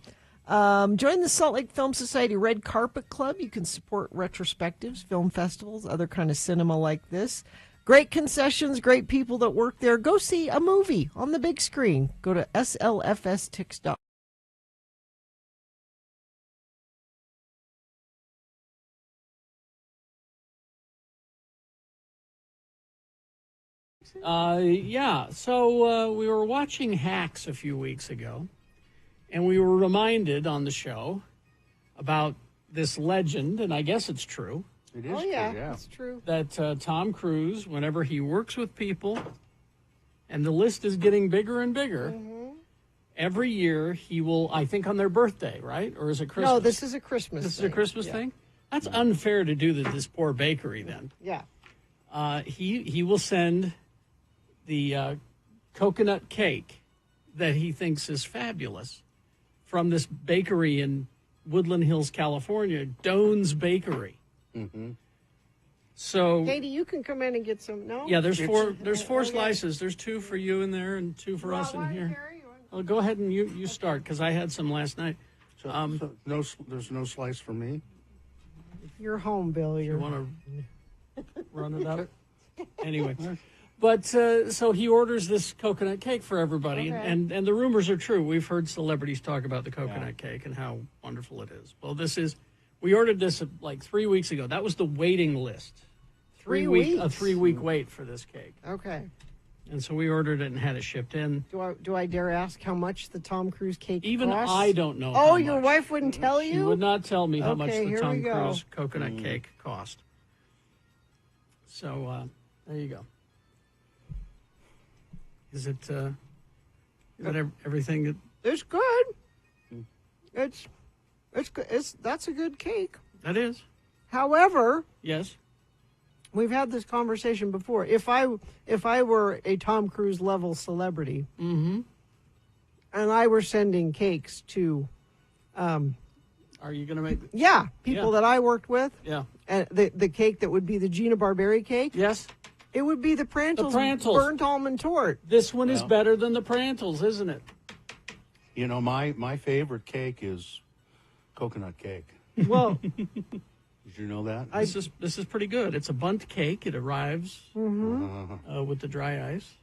Join the Salt Lake Film Society Red Carpet Club. You can support retrospectives, film festivals, other kind of cinema like this. Great concessions, great people that work there. Go see a movie on the big screen. Go to slfstix.com. So we were watching Hacks a few weeks ago, and we were reminded on the show about this legend, and I guess it's true. It is Oh, true, yeah, yeah. it's true. That Tom Cruise, whenever he works with people, and the list is getting bigger and bigger, every year he will, I think on their birthday, right? Or is it Christmas? No, this is a Christmas This is thing. a Christmas Yeah. thing? That's unfair to do to this poor bakery then. Yeah. He will send the coconut cake that he thinks is fabulous from this bakery in Woodland Hills, California, Doan's Bakery. Mm-hmm. So Katie, you can come in and get some. No? yeah, there's four Okay. slices. There's two for you in there and two for us in here. Well, go ahead and you start because I had some last night. So there's no slice for me? You're home, Bill. You want to run it up? Anyway. But so he orders this coconut cake for everybody, Okay. and the rumors are true. We've heard celebrities talk about the coconut cake and how wonderful it is. Well, we ordered this like 3 weeks ago. That was the waiting list. 3 A weeks? 3-week wait for this cake. Okay. And so we ordered it and had it shipped in. Do I dare ask how much the Tom Cruise cake Even costs? I don't know. Oh, how your much. wife wouldn't tell you? She would not tell me how much Okay, the here Tom we go. Cruise coconut cake cost. So there you go. Is it everything that It's good. It's good. That's a good cake. that is? However, Yes. we've had this conversation before. If I were a Tom Cruise level celebrity, Mm-hmm. and I were sending cakes to, Are you going to make? people Yeah. that I worked with, Yeah. and the cake that would be the Gina Barberi cake, Yes. it would be the Prantles, Prantles. burnt almond tort. This one is Well. better than the Prantles, isn't it? You know, my favorite cake is coconut cake. Well, Did you know that? This is pretty good. It's a bundt cake. It arrives with the dry ice.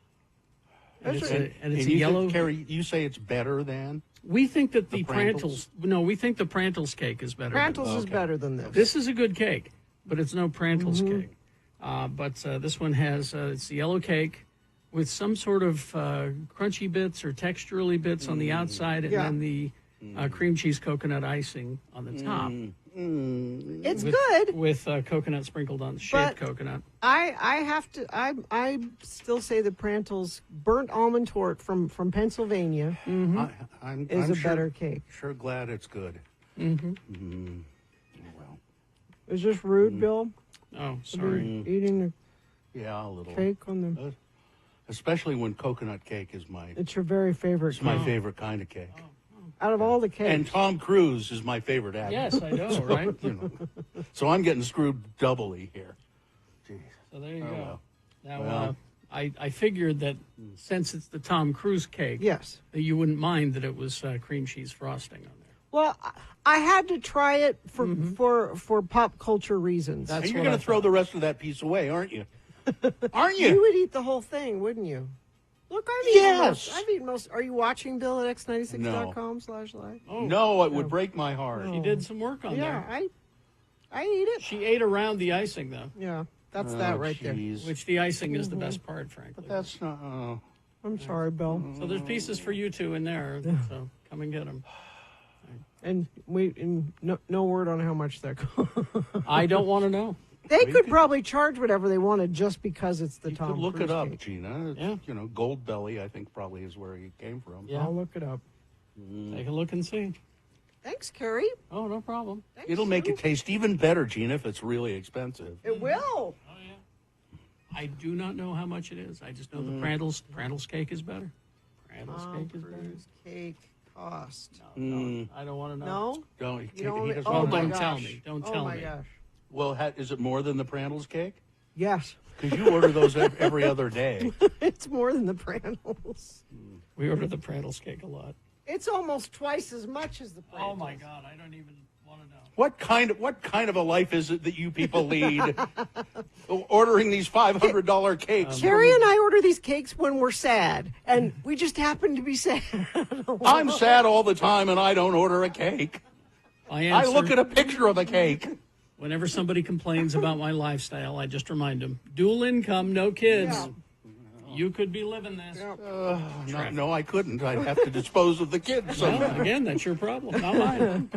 And That's it's right. a you yellow. think, Carrie, you say it's better than? We think that the Prantles? Prantles. No, we think the Prantles cake is better. Prantles is better than this. This is a good cake, but it's no Prantles cake. But this one has it's the yellow cake with some sort of crunchy bits or texturally bits on the outside, and Yeah. then the cream cheese coconut icing on the top. It's with, good. with coconut sprinkled on shaved coconut. I still say the Prantles burnt almond tort from I'm Pennsylvania is a better cake. Sure glad it's good. Well, Is this rude, Bill? Oh, To sorry. be eating yeah, a little. a cake on the. Especially when coconut cake is It's your very favorite. it's my cake. favorite kind of cake. Out of all the cakes. And Tom Cruise is my favorite actor. Yes, I know, right? So I'm getting screwed doubly here. Jeez. So there you go. Now, Well. I figured that since it's the Tom Cruise cake, yes, that you wouldn't mind that it was cream cheese frosting on there. Well, I had to try it for pop culture reasons. And you're going to throw the rest of that piece away, aren't you? Aren't you? You would eat the whole thing, wouldn't you? Look, I've eaten most. Are you watching Bill at x96.com/live? No, it would break my heart. She did some work on Yeah, there. I eat it. She ate around the icing, though. Yeah, that's that right there. Which the icing is the best part, frankly. But that's not. I'm sorry, Bill. So there's pieces for you two in there. So come and get them. And no word on how much that costs. I don't want to know. They could probably charge whatever they wanted just because it's the Tom Could look Cruise it up, cake. Gina. It's, you know, Gold Belly, I think, probably is where he came from. Yeah. I'll look it up. Take a look and see. Thanks, Carrie. Oh, no problem. It'll make it taste even better, Gina, if it's really expensive. It will. I do not know how much it is. I just know the Prandtle's cake is better. Prandtle's cake is better. Cake cost. No, I don't want to know. No? Don't, You he don't- doesn't oh want my to- Don't tell gosh. me. Don't Oh tell my me. gosh. Well, is it more than the Prandtle's cake? Yes. Because you order those every other day. It's more than the Prandtles. We order the Prandtle's cake a lot. It's almost twice as much as the Prandtles. Oh my God, I don't even want to know. What kind of a life is it that you people lead? Ordering these $500 cakes. Carrie and I order these cakes when we're sad, and we just happen to be sad. I'm sad all the time, and I don't order a cake. I look at a picture of a cake. Whenever somebody complains about my lifestyle, I just remind them, dual income, no kids. Yeah. You could be living this. No, I couldn't. I'd have to dispose of the kids somehow. Well, again, that's your problem, not mine.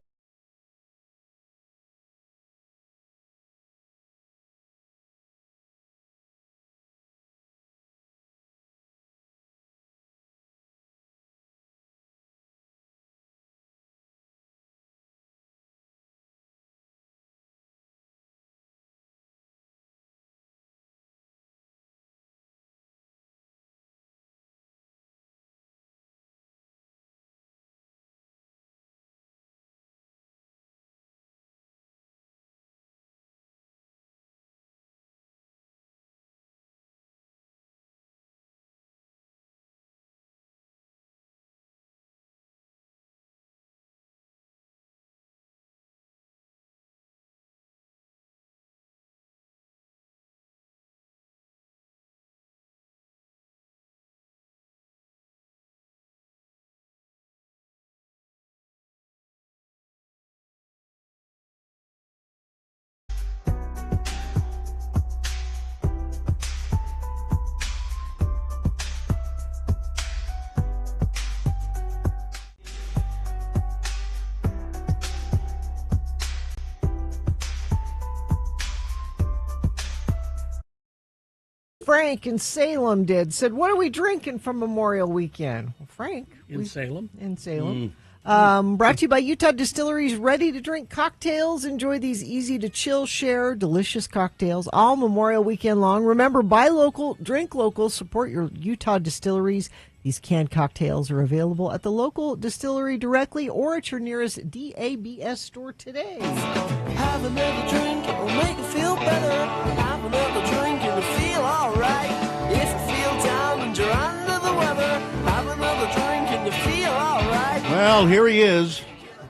Frank in Salem said, what are we drinking from Memorial Weekend? Well, Frank. In Salem? In Salem. Brought to you by Utah Distilleries ready-to-drink cocktails. Enjoy these easy-to-chill, share, delicious cocktails all Memorial Weekend long. Remember, buy local, drink local, support your Utah Distilleries. These canned cocktails are available at the local distillery directly or at your nearest DABS store today. Have another drink, it'll make you feel better. Have another drink, and you'll feel alright. If you feel down and you're under the weather, have another drink, and you feel alright. Well, here he is,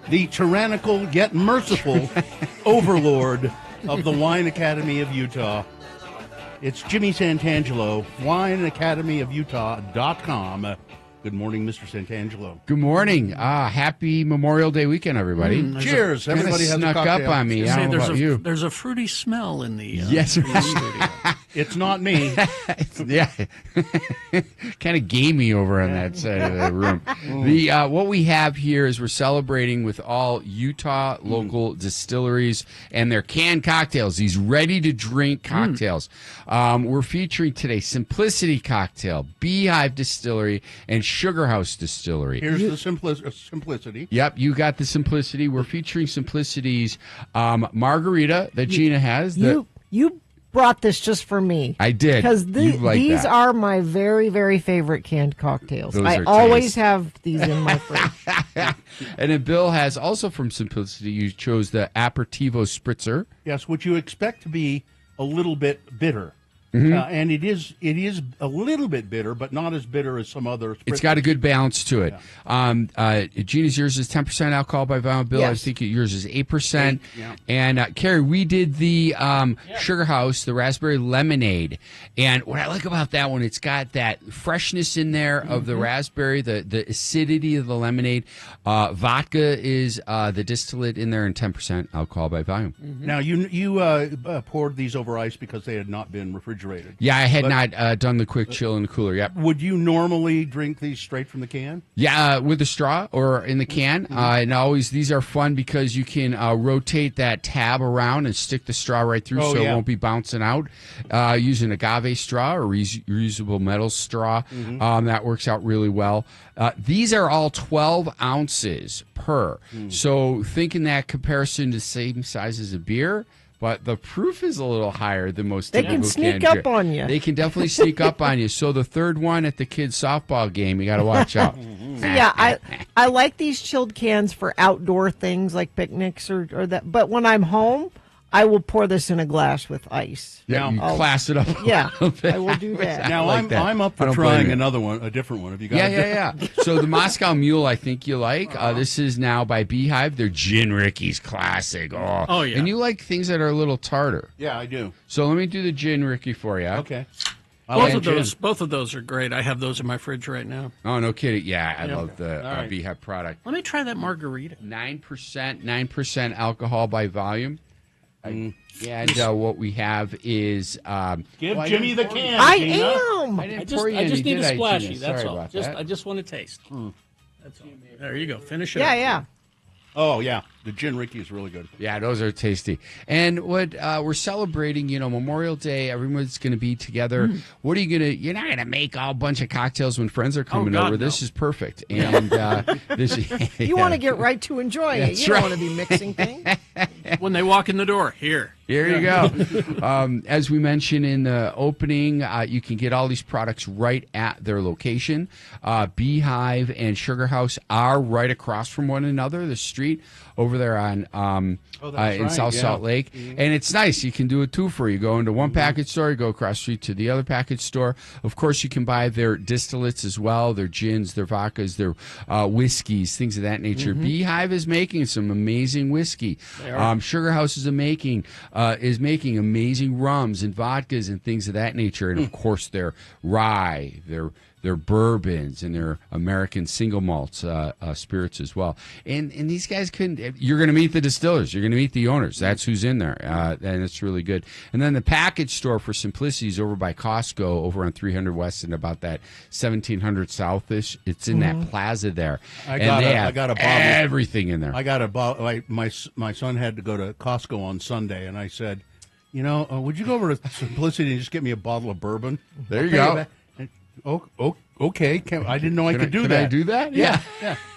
the tyrannical yet merciful overlord of the Wine Academy of Utah. It's Jimmy Santangelo, wineacademyofutah.com. Good morning, Mr. Santangelo. Good morning. Happy Memorial Day weekend, everybody. Cheers. Kinda Everybody has a snuck cocktail. up on me. I don't know about you. There's a fruity smell in the Yes. in the studio. It's not me. Yeah. Kind of gamey over on that side of the room. What we have here is we're celebrating with all Utah local distilleries and their canned cocktails, these ready-to-drink cocktails. We're featuring today Simplicity Cocktail, Beehive Distillery, and Sugar House Distillery. Here's the simplicity. Yep, you got the Simplicity. We're featuring Simplicity's margarita that Gina has. You brought this just for me. I did. Because You'd like these that. are my very, very favorite canned cocktails. Those I are always taste. have these in my fridge. And then Bill has also from Simplicity, you chose the Aperitivo Spritzer. Yes, which you expect to be a little bit bitter. Mhm. And it is a little bit bitter, but not as bitter as some other spritzers. It's got a good balance to it. Gina's, yours is 10% alcohol by volume. Bill, I Yes. think yours is 8%. Yeah. And Carrie, we did the Sugar House, the raspberry lemonade. And what I like about that one, it's got that freshness in there of the raspberry, the acidity of the lemonade. Vodka is the distillate in there, and 10% alcohol by volume. Now, you poured these over ice because they had not been refrigerated. Yeah, I had But not done the quick chill in the cooler. Yep. Would you normally drink these straight from the can? Yeah, with a straw or in the can. And always, these are fun because you can rotate that tab around and stick the straw right through Oh, so yeah. it won't be bouncing out. Using agave straw or reusable metal straw. That works out really well. These are all 12 ounces per. So think in that comparison to same size as a beer. But the proof is a little higher than most They typical can sneak canned up beer. on you. They can definitely sneak up on you. So the third one at the kids' softball game, you got to watch out. So yeah, I like these chilled cans for outdoor things like picnics or that. But when I'm home, I will pour this in a glass with ice. Yeah, you class it up. Yeah, I will do that. Now, like that. I'm up I for don't blame trying you. another one, a different one. Have you got Yeah. So the Moscow Mule, I think you like. This is now by Beehive. They're Gin Ricky's classic. Oh, yeah. And you like things that are a little tartar. Yeah, I do. So let me do the Gin Ricky for you. Okay. Both of those are great. I have those in my fridge right now. Oh, no kidding. Yeah, I Yeah. love the All right. Beehive product. Let me try that margarita. 9% alcohol by volume. And what we have is Give Jimmy the can. I Gina. am. I didn't I just, pour you I just any, need a did I, splashy. Gina? That's Sorry all. about Just that. I just want to taste. That's all. There you go. Finish it. Yeah, up. yeah. Oh, yeah. The Gin Ricky is really good. Yeah, those are tasty. And what we're celebrating, Memorial Day, everyone's going to be together. What are you going to, you're not going to make a bunch of cocktails when friends are coming God, over. no. This is perfect. And this You want to get right to enjoying it. That's You don't right. want to be mixing things. When they walk in the door, here. Here you go. As we mentioned in the opening, you can get all these products right at their location. Beehive and Sugar House are right across from one another, the street over there on in right, South yeah. Salt Lake. And it's nice. You can do a twofer. You go into one package store, you go across the street to the other package store. Of course, you can buy their distillates as well, their gins, their vodkas, their whiskeys, things of that nature. Beehive is making some amazing whiskey. They are. Sugar House is making amazing rums and vodkas and things of that nature, and of course their rye, their bourbons, and their American single malts spirits as well. And these guys you're going to meet the distillers, you're going to meet the owners. That's who's in there, and it's really good. And then the package store for Simplicity is over by Costco, over on 300 West and about that 1700 Southish. It's in that plaza there. I And got a bottle. everything in there. I got a bottle. My son had to go to Costco on Sunday, and I said, would you go over to Simplicity and just get me a bottle of bourbon? There you I'll pay go. back. And, okay. I didn't know I could do can that. I do that? Yeah.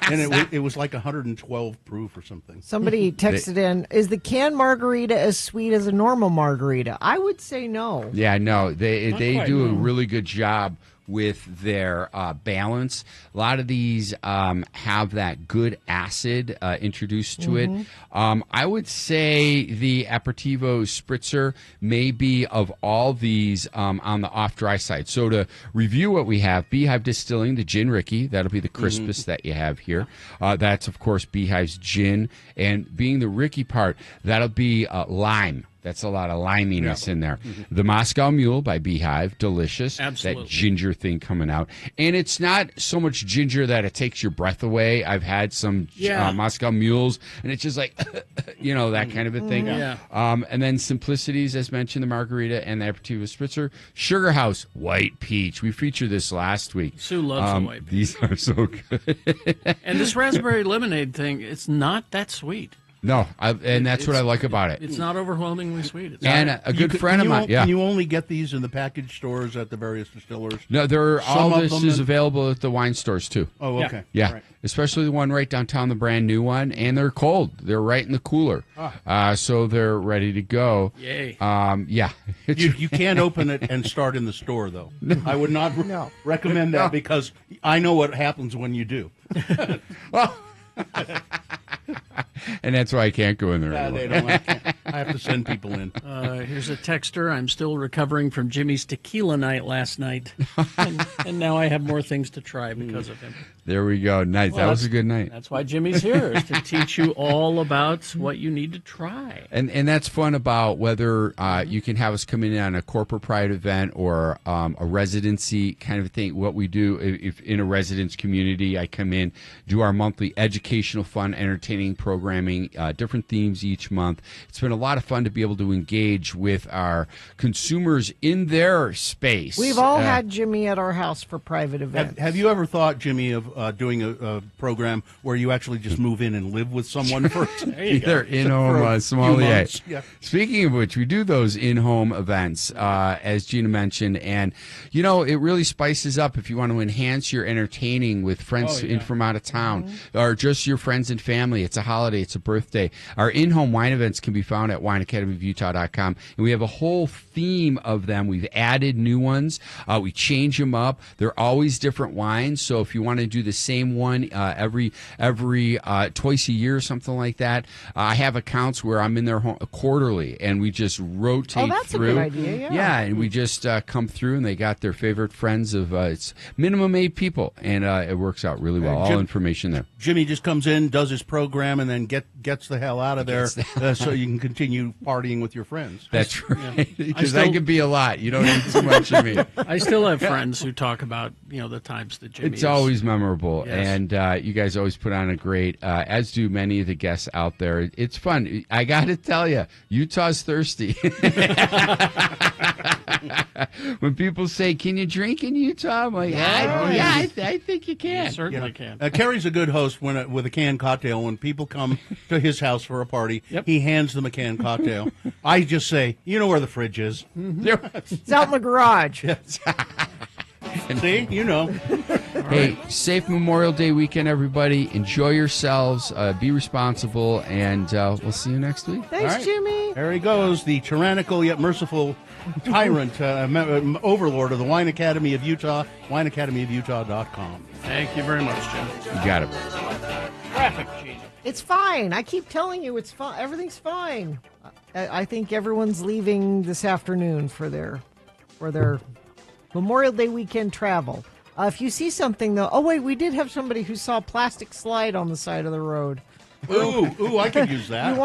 And it was like 112 proof or something. Somebody texted in, is the canned margarita as sweet as a normal margarita? I would say no. Yeah, no, they quite, do a no. really good job with their balance. A lot of these have that good acid introduced to it. I would say the Aperitivo Spritzer may be of all these on the off-dry side. So to review what we have, Beehive Distilling, the Gin Ricky, that'll be the crispest that you have here. That's, of course, Beehive's gin. And being the Ricky part, that'll be lime. That's a lot of liminess in there. The Moscow Mule by Beehive, delicious. Absolutely. That ginger thing coming out. And it's not so much ginger that it takes your breath away. I've had some Moscow Mules, and it's just like, that kind of a thing. Yeah. And then Simplicities, as mentioned, the Margarita and the Aperitivo Spritzer. Sugar House, White Peach. We featured this last week. Sue loves the white peach. These are so good. And this raspberry lemonade thing, it's not that sweet. No, and that's what I like about it. It's not overwhelmingly sweet. It's And a good friend of mine. Yeah. Can you only get these in the package stores at the various distillers? No, all this is them available at the wine stores too. Oh, okay. Yeah, Right. especially the one right downtown, the brand new one, and they're cold. They're right in the cooler, so they're ready to go. Yay! Yeah, You can't open it and start in the store though. I would not recommend that because I know what happens when you do. Well. And that's why I can't go in there anymore. I have to send people in. Here's a texter. I'm still recovering from Jimmy's tequila night last night, and now I have more things to try because of him. There we go. Nice. Well, that was a good night. That's why Jimmy's here, is to teach you all about what you need to try. And that's fun about whether you can have us come in on a corporate pride event or a residency kind of thing. What we do, if in a residence community, I come in, do our monthly educational, fun, entertaining programming, different themes each month. It's been a lot of fun to be able to engage with our consumers in their space. We've all had Jimmy at our house for private events. Have you ever thought, Jimmy, of doing a program where you actually just move in and live with someone for either in-home sommelier. Yeah. Speaking of which, we do those in-home events, as Gina mentioned, and it really spices up if you want to enhance your entertaining with friends in from out of town or just your friends and family. It's a holiday, it's a birthday. Our in-home wine events can be found at wineacademyofutah.com, and we have a whole theme of them. We've added new ones. We change them up. They're always different wines, so if you want to do the same one every twice a year or something like that, I have accounts where I'm in there quarterly, and we just rotate that's through. a good idea, yeah. And we just come through, and they got their favorite friends of it's minimum 8 people, and it works out really well. All information there. Jimmy just comes in, does his program, and then gets the hell out of there so you can continue partying with your friends. That's right, because that could be a lot. You don't need too much of me. I still have friends who talk about the times that Jimmy It's always memorable, Yes. and you guys always put on a great, as do many of the guests out there. It's fun. I got to tell you, Utah's thirsty. When people say, "Can you drink in Utah?" I'm like, I think you can. You certainly can. Kerry's a good host with a canned cocktail. When people come to his house for a party, he hands them a canned cocktail. I just say, "You know where the fridge is." It's out in the garage. See, Hey, safe Memorial Day weekend, everybody. Enjoy yourselves. Be responsible, and we'll see you next week. Thanks, Jimmy. There he goes, the tyrannical yet merciful tyrant, overlord of the Wine Academy of Utah, wineacademyofutah.com. Thank you very much, Jim. You got it. Traffic, Gina. It's fine. I keep telling you it's fine. Everything's fine. I think everyone's leaving this afternoon for their Memorial Day weekend travel. If you see something, though... Oh, wait, we did have somebody who saw a plastic slide on the side of the road. Ooh, I could use that. You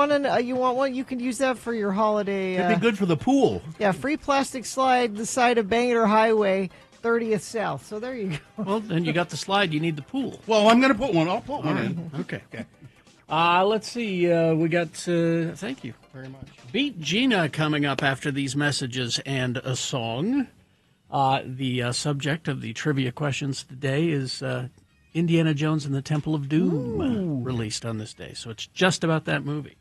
want one? You can use that for your holiday. It'd be good for the pool. Yeah, free plastic slide, the side of Bangor Highway, 30th South. So there you go. Well, then you got the slide. You need the pool. Well, I'm going to put one. I'll put one in. Okay. Let's see. We got... thank you very much. Beat Gina coming up after these messages and a song. The subject of the trivia questions today is Indiana Jones and the Temple of Doom, released on this day. So it's just about that movie.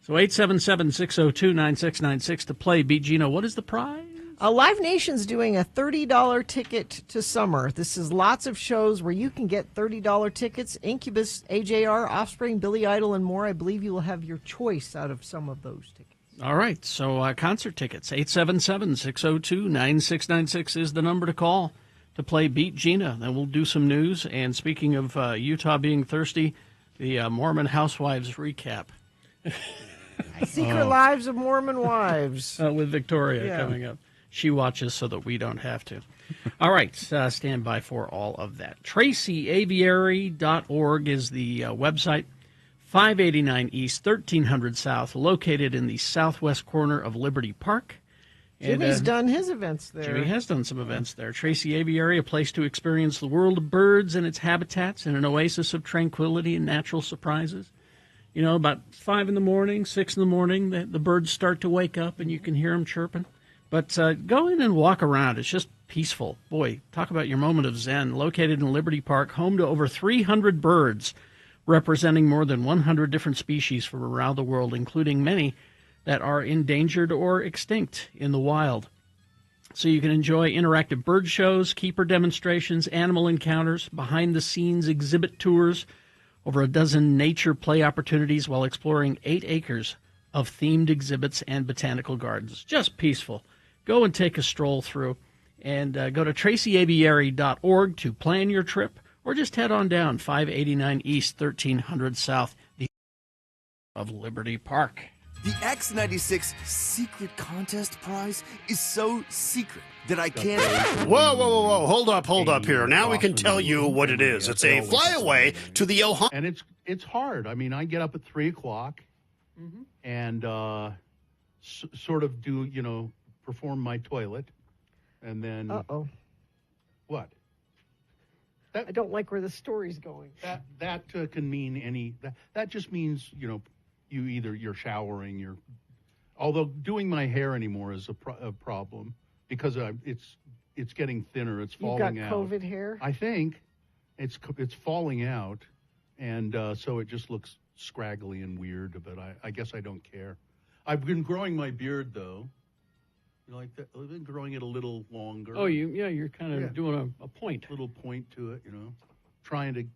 So 877-602-9696 to play. Beat Gina, what is the prize? Live Nation's doing a $30 ticket to summer. This is lots of shows where you can get $30 tickets. Incubus, AJR, Offspring, Billy Idol, and more. I believe you will have your choice out of some of those tickets. All right, so concert tickets, 877-602-9696 is the number to call to play Beat Gina. Then we'll do some news. And speaking of Utah being thirsty, the Mormon housewives recap. Secret Lives of Mormon Wives. With Victoria coming up. She watches so that we don't have to. All right, stand by for all of that. TracyAviary.org is the website. 589 East, 1300 South, located in the southwest corner of Liberty Park. Jimmy's done his events there. Jimmy has done some events there. Tracy Aviary, a place to experience the world of birds and its habitats and an oasis of tranquility and natural surprises. About 5 in the morning, 6 in the morning, the birds start to wake up and you can hear them chirping. But go in and walk around. It's just peaceful. Boy, talk about your moment of zen. Located in Liberty Park, home to over 300 birds, representing more than 100 different species from around the world, including many that are endangered or extinct in the wild. So you can enjoy interactive bird shows, keeper demonstrations, animal encounters, behind-the-scenes exhibit tours, over a dozen nature play opportunities while exploring 8 acres of themed exhibits and botanical gardens. Just peaceful. Go and take a stroll through, and go to tracyaviary.org to plan your trip, or just head on down 589 East, 1300 South, the of Liberty Park. The X96 Secret Contest prize is so secret that I can't... Whoa. Hold up here. Now we can tell you what it is. It's a flyaway to the Ohio... And it's hard. I mean, I get up at 3 o'clock and sort of do, perform my toilet. And then... Uh-oh. What? I don't like where the story's going. That can mean any... That just means, you're showering, although doing my hair anymore is a problem because it's getting thinner, it's falling out. You got COVID hair? I think it's falling out, and so it just looks scraggly and weird, but I guess I don't care. I've been growing my beard though. Like that, I've been growing it a little longer. Oh, you're kind of doing a point. Little point to it, trying to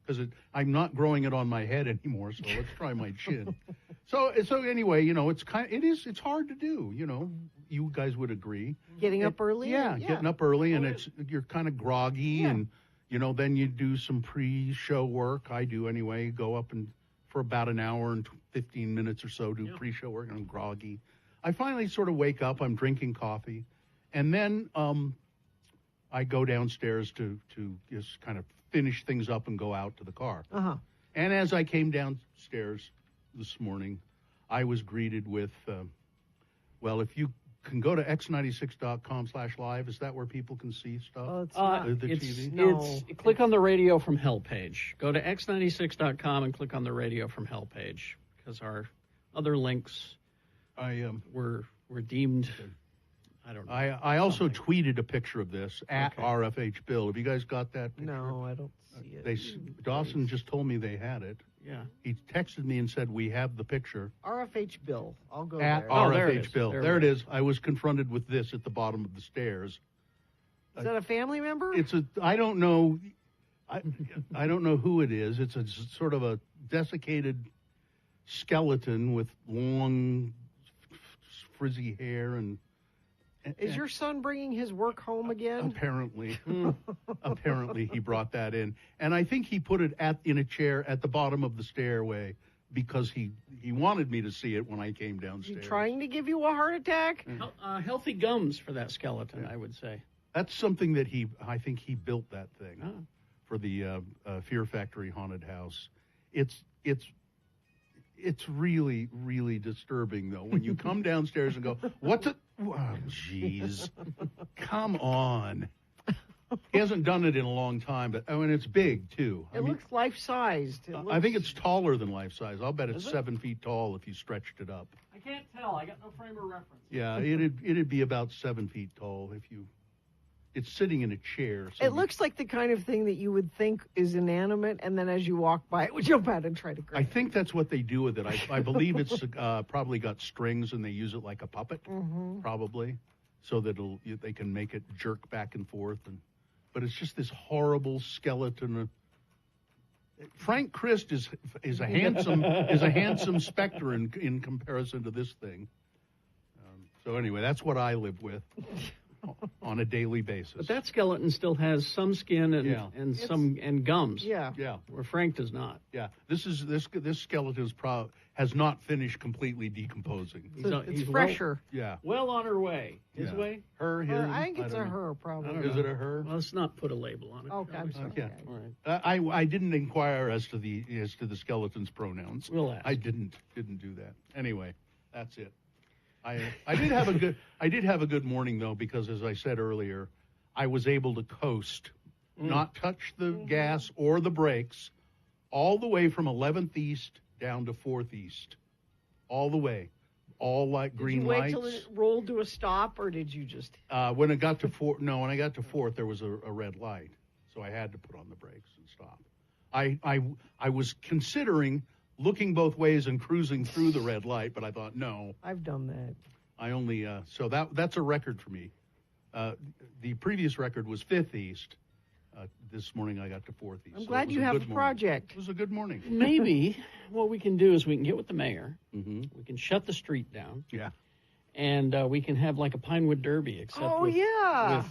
because I'm not growing it on my head anymore, so let's try my chin. So anyway, it's hard to do. You guys would agree. Getting up early. Yeah, getting up early, and you're kind of groggy, and then you do some pre-show work. I do anyway. Go up and for about an hour and 15 minutes or so do pre-show work, and I'm groggy. I finally sort of wake up. I'm drinking coffee, and then I go downstairs to just kind of finish things up and go out to the car. And as I came downstairs this morning, I was greeted with, if you can go to x96.com/live, is that where people can see stuff? The TV? Click on the Radio from Hell page. Go to x96.com and click on the Radio from Hell page, because our other links were deemed... I don't know. I also tweeted a picture of this at RFH Bill. Have you guys got that picture? No, I don't see it. Dawson just told me they had it. Yeah. He texted me and said, we have the picture. RFH Bill. I'll go at there. RFH Bill. There it is. I was confronted with this at the bottom of the stairs. Is that a family member? I don't know. I don't know who it is. It's a sort of a desiccated skeleton with long, frizzy hair and... Is your son bringing his work home again? Apparently. Apparently he brought that in. And I think he put it in a chair at the bottom of the stairway because he wanted me to see it when I came downstairs. Is he trying to give you a heart attack? Healthy gums for that skeleton, I would say. That's something that I think he built that thing for the Fear Factory haunted house. It's really, really disturbing, though, when you come downstairs and go, what's it? Oh, jeez. Come on. He hasn't done it in a long time, but it's big, too. It looks life-sized. I think it's taller than life-size. I'll bet it's 7 feet tall if you stretched it up. I can't tell. I got no frame of reference. Yeah, it'd be about 7 feet tall if you... It's sitting in a chair. So it looks like the kind of thing that you would think is inanimate, and then as you walk by, it would jump out and try to grab I think that's what they do with it. I believe it's probably got strings, and they use it like a puppet, probably, so that they can make it jerk back and forth. But it's just this horrible skeleton. Frank Christ is a handsome specter in comparison to this thing. So anyway, that's what I live with. On a daily basis. But that skeleton still has some skin and gums. Yeah. Where Frank does not. Yeah. This skeleton has not finished completely decomposing. It's fresher. Well on her way. His way? Her, his. I think it's a her, probably. Is it a her? Well, let's not put a label on it. Okay, I'm sorry. Okay. All right. I didn't inquire as to the skeleton's pronouns. We'll ask. I didn't do that. Anyway, that's it. I did have a good morning though, because as I said earlier, I was able to coast, not touch the gas or the brakes, all the way from 11th East down to 4th East, all the way, all like green lights. Did you wait till it rolled to a stop, or did you just? When I got to 4th, there was a red light, so I had to put on the brakes and stop. I was considering looking both ways and cruising through the red light, but I thought, no. I've done that. I only, so that's a record for me. The previous record was 5th East. This morning I got to 4th East. I'm glad you have a project. It was a good morning. Maybe what we can do is we can get with the mayor. Mm-hmm. We can shut the street down. Yeah. And we can have like a Pinewood Derby, except with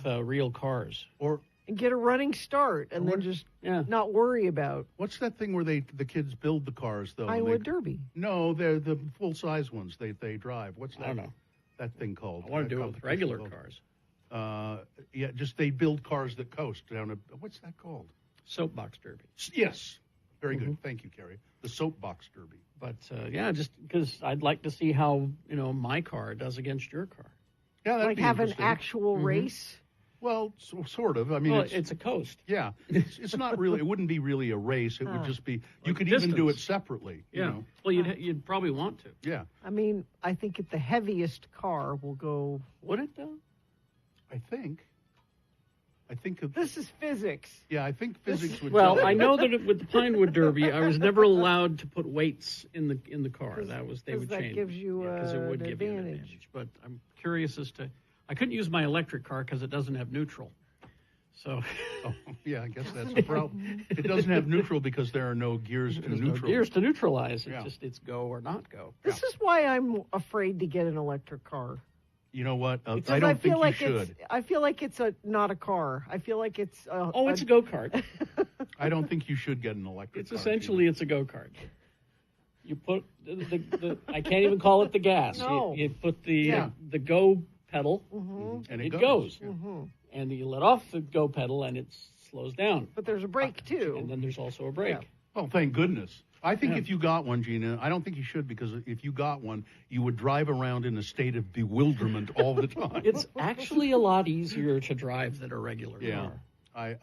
real cars. And get a running start, and then just not worry about. What's that thing where the kids build the cars, though? Pinewood Derby. No, they're the full-size ones they drive. What's that? I don't know. That thing called? I want to do it with regular cars. Just they build cars that coast down what's that called? Soapbox Derby. Yes. Very good. Thank you, Kerry. The Soapbox Derby. But, just because I'd like to see how, my car does against your car. Yeah, that'd like be have an interesting. actual race? Well, sort of. I mean, it's a coast. Yeah, it's not really. It wouldn't be really a race. It would just be. You could even do it separately. Yeah. You know? Well, you'd probably want to. Yeah. I mean, I think the heaviest car will go. Would it though? I think. This is physics. Yeah, I think physics would. Well, I know that with the Pinewood Derby, I was never allowed to put weights in the car. They would that change. gives you because it would an give you an advantage. But I'm curious as to. I couldn't use my electric car because it doesn't have neutral. So. Yeah, I guess that's the problem. It doesn't have neutral because there are no gears to neutralize. No gears to neutralize. It's go or not go. This is why I'm afraid to get an electric car. You know what? I Because don't think like you should. I feel like it's not a car. I feel like it's it's a go-kart. I don't think you should get an electric It's car. essentially it's a go-kart. You put the I can't even call it the gas. No. You put the go pedal, and it goes. Mm-hmm. And you let off the go pedal, and it slows down. But there's a brake too. And then there's also a brake. Yeah. Oh, thank goodness. I think if you got one, Gina, I don't think you should, because if you got one, you would drive around in a state of bewilderment all the time. It's actually a lot easier to drive than a regular car. I've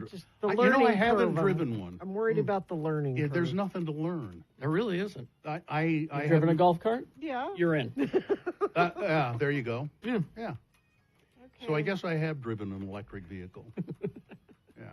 Just the learning I haven't curve. driven one. I'm worried about the learning. Yeah, curve. there's nothing to learn. There really isn't. I driven a golf cart? Yeah. You're in. Yeah, there you go. Yeah. Yeah. So I guess I have driven an electric vehicle. Yeah.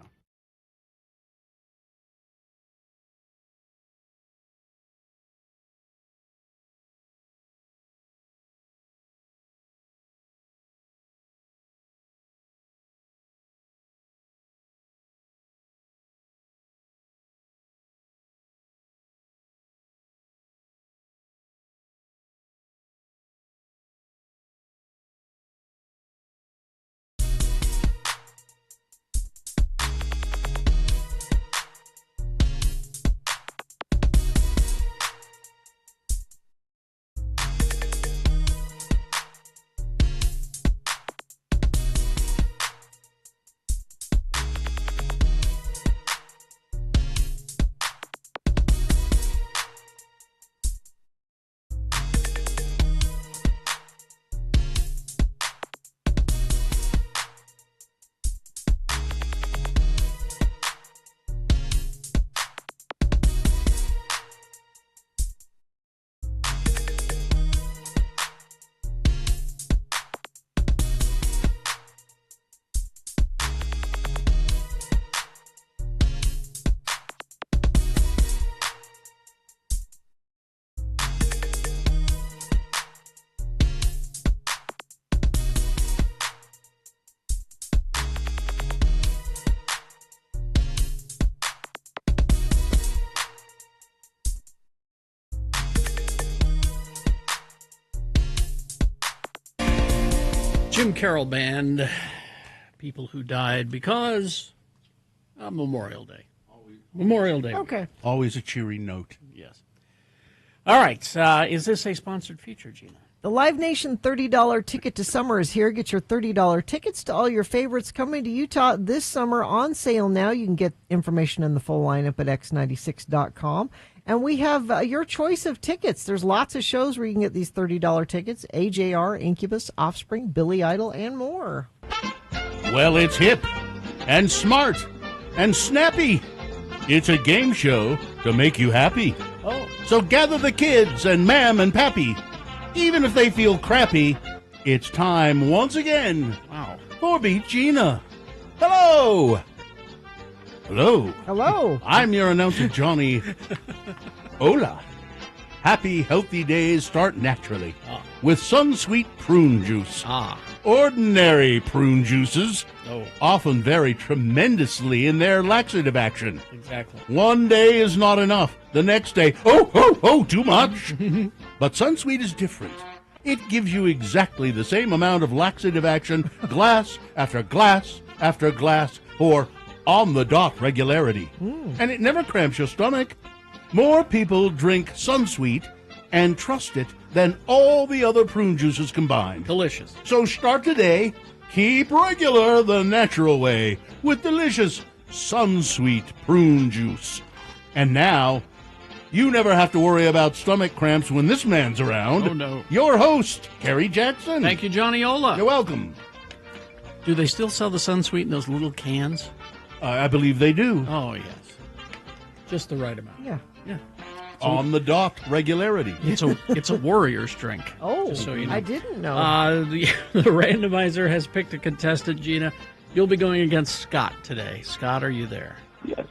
Jim Carroll Band, people who died because of Memorial Day. Memorial Day. Okay. Always a cheery note. Yes. All right. Is this a sponsored feature, Gina? The Live Nation $30 ticket to summer is here. Get your $30 tickets to all your favorites coming to Utah this summer on sale now. You can get information on the full lineup at x96.com. And we have your choice of tickets. There's lots of shows where you can get these $30 tickets. AJR, Incubus, Offspring, Billy Idol, and more. Well, it's hip and smart and snappy. It's a game show to make you happy. Oh. So gather the kids and Mam and Pappy. Even if they feel crappy, it's time once again. Wow. For Beat Gina. Hello. Hello. Hello. I'm your announcer, Johnny. Hola. Happy, healthy days start naturally with Sunsweet prune juice. Ordinary prune juices often vary tremendously in their laxative action. Exactly. One day is not enough. The next day, too much. But Sunsweet is different. It gives you exactly the same amount of laxative action, glass after glass after glass, for on-the-dot regularity. And it never cramps your stomach. More people drink Sunsweet and trust it than all the other prune juices combined. Delicious. So start today. Keep regular the natural way with delicious Sunsweet prune juice. And now, you never have to worry about stomach cramps when this man's around. Oh, no. Your host, Kerry Jackson. Thank you, Johnny Ola. You're welcome. Do they still sell the Sunsweet in those little cans? I believe they do. Oh, yes. Just the right amount. Yeah. Yeah. On the dot regularity. It's a warrior's drink. Oh, just so you know. I didn't know. The randomizer has picked a contestant, Gina. You'll be going against Scott today. Scott, are you there? Yes.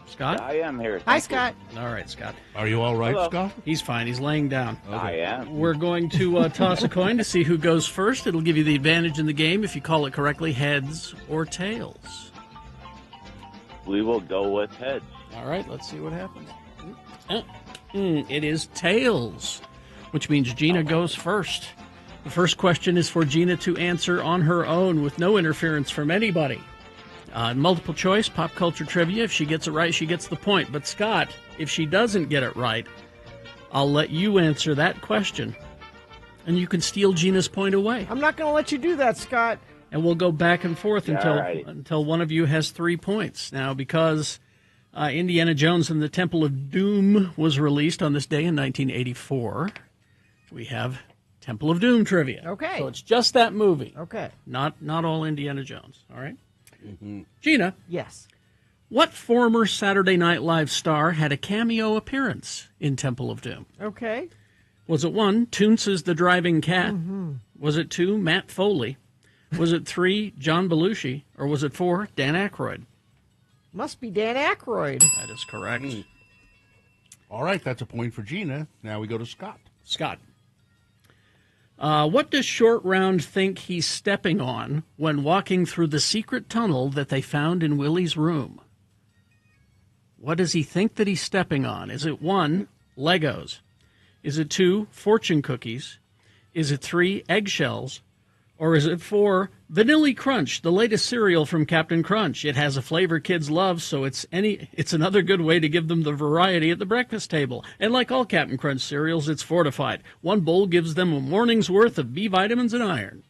Scott? I am here. Hi, Scott. All right, Scott. Are you all right, Hello. Scott? He's fine. He's laying down. I am. We're going to toss a coin to see who goes first. It'll give you the advantage in the game if you call it correctly, heads or tails. We will go with heads. All right, let's see what happens. It is tails, which means Gina goes first. The first question is for Gina to answer on her own with no interference from anybody. Multiple choice, pop culture trivia. If she gets it right, she gets the point. But Scott, if she doesn't get it right, I'll let you answer that question, and you can steal Gina's point away. I'm not going to let you do that, Scott. And we'll go back and forth Alrighty. until one of you has 3 points. Now, because Indiana Jones and the Temple of Doom was released on this day in 1984, we have Temple of Doom trivia. Okay. So it's just that movie. Okay. Not all Indiana Jones. All right. Gina. Yes. What former Saturday Night Live star had a cameo appearance in Temple of Doom? Okay. Was it 1, Toonces the Driving Cat? Was it 2, Matt Foley? Was it 3, John Belushi? Or was it 4, Dan Aykroyd? Must be Dan Aykroyd. That is correct. All right, that's a point for Gina. Now we go to Scott. Scott. What does Short Round think he's stepping on when walking through the secret tunnel that they found in Willie's room? What does he think that he's stepping on? Is it 1, Legos? Is it 2, fortune cookies? Is it 3, eggshells? Or is it 4, Vanilla Crunch, the latest cereal from Captain Crunch? It has a flavor kids love, so it's another good way to give them the variety at the breakfast table. And like all Captain Crunch cereals, it's fortified. 1 bowl gives them a morning's worth of B vitamins and iron.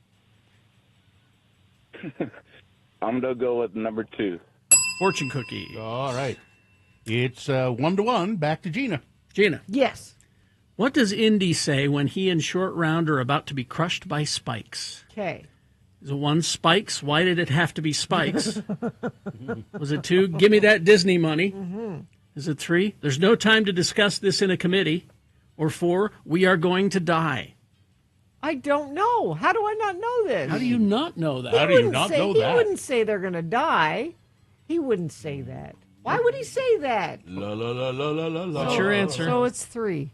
I'm going to go with number 2. Fortune cookie. All right. It's 1-1. Back to Gina. Gina. Yes. What does Indy say when he and Short Round are about to be crushed by spikes? Okay. Is it 1, spikes? Why did it have to be spikes? Was it 2, give me that Disney money? Is it 3, there's no time to discuss this in a committee? Or 4, we are going to die? I don't know. How do I not know this? How do you not know that? How do you not know that? He wouldn't say they're going to die. He wouldn't say that. Why would he say that? La la la la la la la. What's your answer? So it's 3.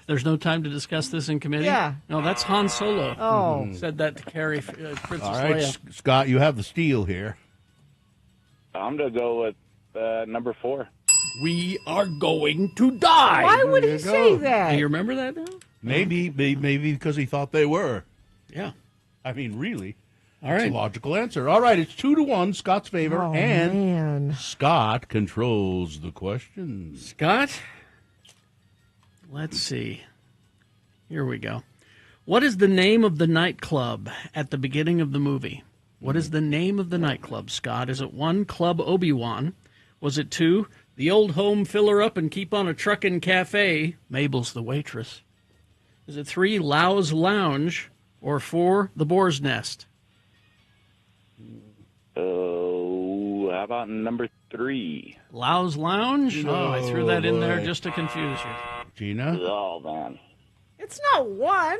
There's no time to discuss this in committee? Yeah. No, that's Han Solo. Oh. Said that to Carrie, Princess All right, Leia. Scott, you have the steal here. I'm going to go with number 4. We are going to die. Why would There he you say go. that? Do you remember that now? Maybe because he thought they were. Yeah. I mean, really. All It's right. a logical answer. All right, it's 2-1, Scott's favor, Oh, and man. Scott controls the questions. Scott, let's see. Here we go. What is the name of the nightclub at the beginning of the movie? What is the name of the nightclub, Scott? Is it 1, Club Obi-Wan? Was it 2, the old home filler up and keep on a truckin' cafe? Mabel's the waitress. Is it 3, Lau's Lounge? Or 4, the Boar's Nest? Oh, how about number 3? Lau's Lounge? Oh, I threw that in there boy. just to confuse you. Gina, Oh, man. It's not 1.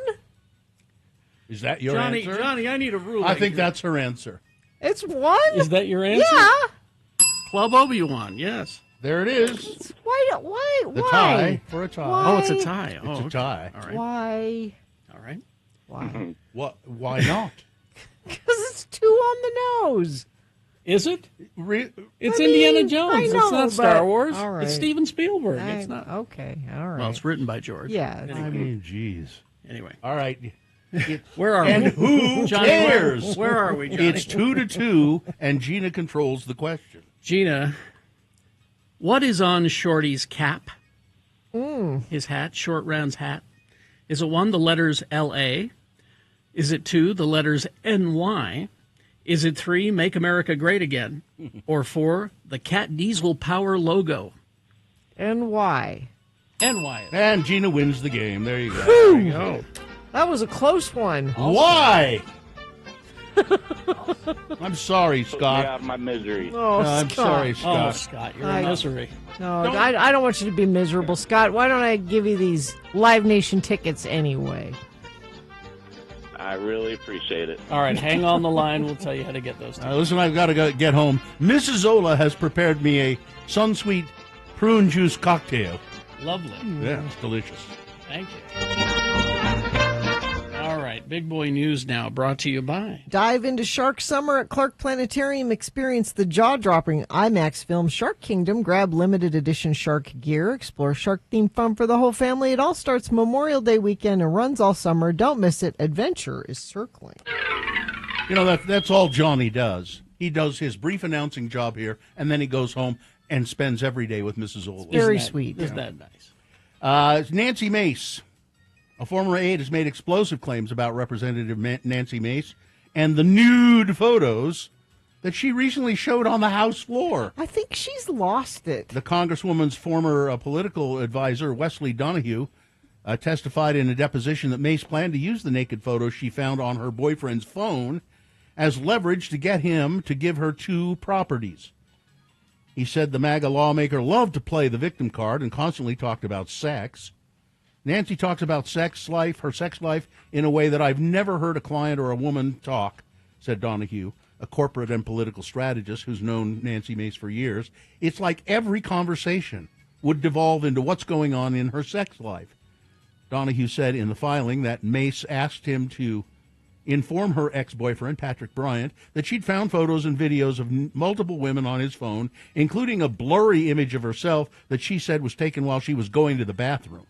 is that your Johnny, answer? Johnny, I need a ruler. I think that's her answer. It's 1. Is that your answer? Yeah. Club Obi-Wan, yes. There it is. Why? The tie for a tie. Oh, it's a tie. It's Oh, a okay. tie. All right. Why? All right. Why? What? Why not? Because it's too on the nose. Is it? It's I Indiana mean, Jones. I know, It's not Star but- Wars. all right. It's Steven Spielberg. It's not. Okay, all right. Well, it's written by George. Yeah. Anyway. I mean, jeez. Anyway. All right. Where are and we? who Johnny, cares? where are we, Johnny? It's 2-2, and Gina controls the question. Gina, what is on Shorty's cap? His hat, Short Round's hat. Is it 1, the letters L.A.? Is it 2, the letters N.Y.? Is it 3, Make America Great Again? Or 4, the Cat Diesel Power logo? N.Y. N.Y. And Gina wins the game. There you go. Whew. There you go. That was a close one. Why? I'm sorry, Put me Scott. out of my misery. Oh, I'm Scott. sorry, Oh, Scott. Scott, you're I- in misery. No, I don't want you to be miserable, Scott. Why don't I give you these Live Nation tickets anyway? I really appreciate it. All right, hang on the line. We'll tell you how to get those. Listen, I've got to get home. Mrs. Zola has prepared me a Sunsweet prune juice cocktail. Lovely. Yeah, it's delicious. Thank you. All right, big boy news now, brought to you by. Dive into Shark Summer at Clark Planetarium. Experience the jaw-dropping IMAX film Shark Kingdom. Grab limited edition shark gear. Explore shark-themed fun for the whole family. It all starts Memorial Day weekend and runs all summer. Don't miss it. Adventure is circling. You know, that's all Johnny does. He does his brief announcing job here, and then he goes home and spends every day with Mrs. Zola. Very sweet. Isn't that nice? Nancy Mace, a former aide, has made explosive claims about Representative Nancy Mace and the nude photos that she recently showed on the House floor. I think she's lost it. The Congresswoman's former political advisor, Wesley Donahue, testified in a deposition that Mace planned to use the naked photos she found on her boyfriend's phone as leverage to get him to give her 2 properties. He said the MAGA lawmaker loved to play the victim card and constantly talked about sex. Nancy talks about her sex life, in a way that I've never heard a client or a woman talk, said Donahue, a corporate and political strategist who's known Nancy Mace for years. It's like every conversation would devolve into what's going on in her sex life. Donahue said in the filing that Mace asked him to inform her ex-boyfriend, Patrick Bryant, that she'd found photos and videos of multiple women on his phone, including a blurry image of herself that she said was taken while she was going to the bathroom.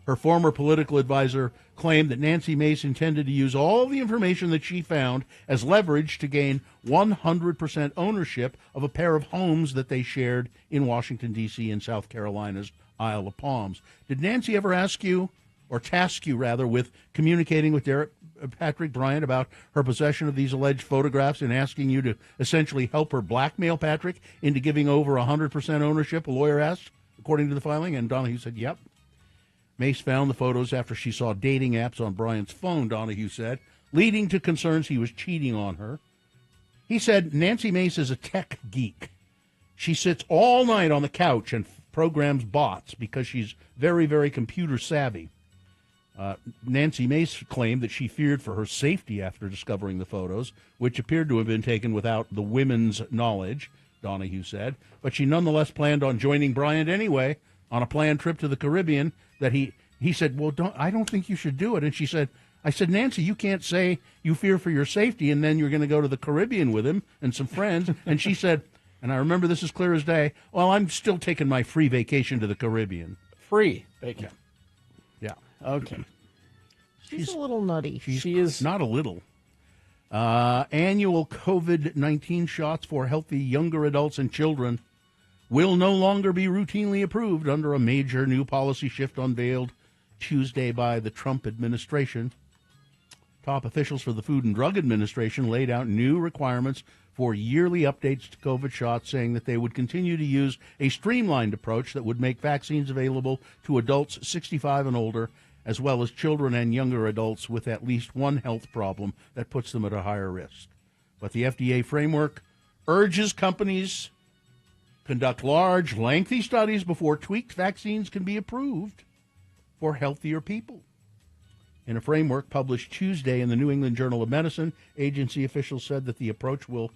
Her former political advisor claimed that Nancy Mace intended to use all the information that she found as leverage to gain 100% ownership of a pair of homes that they shared in Washington, D.C. and South Carolina's Isle of Palms. Did Nancy ever ask you, or task you rather, with communicating with Patrick Bryant about her possession of these alleged photographs and asking you to essentially help her blackmail Patrick into giving over 100% ownership, a lawyer asked, according to the filing? And Donahue said, yep. Mace found the photos after she saw dating apps on Bryant's phone, Donahue said, leading to concerns he was cheating on her. He said Nancy Mace is a tech geek. She sits all night on the couch and programs bots because she's very, very computer savvy. Nancy Mace claimed that she feared for her safety after discovering the photos, which appeared to have been taken without the women's knowledge, Donahue said. But she nonetheless planned on joining Bryant anyway on a planned trip to the Caribbean that he said, well, I don't think you should do it. And she said, I said, Nancy, you can't say you fear for your safety and then you're going to go to the Caribbean with him and some friends. And she said, and I remember this as clear as day, well, I'm still taking my free vacation to the Caribbean. Free vacation. Yeah. Okay. She's a little nutty. She is not a little. Annual COVID-19 shots for healthy younger adults and children will no longer be routinely approved under a major new policy shift unveiled Tuesday by the Trump administration. Top officials for the Food and Drug Administration laid out new requirements for yearly updates to COVID shots, saying that they would continue to use a streamlined approach that would make vaccines available to adults 65 and older, as well as children and younger adults with at least one health problem that puts them at a higher risk. But the FDA framework urges companies conduct large, lengthy studies before tweaked vaccines can be approved for healthier people. In a framework published Tuesday in the New England Journal of Medicine, agency officials said that the approach will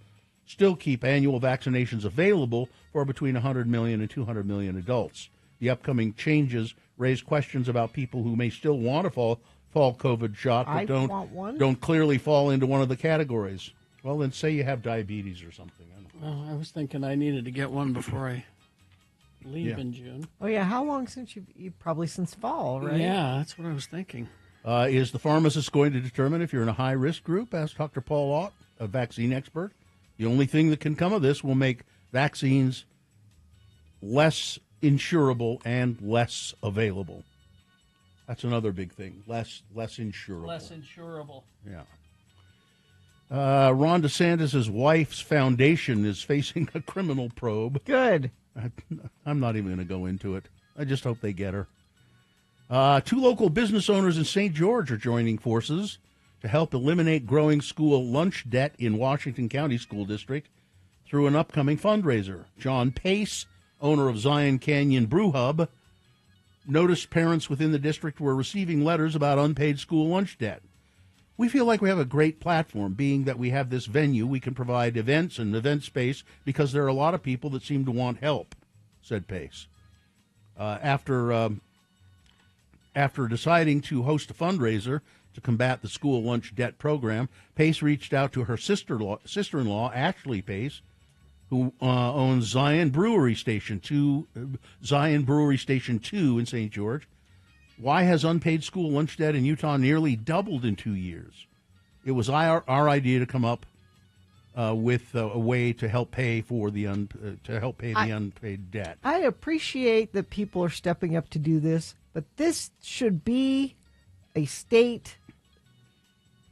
still keep annual vaccinations available for between 100 million and 200 million adults. The upcoming changes raise questions about people who may still want a fall COVID shot, but don't clearly fall into one of the categories. Well, then say you have diabetes or something. I was thinking I needed to get one before I leave in June. Oh, yeah. How long since you probably since fall, right? Yeah, that's what I was thinking. Is the pharmacist going to determine if you're in a high-risk group? Asked Dr. Paul Ott, a vaccine expert. The only thing that can come of this will make vaccines less insurable and less available. That's another big thing. Less insurable. Less insurable. Yeah. Ron DeSantis' wife's foundation is facing a criminal probe. Good. I'm not even going to go into it. I just hope they get her. 2 local business owners in St. George are joining forces to help eliminate growing school lunch debt in Washington County School District through an upcoming fundraiser. John Pace, owner of Zion Canyon Brew Hub, noticed parents within the district were receiving letters about unpaid school lunch debt. We feel like we have a great platform, being that we have this venue. We can provide events and event space because there are a lot of people that seem to want help, said Pace. After deciding to host a fundraiser to combat the school lunch debt program, Pace reached out to her sister-in-law, Ashley Pace, who owns Zion Brewery Station 2 in St. George. Why has unpaid school lunch debt in Utah nearly doubled in 2 years? It was our idea to come up with a way to help pay for the unpaid debt. I appreciate that people are stepping up to do this, but this should be a state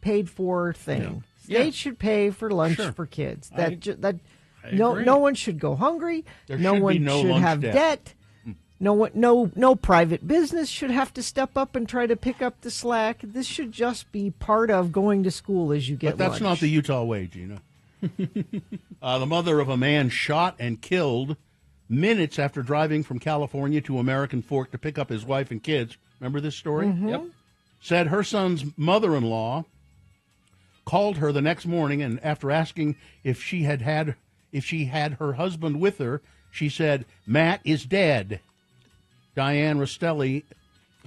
paid for thing. Yeah. State should pay for lunch for kids. No one should go hungry. No one should have debt. No private business should have to step up and try to pick up the slack. This should just be part of going to school as you get But that's lunch. not the Utah way, Gina. The mother of a man shot and killed minutes after driving from California to American Fork to pick up his wife and kids. Remember this story? Mhm. Yep. Said her son's mother-in-law called her the next morning, and after asking if she had her husband with her, she said, "Matt is dead." Diane Rostelli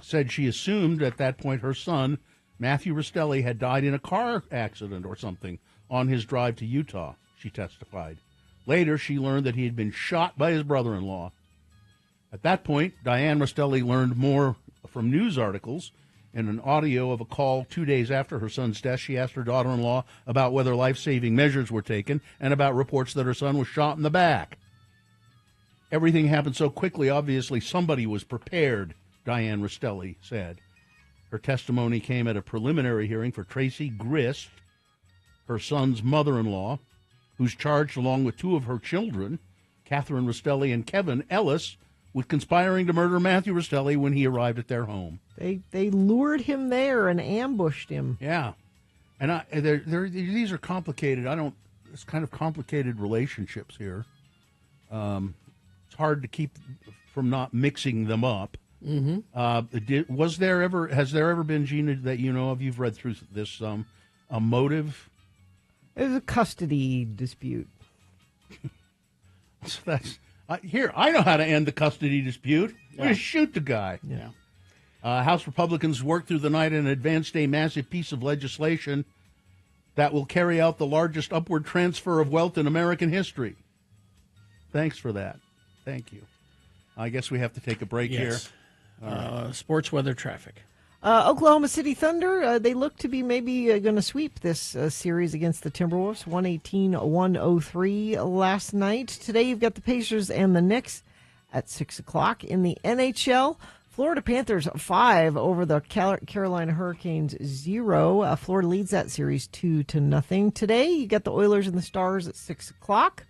said she assumed at that point her son, Matthew Rostelli, had died in a car accident or something on his drive to Utah, she testified. Later, she learned that he had been shot by his brother-in-law. At that point, Diane Rostelli learned more from news articles. In an audio of a call 2 days after her son's death, she asked her daughter-in-law about whether life-saving measures were taken and about reports that her son was shot in the back. Everything happened so quickly, obviously somebody was prepared, Diane Rostelli said. Her testimony came at a preliminary hearing for Tracy Grist, her son's mother-in-law, who's charged along with 2 of her children, Catherine Rostelli and Kevin Ellis, with conspiring to murder Matthew Rostelli when he arrived at their home. They lured him there and ambushed him. Yeah. And these are complicated. It's kind of complicated relationships here. It's hard to keep from not mixing them up. Mm-hmm. Has there ever been, Gina, that you know of, you've read through this, a motive? It was a custody dispute. So I know how to end the custody dispute. We're going to shoot the guy. Yeah. House Republicans worked through the night and advanced a massive piece of legislation that will carry out the largest upward transfer of wealth in American history. Thanks for that. Thank you. I guess we have to take a break here. Sports, weather, traffic. Oklahoma City Thunder, they look to be maybe going to sweep this series against the Timberwolves, 118-103 last night. Today you've got the Pacers and the Knicks at 6 o'clock. In the NHL, Florida Panthers 5 over the Carolina Hurricanes 0. Florida leads that series 2-0. Today you got the Oilers and the Stars at 6 o'clock.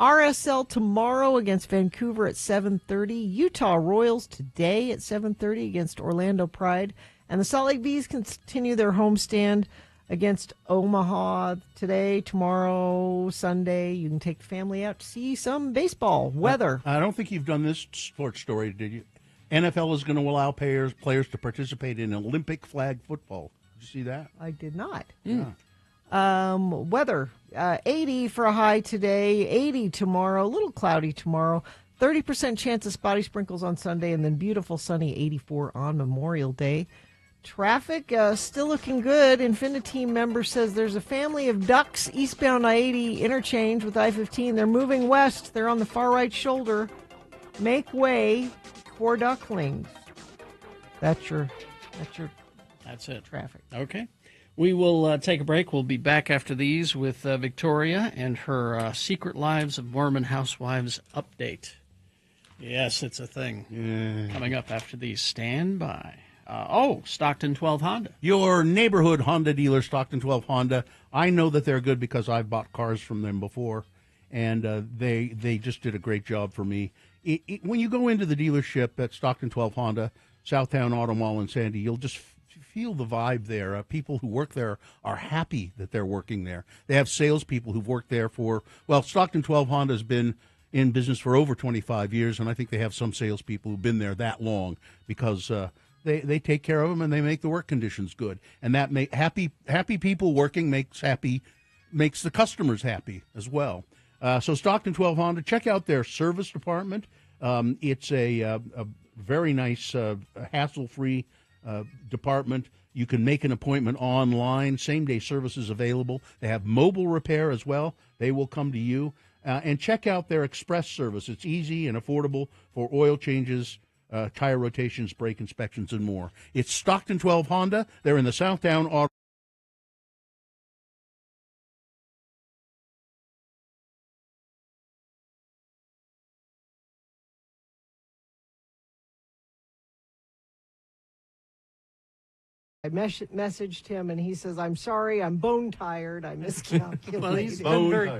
RSL tomorrow against Vancouver at 7:30. Utah Royals today at 7:30 against Orlando Pride. And the Salt Lake Bees continue their homestand against Omaha today, tomorrow, Sunday. You can take the family out to see some baseball. Weather. I don't think you've done this sports story, did you? NFL is going to allow players to participate in Olympic flag football. Did you see that? I did not. Yeah. Weather, 80 for a high today, 80 tomorrow, a little cloudy tomorrow, 30% chance of spotty sprinkles on Sunday, and then beautiful sunny 84 on Memorial Day. Traffic still looking good. Infinity member says there's a family of ducks eastbound I-80 interchange with I-15. They're moving west. They're on the far right shoulder. Make way for ducklings. That's it. Traffic. Okay. We will take a break. We'll be back after these with Victoria and her Secret Lives of Mormon Housewives update. Yes, it's a thing. Coming up after these. Stand by. Stockton 12 Honda. Your neighborhood Honda dealer, Stockton 12 Honda. I know that they're good because I've bought cars from them before, and they just did a great job for me. When you go into the dealership at Stockton 12 Honda, Southtown Auto Mall in Sandy, you'll just feel the vibe there. People who work there are happy that they're working there. They have salespeople who've worked there Stockton 12 Honda has been in business for over 25 years, and I think they have some salespeople who've been there that long because they take care of them and they make the work conditions good. And that happy people working makes the customers happy as well. So Stockton 12 Honda, check out their service department. It's a very nice, hassle-free department. You can make an appointment online. Same-day service is available. They have mobile repair as well. They will come to you. And check out their express service. It's easy and affordable for oil changes, tire rotations, brake inspections, and more. It's Stockton 12 Honda. They're in the Southtown Auto. I messaged him, and he says, I'm sorry, I'm bone tired. I miscalculated. Well, he's been very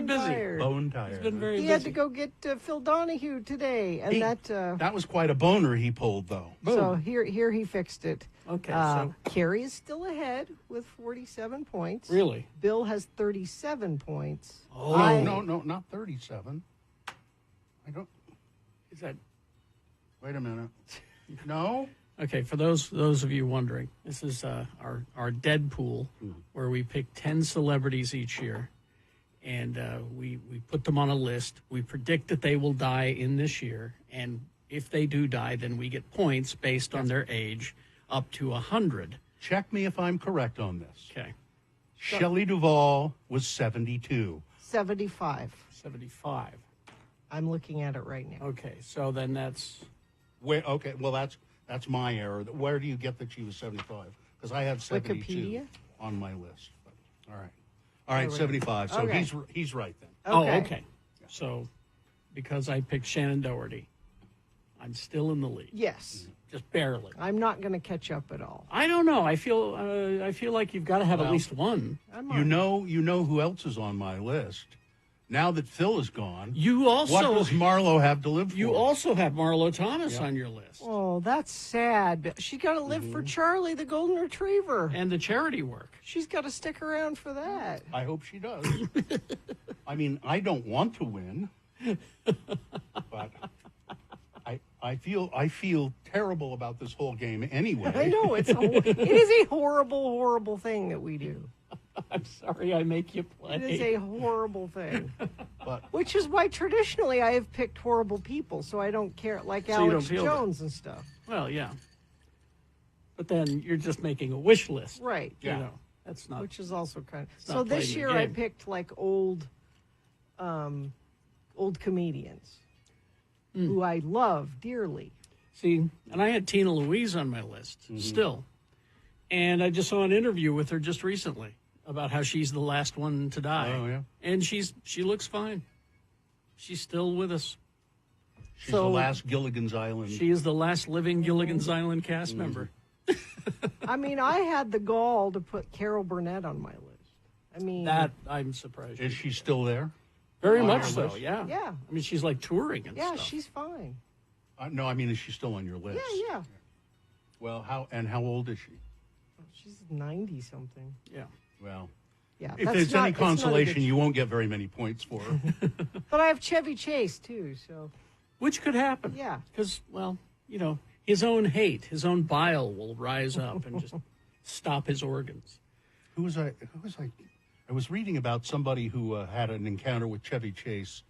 busy. Bone tired. He's been very busy. He had to go get Phil Donahue today, and that was quite a boner he pulled, though. So here he fixed it. Okay, so Carrie is still ahead with 47 points. Really? Bill has 37 points. Oh, no, not 37. I don't. Is that? Wait a minute. No. Okay, for those of you wondering, this is our Deadpool, where we pick 10 celebrities each year, and we put them on a list. We predict that they will die in this year, and if they do die, then we get points based on their age up to 100. Check me if I'm correct on this. Okay. Shelley Duvall was 72. 75. 75. I'm looking at it right now. Okay, so then that's... Okay, well, that's my error. Where do you get that she was 75? Because I have 72 Wikipedia? on my list. But, all right, 75. So okay. he's right then. Okay. So, because I picked Shannon Doherty, I'm still in the lead. Yes. Just barely. I'm not going to catch up at all. I don't know. I feel like you've got to have at least one. You know who else is on my list. Now that Phil is gone, what does Marlo have to live for? You also have Marlo Thomas on your list. Oh, that's sad. She got to live for Charlie, the golden retriever. And the charity work. She's got to stick around for that. I hope she does. I mean, I don't want to win, but I feel terrible about this whole game anyway. I know. It is a horrible, horrible thing that we do. I'm sorry I make you play. It is a horrible thing. Which is why traditionally I have picked horrible people, so I don't care, like Alex Jones and stuff. Well, yeah. But then you're just making a wish list. Right. You know, that's not... Which is also kind of... So this year I picked like old comedians who I love dearly. See, and I had Tina Louise on my list still. And I just saw an interview with her just recently about how she's the last one to die. Oh, yeah. And she looks fine. She's still with us. She's the last Gilligan's Island. She is the last living Gilligan's Island cast member. I mean, I had the gall to put Carol Burnett on my list. I mean... That, I'm surprised. Is she still there? Very much so, yeah. Yeah. I mean, she's like touring and stuff. Yeah, she's fine. No, I mean, is she still on your list? Yeah. Well, how old is she? She's 90-something. Yeah. Well, yeah. If there's any consolation, you won't get very many points for her. But I have Chevy Chase, too, so... Which could happen. Yeah. Because, well, you know, his own hate, his own bile will rise up and just stop his organs. Who was I? I was reading about somebody who had an encounter with Chevy Chase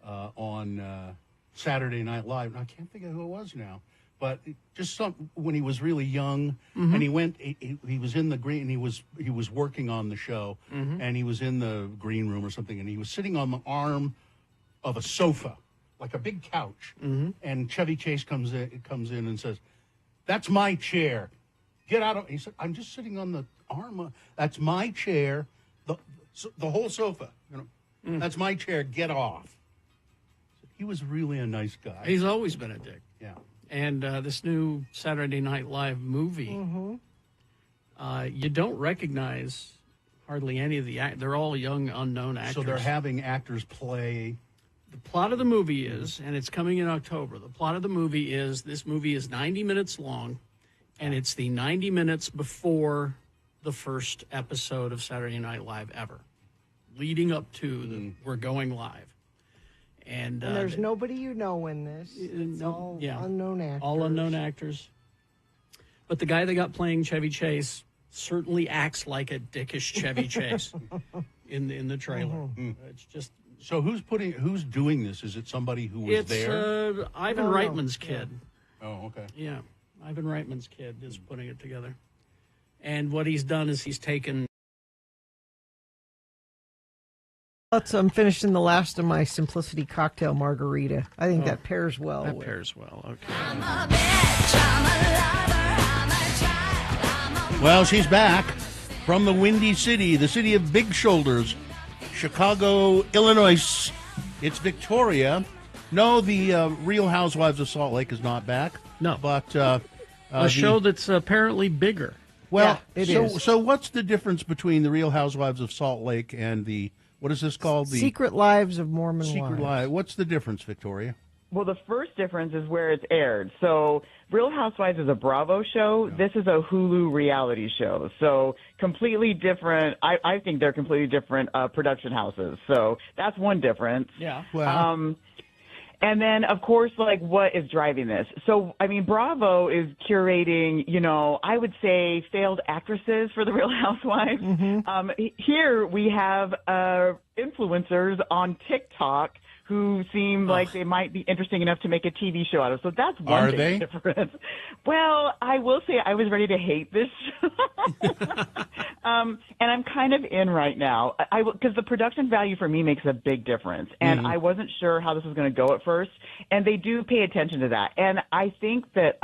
on Saturday Night Live. And I can't think of who it was now, but just when he was really young, and he went. He was in the green. He was working on the show, and he was in the green room or something, and he was sitting on the arm of a sofa, like a big couch. And Chevy Chase comes in and says, "That's my chair. Get out of." He said, "I'm just sitting on the arm. That's my chair. The whole sofa. That's my chair. Get off." He was really a nice guy. He's always been a dick. Yeah. And this new Saturday Night Live movie, you don't recognize hardly any of the they're all young, unknown actors. So they're having actors play. The plot of the movie is, and it's coming in October, the plot of the movie is, this movie is 90 minutes long, and it's the 90 minutes before the first episode of Saturday Night Live ever, leading up to we're going live. And there's nobody you know in this. It's all unknown actors. All unknown actors. But the guy they got playing Chevy Chase certainly acts like a dickish Chevy Chase in the trailer. It's just. So who's doing this? Is it somebody who was there? It's Ivan Reitman's kid. Oh, okay. Yeah, Ivan Reitman's kid is putting it together. And what he's done is he's taken. I'm finishing the last of my Simplicity cocktail margarita. I think that pairs well. That pairs well. Okay. Well, she's back from the Windy City, the city of big shoulders, Chicago, Illinois. It's Victoria. No, the Real Housewives of Salt Lake is not back. No, but a show that's apparently bigger. Well, it is. So what's the difference between the Real Housewives of Salt Lake and the, what is this called? The Secret Lives of Mormon Secret Wives. Lives. What's the difference, Victoria? Well, the first difference is where it's aired. So Real Housewives is a Bravo show. Yeah. This is a Hulu reality show. So completely different. I think they're completely different production houses. So that's one difference. Yeah. Well. And then, of course, like, what is driving this? So, I mean, Bravo is curating, I would say failed actresses for the Real Housewives. Here we have influencers on TikTok who seem like they might be interesting enough to make a TV show out of. So that's one big difference. Well, I will say I was ready to hate this show. And I'm kind of in right now. Because the production value for me makes a big difference. And I wasn't sure how this was going to go at first. And they do pay attention to that. And I think that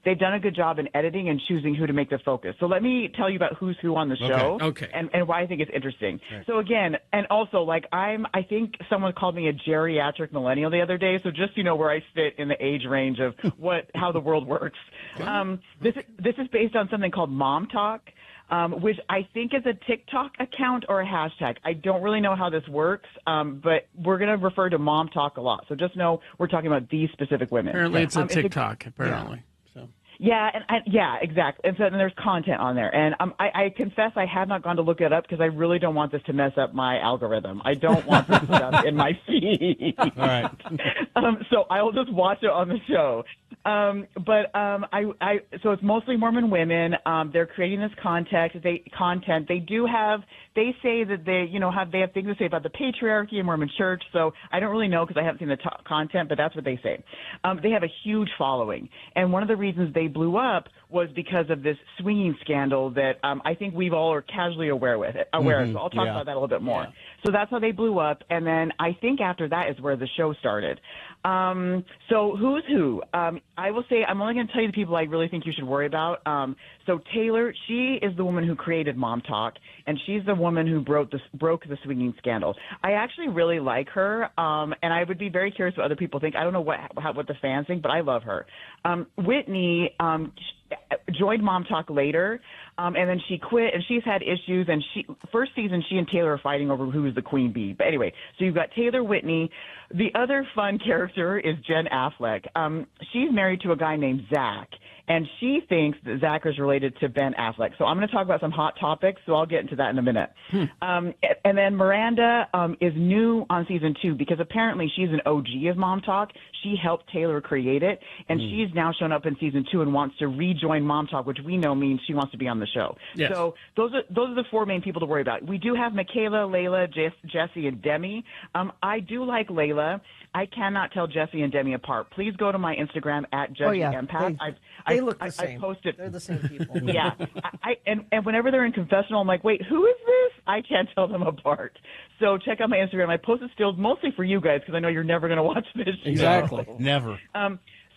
they've done a good job in editing and choosing who to make the focus. So let me tell you about who's who on the show. Okay. And why I think it's interesting. Right. So again, and also, like, I think someone called me a geriatric millennial the other day. So just, where I fit in the age range of how the world works. This is based on something called Mom Talk. Which I think is a TikTok account or a hashtag. I don't really know how this works, but we're going to refer to Mom Talk a lot. So just know we're talking about these specific women. Apparently it's a TikTok, apparently. So. Yeah, exactly. And so then there's content on there. And I confess I have not gone to look it up because I really don't want this to mess up my algorithm. I don't want this stuff in my feed. All right. So I will just watch it on the show. So it's mostly Mormon women. They're creating this content. They say that they have things to say about the patriarchy in Mormon church. So I don't really know because I haven't seen the content, but that's what they say. They have a huge following. And one of the reasons they blew up was because of this swinging scandal that I think we've all are casually aware of. So I'll talk about that a little bit more. Yeah. So that's how they blew up. And then I think after that is where the show started. So who's who? I will say I'm only going to tell you the people I really think you should worry about. So Taylor, she is the woman who created Mom Talk, and she's the woman who broke the swinging scandal. I actually really like her, and I would be very curious what other people think. I don't know what the fans think, but I love her. Whitney joined Mom Talk later, and then she quit, and she's had issues. And first season, she and Taylor are fighting over who is the queen bee. But anyway, so you've got Taylor, Whitney. The other fun character is Jen Affleck. She's married to a guy named Zach, and she thinks that Zach is related to Ben Affleck. So I'm going to talk about some hot topics, so I'll get into that in a minute. And then Miranda is new on season 2 because apparently she's an OG of Mom Talk. She helped Taylor create it, and she's now shown up in season 2 and wants to rejoin Mom Talk, which we know means she wants to be on the show. Yes. So those are the 4 main people to worry about. We do have Michaela, Layla, Jesse, and Demi. I do like Layla. I cannot tell Jesse and Demi apart. Please go to my Instagram at Judge Empath. They look the same. I posted. They're the same people. Yeah. And whenever they're in confessional, I'm like, wait, who is this? I can't tell them apart. So check out my Instagram. I posted stills mostly for you guys because I know you're never going to watch this show. Exactly. Never.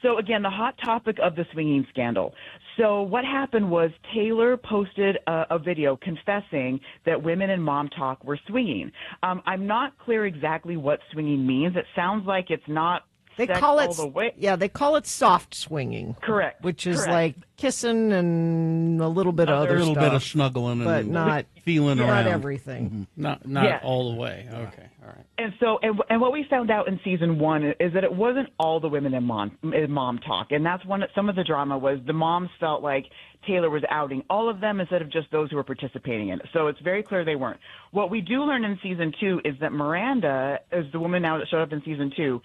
So again, the hot topic of the swinging scandal. So what happened was Taylor posted a video confessing that women in Mom Talk were swinging. I'm not clear exactly what swinging means. It sounds like it's not They sex call all it the way. Yeah, they call it soft swinging. Correct. Which is Correct. like kissing and a little bit of other a little stuff. bit of snuggling but and not feeling not around. everything. Not Yes. all the way. Okay, all right. And so, and what we found out in season 1 is that it wasn't all the women in Mom Talk, and that's some of the drama was the moms felt like Taylor was outing all of them instead of just those who were participating in it. So it's very clear they weren't. What we do learn in season 2 is that Miranda is the woman now that showed up in season 2.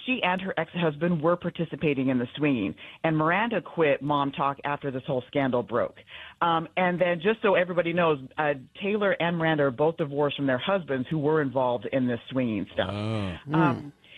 She and her ex-husband were participating in the swinging, and Miranda quit Mom Talk after this whole scandal broke. And then just so everybody knows, Taylor and Miranda are both divorced from their husbands who were involved in this swinging stuff.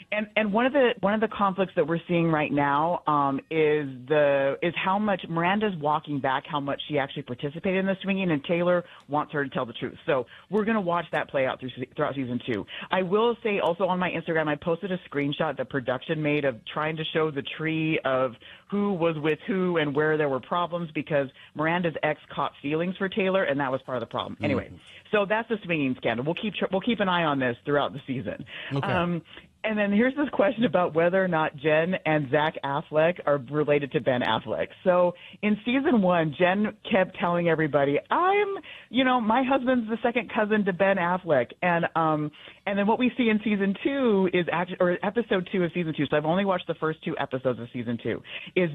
And one of the conflicts that we're seeing right now is how much Miranda's walking back, how much she actually participated in the swinging, and Taylor wants her to tell the truth. So we're going to watch that play out throughout season 2. I will say also on my Instagram, I posted a screenshot that production made of trying to show the tree of who was with who and where there were problems because Miranda's ex caught feelings for Taylor, and that was part of the problem. Anyway, so that's the swinging scandal. We'll keep an eye on this throughout the season. Okay. And then here's this question about whether or not Jen and Zach Affleck are related to Ben Affleck. So in season 1, Jen kept telling everybody, my husband's the second cousin to Ben Affleck. And then what we see in season 2 is or episode 2 of season 2. So I've only watched the first 2 episodes of season 2. Is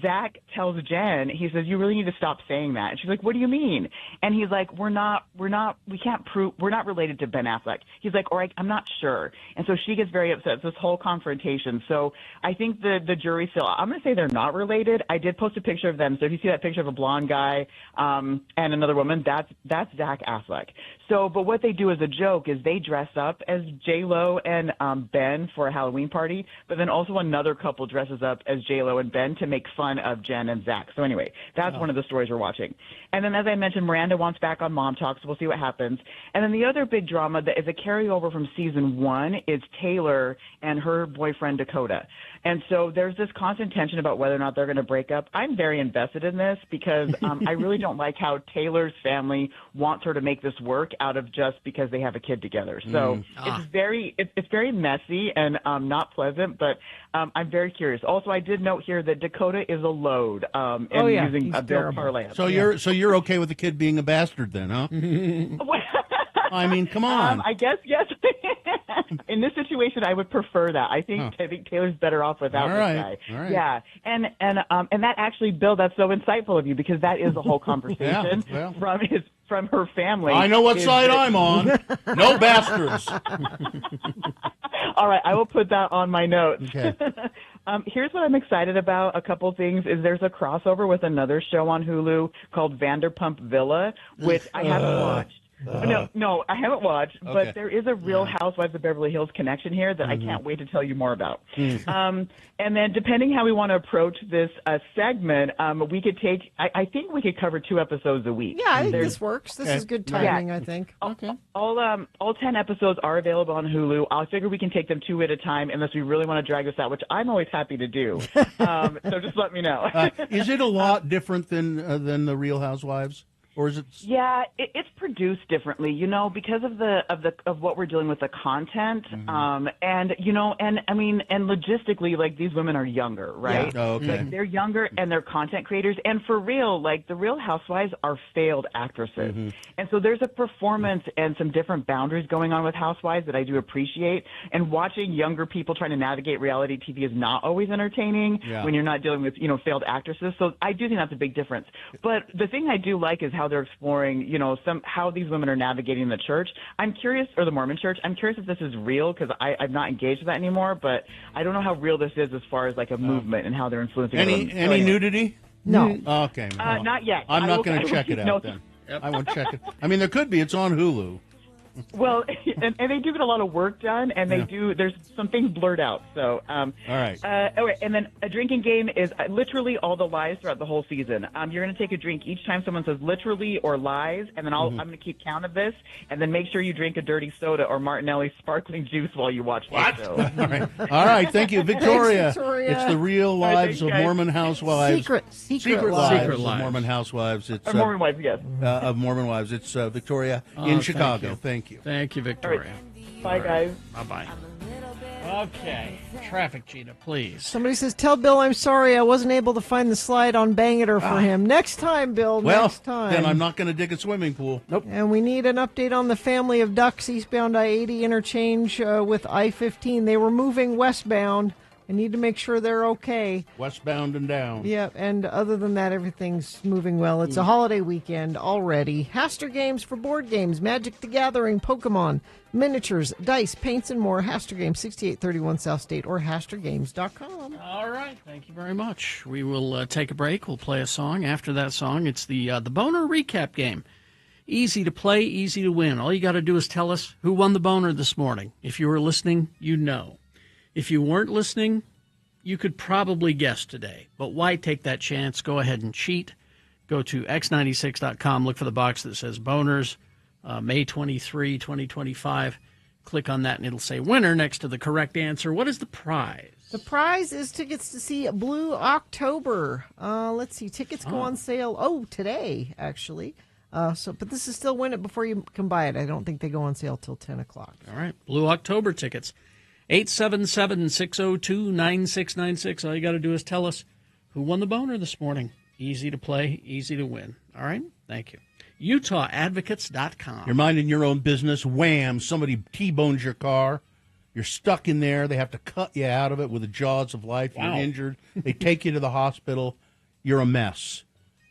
Zach tells Jen, he says, you really need to stop saying that. And she's like, what do you mean? And he's like, we can't prove, we're not related to Ben Affleck. He's like, all right, I'm not sure. And so she gets very upset. It's this whole confrontation. So I think the jury's still, I'm going to say they're not related. I did post a picture of them. So if you see that picture of a blonde guy and another woman, that's Zach Affleck. So, but what they do as a joke is they dress up as J-Lo and Ben for a Halloween party, but then also another couple dresses up as J-Lo and Ben to make fun of Jen and Zach. So anyway, that's one of the stories we're watching. And then as I mentioned, Miranda wants back on Mom Talk, so we'll see what happens. And then the other big drama that is a carryover from season 1 is Taylor and her boyfriend Dakota. And so there's this constant tension about whether or not they're going to break up. I'm very invested in this because I really don't like how Taylor's family wants her to make this work out of just because they have a kid together. So it's very messy and not pleasant, but I'm very curious. Also, I did note here that Dakota is a load using Bill Parlam. So you're okay with the kid being a bastard then, huh? I mean, come on. I guess yes. In this situation, I would prefer that. I think Taylor's better off without this guy. All right. Yeah, and that actually, Bill, that's so insightful of you because that is a whole conversation from her family. I know what side I'm on. No bastards. All right, I will put that on my notes. Okay. Here's what I'm excited about. A couple things is there's a crossover with another show on Hulu called Vanderpump Villa, which I haven't watched. No, I haven't watched, but there is a Real Housewives of Beverly Hills connection here that I can't wait to tell you more about. And then depending how we want to approach this segment, we could take, I think we could cover 2 episodes a week. Yeah, I think this works. This is good timing, I think. Okay. All 10 episodes are available on Hulu. I figure we can take them 2 at a time unless we really want to drag this out, which I'm always happy to do. So just let me know. Is it a lot different than the Real Housewives? or is it? Yeah, it's produced differently, because of what we're dealing with the content, and logistically, like these women are younger, right? Yeah. Oh, okay. Like they're younger and they're content creators, and for real, like the Real Housewives are failed actresses, and so there's a performance and some different boundaries going on with Housewives that I do appreciate. And watching younger people trying to navigate reality TV is not always entertaining when you're not dealing with failed actresses. So I do think that's a big difference. But the thing I do like is how they're exploring, how these women are navigating the church. I'm curious, or the Mormon church. I'm curious if this is real because I'm not engaged with that anymore. But I don't know how real this is as far as like a movement and how they're influencing. Any nudity? No. Okay. Well, not yet. I'm not going to check it out then. I won't check it. I mean, there could be. It's on Hulu. Well, and they do get a lot of work done, and there's some things blurred out. So, all right. Okay, and then a drinking game is literally all the lies throughout the whole season. You're going to take a drink each time someone says literally or lies, and then I'm going to keep count of this, and then make sure you drink a dirty soda or Martinelli sparkling juice while you watch the show. All right. Thank you, Victoria. Thanks, Victoria. It's the Real Lives of Mormon Housewives. Secret lives lives of Mormon Housewives. It's Mormon wives, yes. Of Mormon Wives. It's Victoria in Chicago. Thank you. Thank you, Victoria. Bye, guys. Bye-bye. Okay. Traffic, Gina, please. Somebody says, tell Bill I'm sorry I wasn't able to find the slide on Bang It Or for him. Next time, Bill, next time. Then I'm not going to dig a swimming pool. Nope. And we need an update on the family of ducks eastbound I-80 interchange with I-15. They were moving westbound. I need to make sure they're okay. Westbound and down. Yeah, and other than that, everything's moving well. It's a holiday weekend already. Haster Games for board games, Magic the Gathering, Pokemon, miniatures, dice, paints, and more. Haster Games, 6831 South State or hastergames.com. All right, thank you very much. We will take a break. We'll play a song. After that song, it's the Boner Recap Game. Easy to play, easy to win. All you got to do is tell us who won the Boner this morning. If you were listening, you know. If you weren't listening, you could probably guess today. But why take that chance? Go ahead and cheat. Go to x96.com, look for the box that says Boners, May 23, 2025. Click on that, and it'll say winner next to the correct answer. What is the prize? The prize is tickets to see Blue October. Let's see, tickets go on sale, today, actually. But this is still win it before you can buy it. I don't think they go on sale till 10 o'clock. All right, Blue October tickets. 877-602-9696. All you got to do is tell us who won the Boner this morning. Easy to play, easy to win. All right? Thank you. UtahAdvocates.com. You're minding your own business. Wham! Somebody T-bones your car. You're stuck in there. They have to cut you out of it with the jaws of life. You're injured. They take you to the hospital. You're a mess.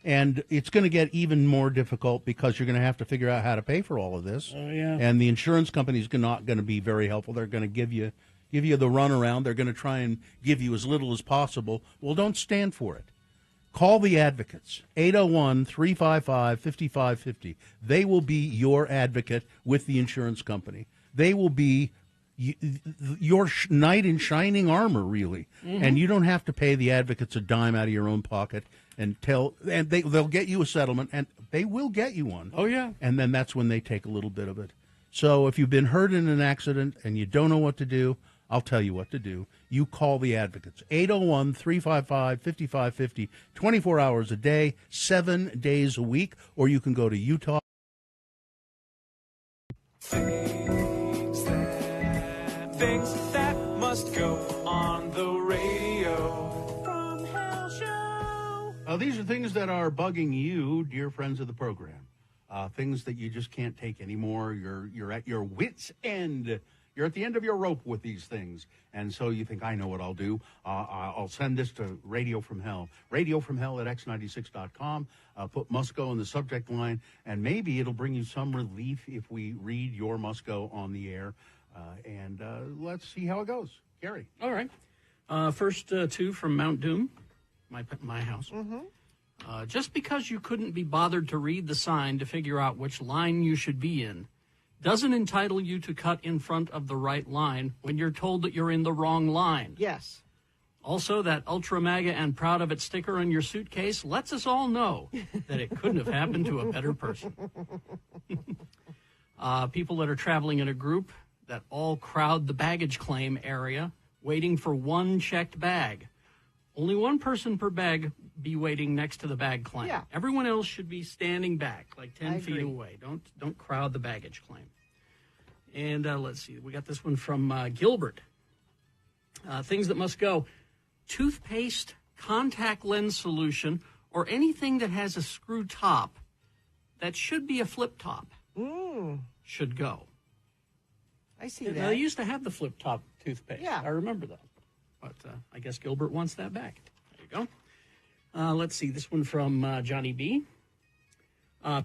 And it's going to get even more difficult because you're going to have to figure out how to pay for all of this. Oh, yeah. And the insurance company is not going to be very helpful. They're going to give you the runaround. They're going to try and give you as little as possible. Well, don't stand for it. Call the advocates, 801-355-5550. They will be your advocate with the insurance company. They will be your knight in shining armor, really. Mm-hmm. And you don't have to pay the advocates a dime out of your own pocket and they'll get you a settlement, and they will get you one. Oh, yeah. And then that's when they take a little bit of it. So if you've been hurt in an accident and you don't know what to do, I'll tell you what to do. You call the advocates, 801-355-5550, 24 hours a day, 7 days a week, or you can go to Utah. Things that must go on the radio. From Hell Show. These are things that are bugging you, dear friends of the program. Things that you just can't take anymore. You're at your wit's end. You're at the end of your rope with these things. And so you think, I know what I'll do. I'll send this to Radio from Hell. Radio from Hell at x96.com. Put Musco in the subject line, and maybe it'll bring you some relief if we read your Musco on the air. And let's see how it goes. Gary. All right. First two from Mount Doom, my house. Mm-hmm. Just because you couldn't be bothered to read the sign to figure out which line you should be in doesn't entitle you to cut in front of the right line when you're told that you're in the wrong line. Yes. Also, that Ultra MAGA and Proud of It sticker on your suitcase lets us all know that it couldn't have happened to a better person. People that are traveling in a group that all crowd the baggage claim area waiting for one checked bag. Only one person per bag be waiting next to the bag claim. Yeah. Everyone else should be standing back, like 10 I feet agree. away. Don't crowd the baggage claim. And let's see, we got this one from Gilbert. Things that must go. Toothpaste, contact lens solution, or anything that has a screw top that should be a flip top should go. I see Now, that. they used to have the flip top toothpaste. Yeah. I remember that. But I guess Gilbert wants that back. There you go. Let's see, this one from Johnny B.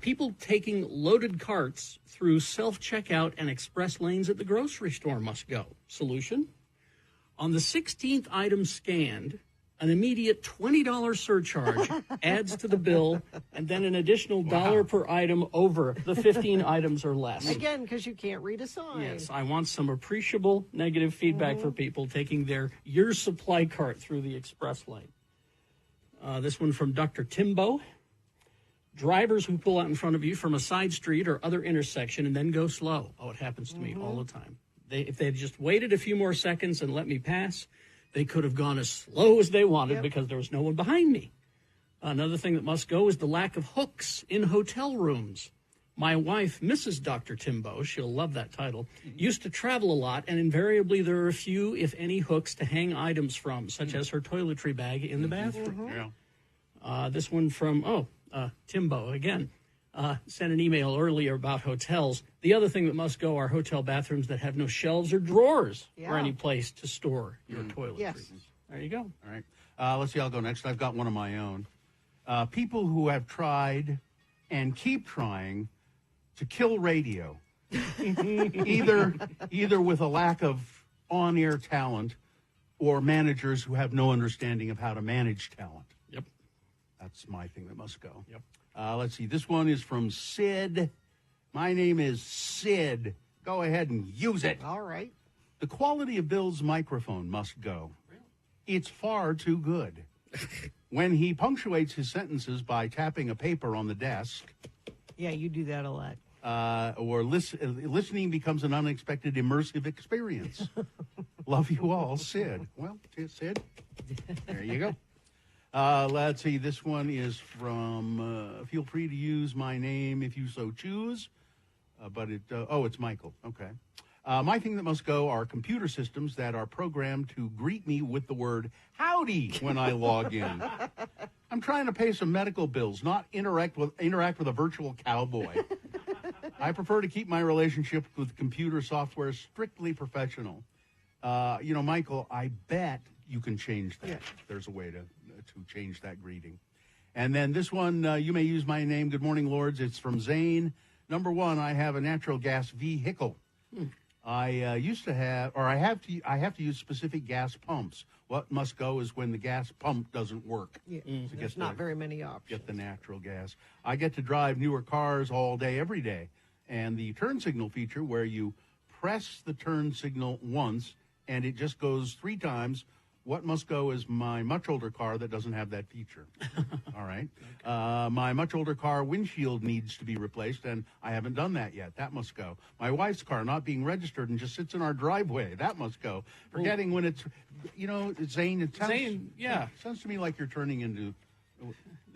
People taking loaded carts through self-checkout and express lanes at the grocery store must go. Solution? On the 16th item scanned, an immediate $20 surcharge adds to the bill, and then an additional $1 per item over the 15 items or less. Again, because you can't read a sign. Yes, I want some appreciable negative feedback for people taking their year's supply cart through the express lane. This one from Dr. Timbo. Drivers who pull out in front of you from a side street or other intersection and then go slow. Oh, it happens to me all the time. If they had just waited a few more seconds and let me pass, they could have gone as slow as they wanted because there was no one behind me. Another thing that must go is the lack of hooks in hotel rooms. My wife, Mrs. Dr. Timbo, she'll love that title, used to travel a lot, and invariably there are a few, if any, hooks to hang items from, such as her toiletry bag in the bathroom. This one from, Timbo again. Sent an email earlier about hotels. The other thing that must go are hotel bathrooms that have no shelves or drawers or any place to store your toiletries. Yes. There you go. All right. Let's see. I'll go next. I've got one of my own. People who have tried and keep trying to kill radio, either with a lack of on-air talent or managers who have no understanding of how to manage talent. Yep. That's my thing that must go. Yep. Let's see. This one is from Sid. My name is Sid. Go ahead and use it. All right. The quality of Bill's microphone must go. It's far too good. When he punctuates his sentences by tapping a paper on the desk, Yeah, you do that a lot. or listening becomes an unexpected immersive experience. Love you all, Sid. Well, Sid, there you go. Let's see. This one is from, feel free to use my name if you so choose. It's Michael. Okay. My thing that must go are computer systems that are programmed to greet me with the word howdy when I log in. I'm trying to pay some medical bills, not interact with a virtual cowboy. I prefer to keep my relationship with computer software strictly professional. Michael, I bet you can change that. Yeah. There's a way to change that greeting. And then this one, you may use my name. Good morning, Lords. It's from Zane. Number one, I have a natural gas vehicle. I have to use specific gas pumps. What must go is when the gas pump doesn't work. Yeah, there's not very many options. Get the natural gas. I get to drive newer cars all day, every day. And the turn signal feature where you press the turn signal once and it just goes 3 times. What must go is my much older car that doesn't have that feature. All right. Okay. My much older car windshield needs to be replaced, and I haven't done that yet. That must go. My wife's car not being registered and just sits in our driveway. That must go. Forgetting when it's, Zane, it sounds to me like you're turning into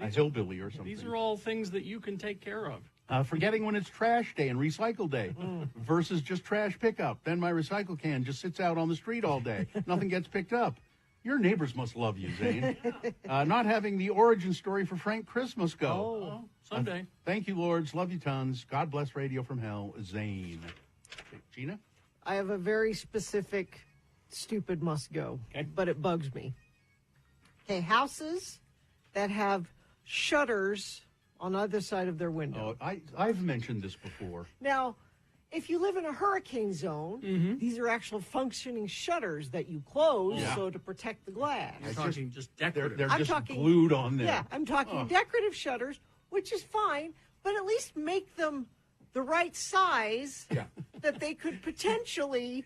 a hillbilly or something. These are all things that you can take care of. Forgetting when it's trash day and recycle day versus just trash pickup. Then my recycle can just sits out on the street all day. Nothing gets picked up. Your neighbors must love you, Zane. Not having the origin story for Frank Christmas go. Oh, someday. Thank you, Lords. Love you tons. God bless Radio from Hell, Zane. Gina? I have a very specific, stupid must go, but it bugs me. Okay, houses that have shutters on either side of their window. Oh, I've mentioned this before. Now, if you live in a hurricane zone, these are actual functioning shutters that you close so to protect the glass. You're talking just decorative. They're just glued on there. Yeah, I'm talking decorative shutters, which is fine, but at least make them the right size that they could potentially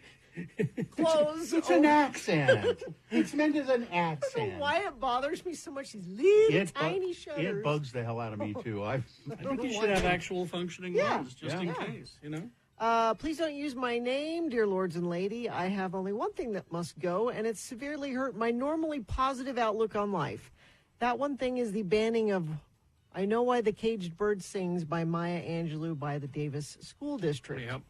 close. It's an accent. It's meant as an I accent. don't know why it bothers me so much, these little tiny shutters. It bugs the hell out of me, too. I think you should have actual functioning ones, just in case, Please don't use my name, dear lords and lady. I have only one thing that must go, and it's severely hurt my normally positive outlook on life. That one thing is the banning of I Know Why the Caged Bird Sings by Maya Angelou by the Davis School District. Yep.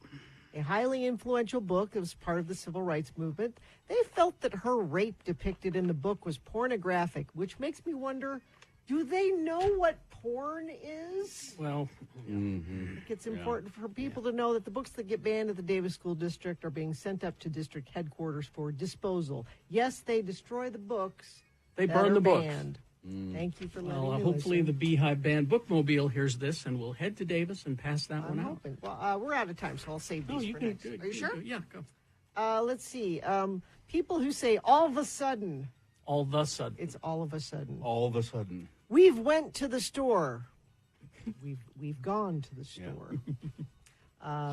A highly influential book that was part of the civil rights movement. They felt that her rape depicted in the book was pornographic, which makes me wonder, do they know what porn is? Well, I think it's important for people to know that the books that get banned at the Davis School District are being sent up to district headquarters for disposal. Yes, they destroy the books. They that burn are the books. banned. Thank you for letting Well, me hopefully listen. the Beehive Band bookmobile hears this, and we'll head to Davis and pass that one I'm out. hoping. Well, we're out of time, so I'll save these you for can next. do it. Are you sure? Yeah, go. Let's see. People who say all of a sudden. All of a sudden. It's all of a sudden. All of a sudden. We've went to the store. We've gone to the store.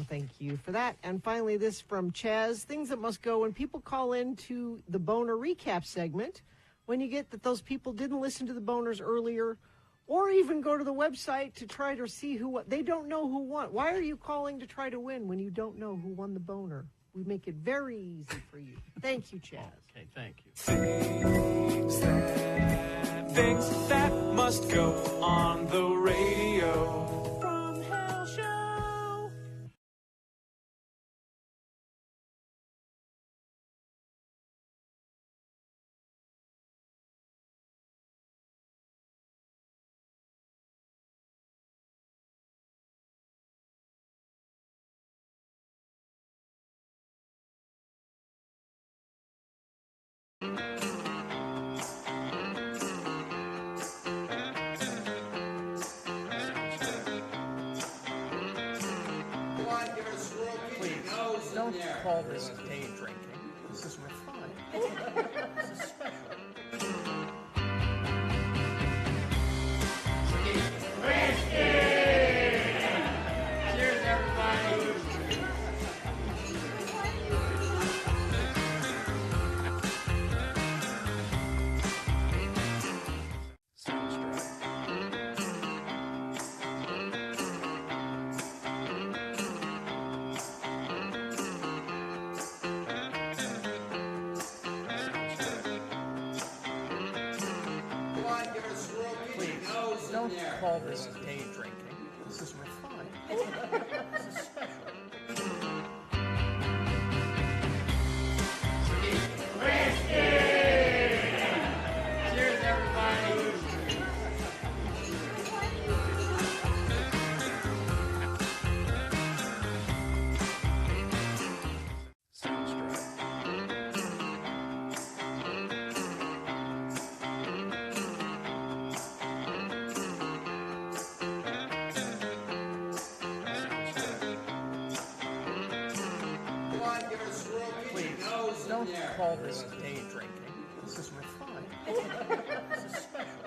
Thank you for that. And finally, this from Chaz. Things that must go when people call in to the Boner Recap segment. When you get that those people didn't listen to the Boners earlier, or even go to the website to try to see who won. They don't know who won. Why are you calling to try to win when you don't know who won the Boner? We make it very easy for you. Thank you, Chaz. Okay, thank you. Things that must go on the radio. From Hell Show. Please, don't call this day drinking. This is refined. This is special. Cheers, everybody. Please, don't call this day drinking. This is refined. This is special. Cheers, everybody. Please, don't call this day drinking. This is refined. This is special.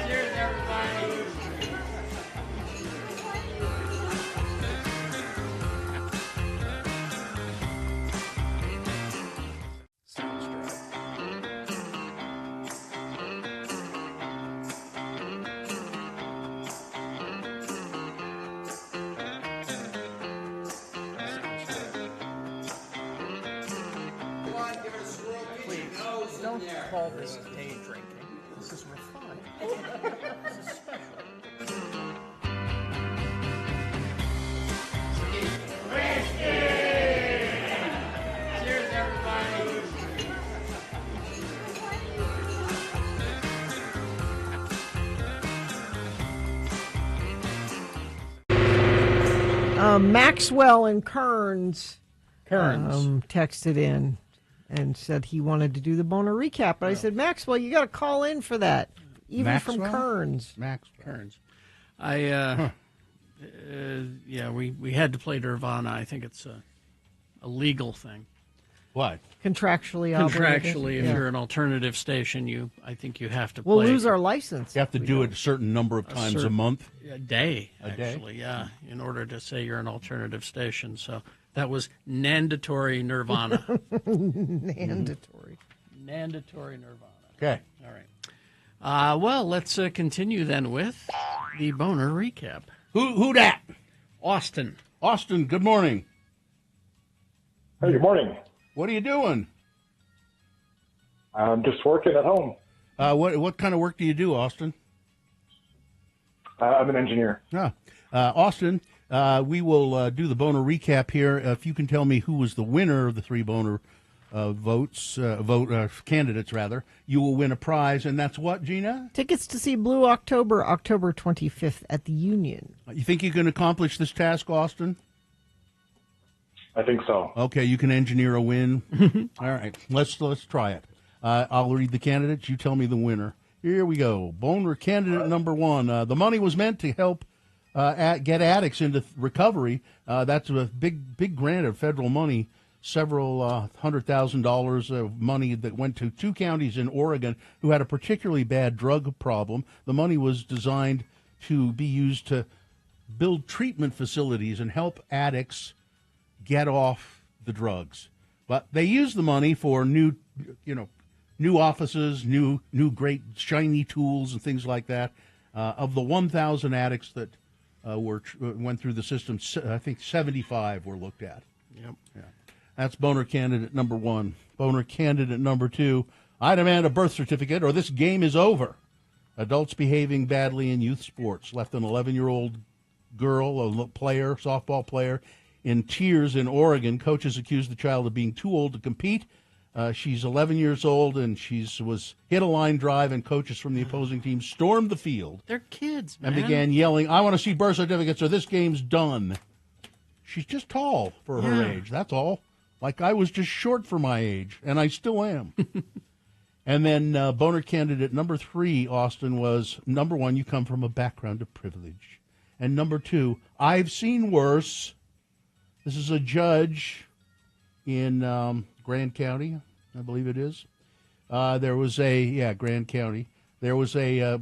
Cheers, everybody. Please, don't call this day drinking. This is refined. This is special. Cheers, everybody. Maxwell and Kearns Kearns. texted in and said he wanted to do the Boner Recap. But I said, Maxwell, you got to call in for that, even from Maxwell? Kearns. Kearns. Yeah, we had to play Nirvana. I think it's a legal thing. What? Contractually obligated. Contractually, if you're an alternative station, I think you have to We'll play. lose our license. You have to do it a certain number of times a month? A day, A day? actually, yeah, in order to say you're an alternative station. So that was mandatory Nirvana. Mandatory. Mandatory Nirvana. Okay. All right. Well, let's continue then with the Boner Recap. Who dat? Austin. Austin, good morning. Hey, good morning. What are you doing? I'm just working at home. What kind of work do you do, Austin? I'm an engineer. Austin, we will do the boner recap here. If you can tell me who was the winner of the 3 boner candidates, you will win a prize, and that's what, Gina? Tickets to see Blue October, October 25th at the Union. You think you can accomplish this task, Austin? I think so. Okay, you can engineer a win. All right, let's try it. I'll read the candidates. You tell me the winner. Here we go. Boner candidate number 1. The money was meant to help get addicts into recovery. That's a big grant of federal money. Several $100,000 of money that went to 2 counties in Oregon who had a particularly bad drug problem. The money was designed to be used to build treatment facilities and help addicts get off the drugs. But they used the money for new offices, new great shiny tools and things like that. Of the 1,000 addicts that went through the system, I think 75 were looked at. Yep. Yeah. That's boner candidate number 1. Boner candidate number 2. I demand a birth certificate or this game is over. Adults behaving badly in youth sports left an 11-year-old girl, a softball player, in tears in Oregon. Coaches accused the child of being too old to compete. She's 11 years old, and was hit a line drive, and coaches from the opposing team stormed the field. They're kids, man. And began yelling, "I want to see birth certificates or this game's done." She's just tall for her age, that's all. Like I was just short for my age, and I still am. And then boner candidate number 3, Austin, was, number 1, you come from a background of privilege. And number 2, I've seen worse. This is a judge in Grand County, I believe it is. There was Grand County. There was a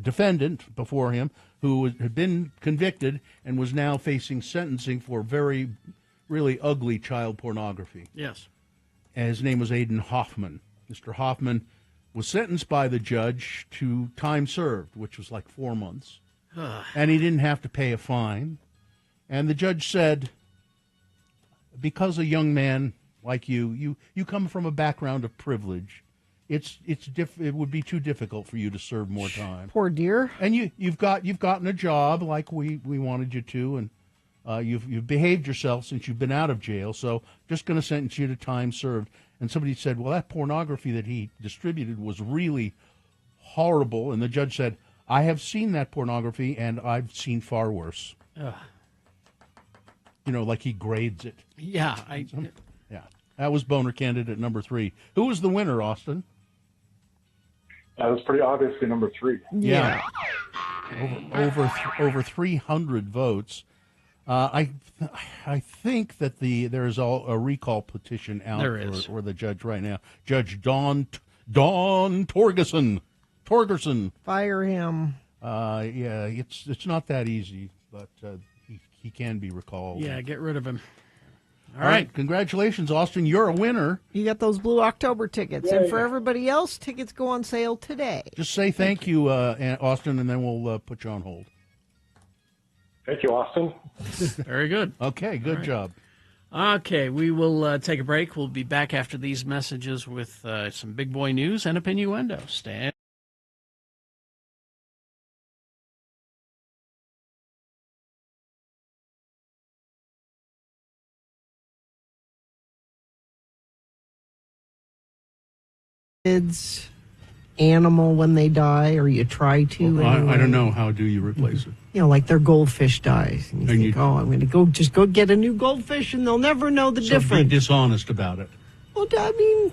defendant before him who had been convicted and was now facing sentencing for really ugly child pornography. Yes. And his name was Aiden Hoffman. Mr. Hoffman was sentenced by the judge to time served, which was like 4 months. And he didn't have to pay a fine. And the judge said, because a young man like you come from a background of privilege, it would be too difficult for you to serve more time. Poor dear. And you've gotten a job like we wanted you to, and you've behaved yourself since you've been out of jail. So just going to sentence you to time served. And somebody said, well, that pornography that he distributed was really horrible. And the judge said, I have seen that pornography, and I've seen far worse. Like he grades it. Yeah. Yeah. That was boner candidate number 3. Who was the winner, Austin? That was pretty obviously number 3. Yeah. Over 300 votes. I think that there's a recall petition out for the judge right now. Judge Don Torgerson. Fire him. It's not that easy, but he can be recalled. Yeah, get rid of him. All right. Congratulations, Austin. You're a winner. You got those Blue October tickets. Yay. And for everybody else, tickets go on sale today. Just say thank you, Austin, and then we'll put you on hold. Thank you, Austin. Very good. Okay, good job. Okay, we will take a break. We'll be back after these messages with some big boy news and opinioendo. Stand. Kids, animal when they die, or you try to. Well, I don't know. How do you replace it? Like their goldfish dies. And you think, I'm going to go get a new goldfish, and they'll never know the difference. Be dishonest about it. Well, I mean...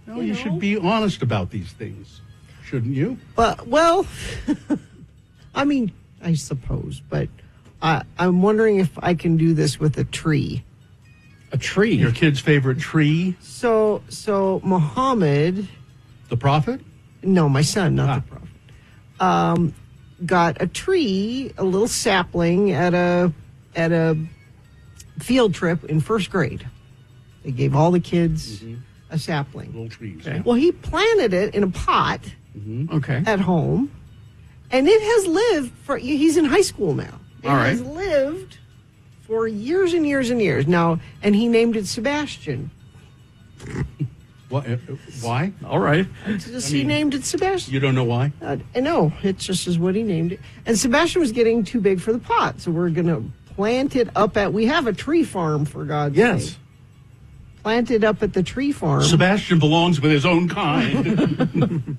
No, you should be honest about these things, shouldn't you? But, well, I mean, I suppose, but I'm wondering if I can do this with a tree. A tree? Your kid's favorite tree? So Muhammad... The prophet? No, my son, not the prophet. Got a tree, a little sapling at a field trip in first grade. They gave all the kids a sapling. Little trees. Okay. Well, he planted it in a pot at home, and it has lived he's in high school now. It has lived for years and years and years. Now, and he named it Sebastian. What? Why? All right. He named it Sebastian. You don't know why? I know. It just is what he named it. And Sebastian was getting too big for the pot, so we're going to plant it up at... We have a tree farm, for God's sake. Plant it up at the tree farm. Sebastian belongs with his own kind.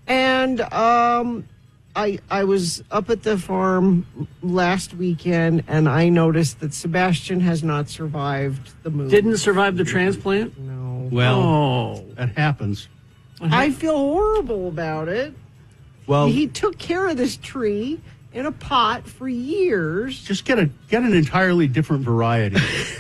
And I was up at the farm last weekend, and I noticed that Sebastian has not survived the move. Didn't survive the transplant? No. Well, that happens. I feel horrible about it. Well, he took care of this tree in a pot for years. Just get an entirely different variety.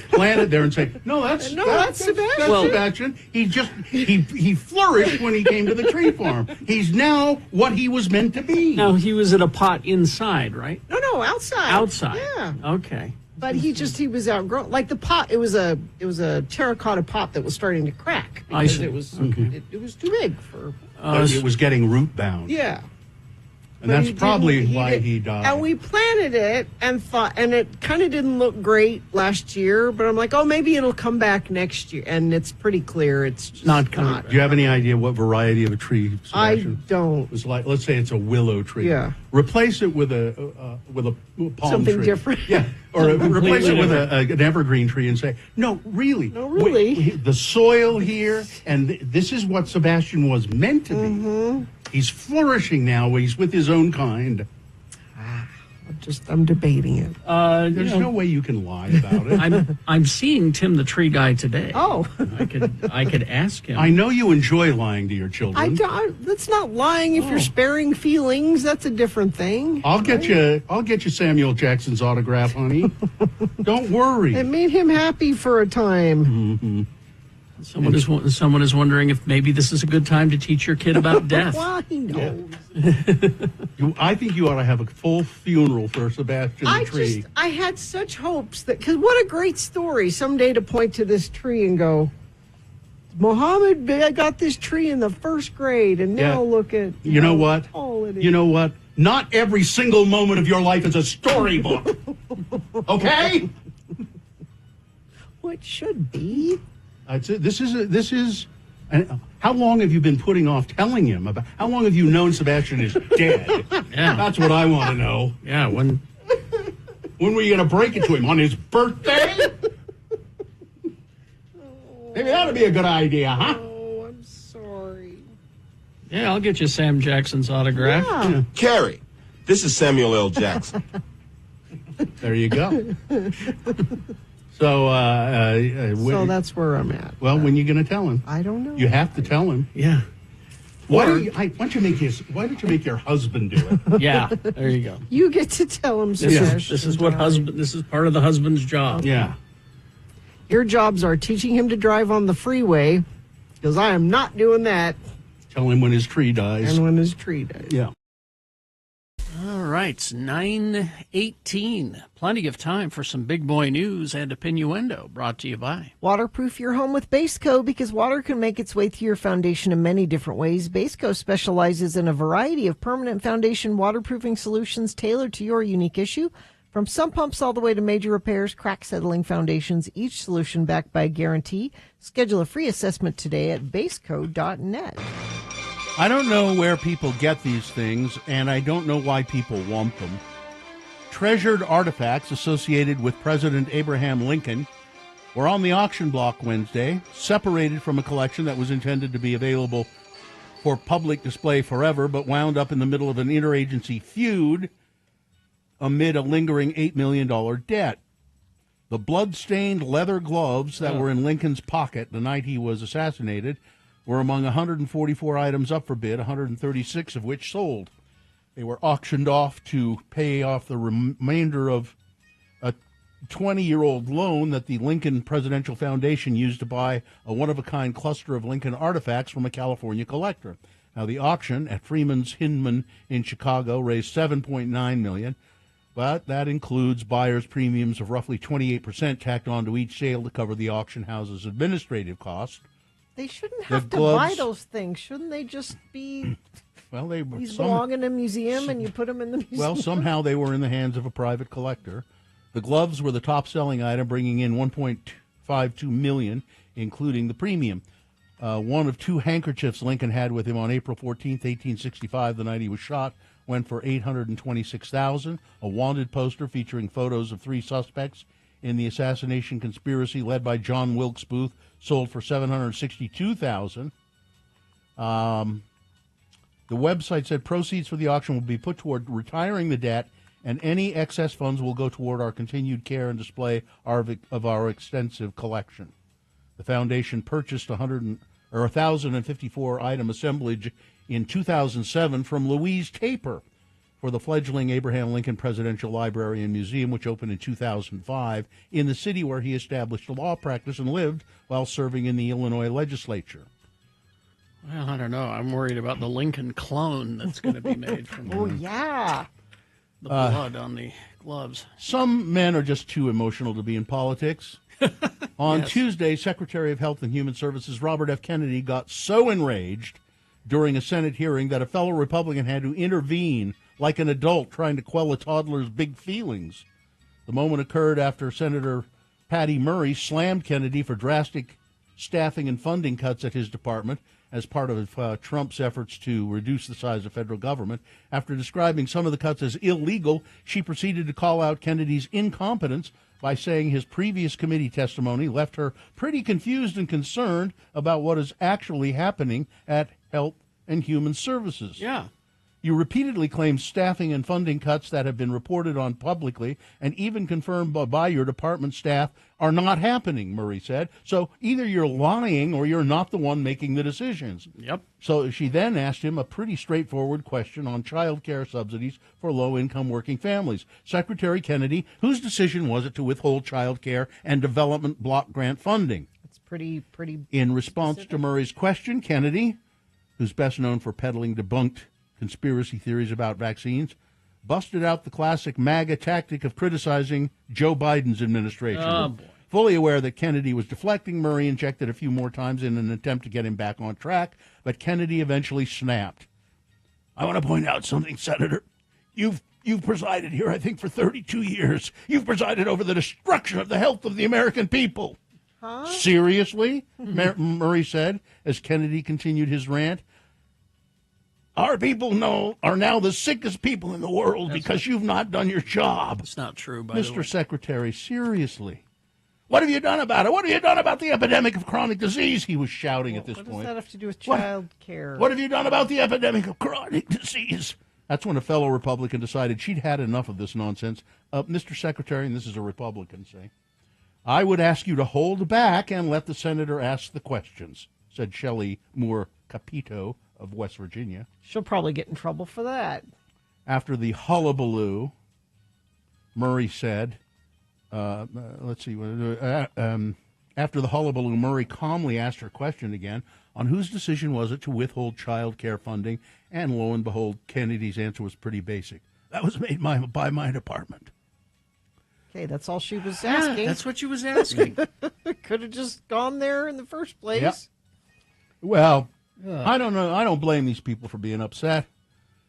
Plant it there and say, that's Sebastian. That's Sebastian. He flourished when he came to the tree farm. He's now what he was meant to be. Now, he was in a pot inside, right? No, outside. Outside. Yeah. Okay. But he was outgrown. Like the pot, it was a terracotta pot that was starting to crack. I see. It was too big for. It was getting root bound. Yeah. And that's probably why he died. And we planted it and it kind of didn't look great last year, but I'm like, maybe it'll come back next year. And it's pretty clear it's just not coming back. Do you have any idea what variety of a tree, Sebastian? I don't. It's like, let's say it's a willow tree. Yeah. Replace it with a palm Something tree. different. Yeah. Or replace it with an evergreen tree and say, no, really. The soil here, and this is what Sebastian was meant to be. Mm-hmm. He's flourishing now. He's with his own kind. I'm debating it. There's no way you can lie about it. I'm seeing Tim the tree guy today. Oh, I could ask him. I know you enjoy lying to your children. That's not lying. If you're sparing feelings, that's a different thing. I'll get you Samuel Jackson's autograph, honey. Don't worry. It made him happy for a time. Mm-hmm. Someone is wondering if maybe this is a good time to teach your kid about death. Well, he knows. I think you ought to have a full funeral for Sebastian the tree. I had such hopes because what a great story someday to point to this tree and go, Mohammed, I got this tree in the first grade, and now look at you know what? All it is. You know what? Not every single moment of your life is a storybook. Okay? Well, it should be. This is. How long have you been putting off telling him about? How long have you known Sebastian is dead? Yeah, that's what I want to know. Yeah, when were you going to break it to him on his birthday? Maybe that'd be a good idea, huh? Oh, I'm sorry. Yeah, I'll get you Sam Jackson's autograph. Yeah. Carrie, this is Samuel L. Jackson. There you go. So that's where I'm at. Well, when are you going to tell him? I don't know. You have to tell him. Yeah. Why don't you make your husband do it? Yeah, there you go. You get to tell him. This is part of the husband's job. Yeah. Your jobs are teaching him to drive on the freeway, because I am not doing that. Tell him when his tree dies. And when his tree dies. Yeah. All right, it's 9:18. Plenty of time for some big boy news and innuendo, brought to you by Waterproof your home with Baseco, because water can make its way through your foundation in many different ways. Baseco specializes in a variety of permanent foundation waterproofing solutions tailored to your unique issue. From sump pumps all the way to major repairs, crack settling foundations, each solution backed by a guarantee. Schedule a free assessment today at baseco.net. I don't know where people get these things, and I don't know why people want them. Treasured artifacts associated with President Abraham Lincoln were on the auction block Wednesday, separated from a collection that was intended to be available for public display forever, but wound up in the middle of an interagency feud amid a lingering $8 million debt. The blood-stained leather gloves that were in Lincoln's pocket the night he was assassinated were among 144 items up for bid, 136 of which sold. They were auctioned off to pay off the remainder of a 20-year-old loan that the Lincoln Presidential Foundation used to buy a one-of-a-kind cluster of Lincoln artifacts from a California collector. Now, the auction at Freeman's Hinman in Chicago raised $7.9 million, but that includes buyers' premiums of roughly 28% tacked onto each sale to cover the auction house's administrative costs. They shouldn't have to buy those things. Shouldn't they just be... Well, these belong in a museum and you put them in the museum? Well, somehow they were in the hands of a private collector. The gloves were the top-selling item, bringing in $1.52 million, including the premium. One of two handkerchiefs Lincoln had with him on April 14th, 1865, the night he was shot, went for $826,000. A wanted poster featuring photos of three suspects in the assassination conspiracy led by John Wilkes Booth sold for $762,000. The website said proceeds for the auction will be put toward retiring the debt, and any excess funds will go toward our continued care and display of our extensive collection. The foundation purchased 1,054 item assemblage in 2007 from Louise Taper for the fledgling Abraham Lincoln Presidential Library and Museum, which opened in 2005 in the city where he established a law practice and lived while serving in the Illinois legislature. Well, I don't know. I'm worried about the Lincoln clone that's going to be made from Oh, yeah. the blood on the gloves. Some men are just too emotional to be in politics. On Yes. Tuesday, Secretary of Health and Human Services Robert F. Kennedy got so enraged during a Senate hearing that a fellow Republican had to intervene like an adult trying to quell a toddler's big feelings. The moment occurred after Senator Patty Murray slammed Kennedy for drastic staffing and funding cuts at his department as part of Trump's efforts to reduce the size of federal government. After describing some of the cuts as illegal, she proceeded to call out Kennedy's incompetence by saying his previous committee testimony left her pretty confused and concerned about what is actually happening at Health and Human Services. Yeah. You repeatedly claim staffing and funding cuts that have been reported on publicly and even confirmed by your department staff are not happening, Murray said. So either you're lying or you're not the one making the decisions. Yep. So she then asked him a pretty straightforward question on child care subsidies for low-income working families. Secretary Kennedy, whose decision was it to withhold child care and development block grant funding? It's pretty. In response to Murray's question, Kennedy, who's best known for peddling debunked conspiracy theories about vaccines, busted out the classic MAGA tactic of criticizing Joe Biden's administration. Oh, boy. Fully aware that Kennedy was deflecting, Murray injected a few more times in an attempt to get him back on track, but Kennedy eventually snapped. I want to point out something, Senator. You've presided here, I think, for 32 years. You've presided over the destruction of the health of the American people. Huh? Seriously? Murray said, as Kennedy continued his rant. Our people are now the sickest people in the world because you've not done your job. It's not true, by the way. Mr. Secretary, seriously. What have you done about it? What have you done about the epidemic of chronic disease? He was shouting at this What point. does that have to do with child care? What have you done about the epidemic of chronic disease? That's when a fellow Republican decided she'd had enough of this nonsense. Mr. Secretary, and this is a Republican saying, I would ask you to hold back and let the senator ask the questions, said Shelley Moore Capito of West Virginia. She'll probably get in trouble for that. After the hullabaloo, Murray said, after the hullabaloo, Murray calmly asked her question again on whose decision was it to withhold child care funding, and lo and behold, Kennedy's answer was pretty basic. That was made by my department. Okay, that's all she was asking. That's what she was asking. Could have just gone there in the first place. Yep. Well, I don't know. I don't blame these people for being upset.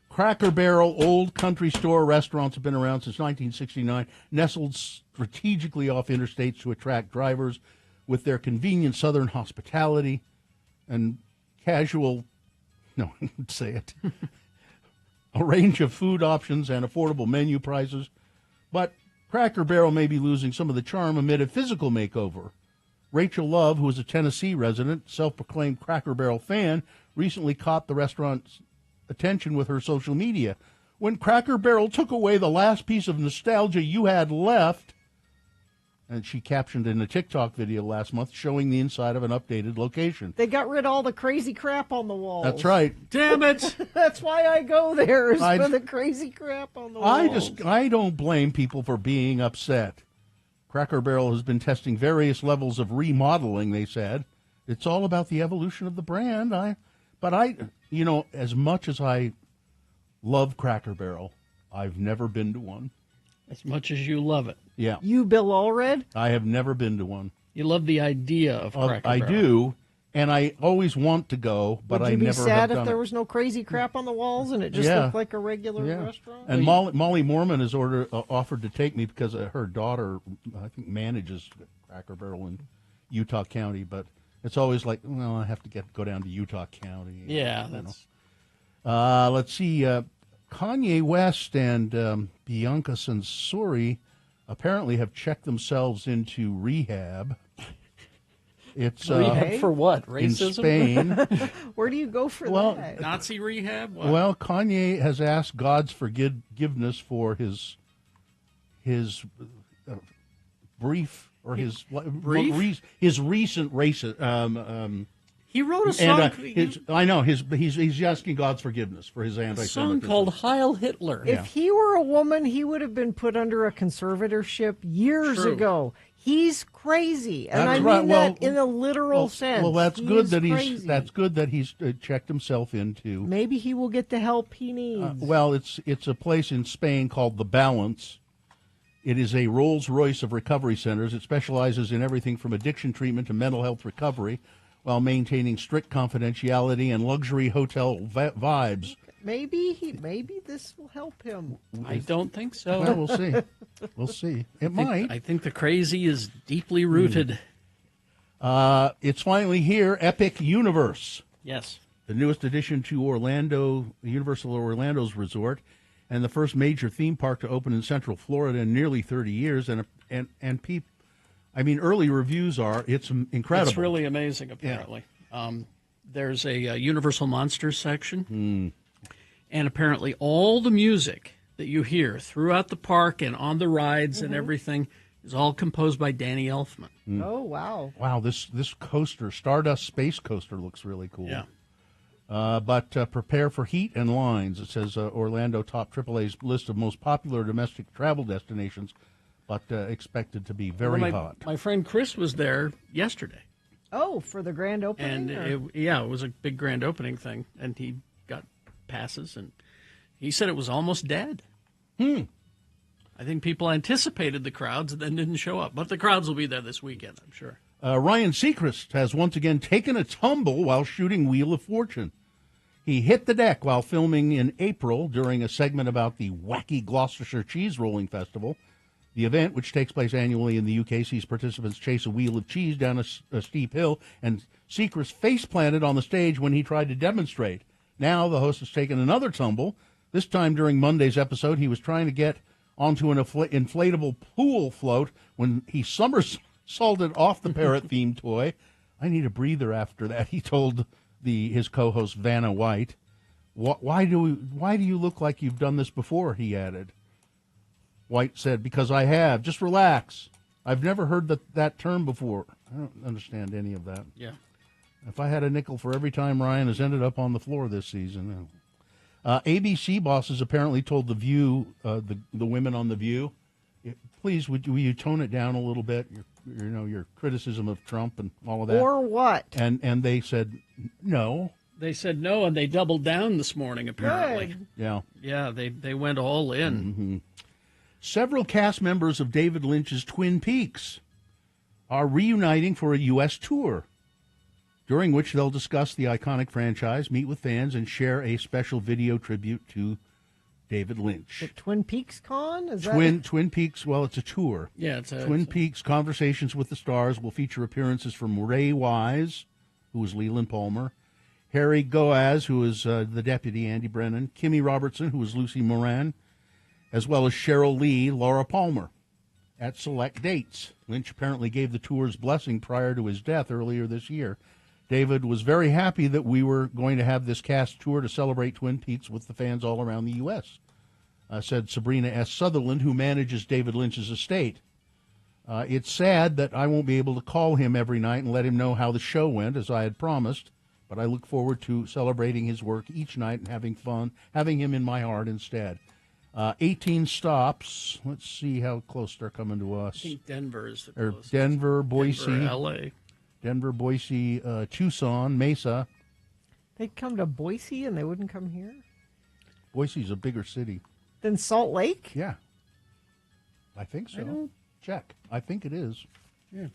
Cracker Barrel old country store restaurants have been around since 1969, nestled strategically off interstates to attract drivers with their convenient southern hospitality and casual, no, I wouldn't say it, a range of food options and affordable menu prices. But Cracker Barrel may be losing some of the charm amid a physical makeover. Rachel Love, who is a Tennessee resident, self-proclaimed Cracker Barrel fan, recently caught the restaurant's attention with her social media. When Cracker Barrel took away the last piece of nostalgia you had left, and she captioned in a TikTok video last month showing the inside of an updated location. They got rid of all the crazy crap on the walls. That's right. Damn it. That's why I go there, is for the crazy crap on the walls. I don't blame people for being upset. Cracker Barrel has been testing various levels of remodeling, they said. It's all about the evolution of the brand. As much as I love Cracker Barrel, I've never been to one. As much as you love it. Yeah. You, Bill Allred? I have never been to one. You love the idea of Cracker Barrel. I do, and I always want to go, but Would I you be never have sad done if there it. was no crazy crap on the walls and it just looked like a regular restaurant? And Molly Mormon has offered to take me because her daughter, I think, manages Cracker Barrel in Utah County, but it's always like, well, I have to go down to Utah County. Yeah, you that's. know. Let's see. Kanye West and Bianca Censori apparently have checked themselves into rehab. It's Rehab for what? Racism? In Spain. Where do you go for Well, that? Nazi rehab? What? Well, Kanye has asked God's forgiveness for his brief or his Brief? his recent racist. He wrote a song. I know he's asking God's forgiveness for his A anti-Semitism. song called Heil Hitler. If he were a woman, he would have been put under a conservatorship years True. ago. He's crazy, and That's I right. mean Well, that in a literal sense. Well, that's He good is that crazy. that's good that he's checked himself into. Maybe he will get the help he needs. Well, it's a place in Spain called The Balance. It is a Rolls-Royce of recovery centers. It specializes in everything from addiction treatment to mental health recovery, while maintaining strict confidentiality and luxury hotel vibes. Maybe this will help him. I don't think so. Well, we'll see. We'll see. I think the crazy is deeply rooted. It's finally here, Epic Universe. Yes. The newest addition to Universal Orlando's resort, and the first major theme park to open in Central Florida in nearly 30 years. And people, I mean, early reviews are it's incredible. It's really amazing, apparently. There's a Universal Monsters section. And apparently all the music that you hear throughout the park and on the rides and everything is all composed by Danny Elfman. Oh, wow. Wow, this coaster, Stardust Space Coaster, looks really cool. Yeah. But prepare for heat and lines. It says Orlando top AAA's list of most popular domestic travel destinations, but expected to be very hot. My friend Chris was there yesterday. Oh, for the grand opening? And it was a big grand opening thing. And he got passes, and he said it was almost dead. I think people anticipated the crowds and then didn't show up. But the crowds will be there this weekend, I'm sure. Ryan Seacrest has once again taken a tumble while shooting Wheel of Fortune. He hit the deck while filming in April during a segment about the wacky Gloucestershire Cheese Rolling Festival. The event, which takes place annually in the UK, sees participants chase a wheel of cheese down a steep hill, and Seacrest face-planted on the stage when he tried to demonstrate. Now the host has taken another tumble. This time during Monday's episode, he was trying to get onto an inflatable pool float when he somersaulted off the parrot-themed toy. I need a breather after that, he told his co-host Vanna White. Why do you look like you've done this before, he added. White said, because I have. Just relax. I've never heard that term before. I don't understand any of that. Yeah. If I had a nickel for every time Ryan has ended up on the floor this season. ABC bosses apparently told The View, the women on The Will you tone it down a little bit? Your criticism of Trump and all of that. Or what? And they said no. They said no, and they doubled down this morning, apparently. Good. Yeah. Yeah, they went all in. Mm-hmm. Several cast members of David Lynch's Twin Peaks are reuniting for a U.S. tour, during which they'll discuss the iconic franchise, meet with fans, and share a special video tribute to David Lynch. The Twin Peaks Con? Is Twin Peaks, well, it's a tour. Yeah, it's a Twin Peaks Conversations with the Stars will feature appearances from Ray Wise, who is Leland Palmer, Harry Goaz, who is the deputy Andy Brennan, Kimmy Robertson, who is Lucy Moran, as well as Cheryl Lee, Laura Palmer, at select dates. Lynch apparently gave the tour's blessing prior to his death earlier this year. David was very happy that we were going to have this cast tour to celebrate Twin Peaks with the fans all around the U.S., said Sabrina S. Sutherland, who manages David Lynch's estate. It's sad that I won't be able to call him every night and let him know how the show went, as I had promised, but I look forward to celebrating his work each night and having fun, having him in my heart instead. 18 stops. Let's see how close they're coming to us. I think Denver is the closest. Denver, Boise. Denver, L.A. Denver, Boise, Tucson, Mesa. They'd come to Boise and they wouldn't come here? Boise's a bigger city. Than Salt Lake? Yeah. I think so. Check. I think it is. Yeah.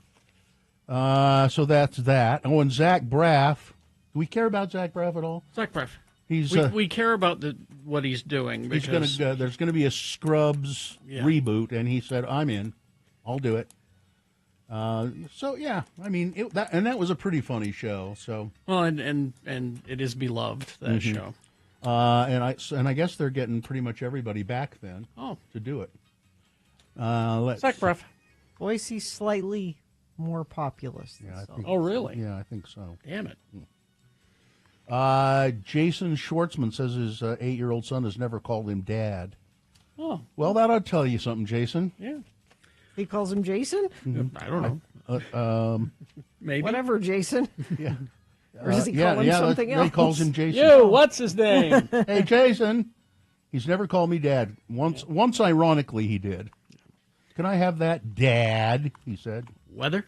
So that's that. Oh, and Zach Braff. Do we care about Zach Braff at all? Zach Braff. He's we care about what he's doing. He's Because gonna. There's going to be a Scrubs reboot, and he said, "I'm in. I'll do it." So yeah, I mean, that was a pretty funny show. So well, and it is beloved, that show. And I guess they're getting pretty much everybody back then. To do it. Zach Braff. Boise's slightly more populous. Yeah, I think, oh, really? Yeah, I think so. Damn it. Jason Schwartzman says his 8-year-old son has never called him Dad. Oh. Well, that'll tell you something, Jason. Yeah. He calls him Jason? I don't know. Maybe. Whatever, Jason. Yeah. Or does he call him something else? He calls him Jason. You, what's his name? Hey, Jason. He's never called me Dad. Once ironically, he did. Can I have that, Dad? He said. Weather?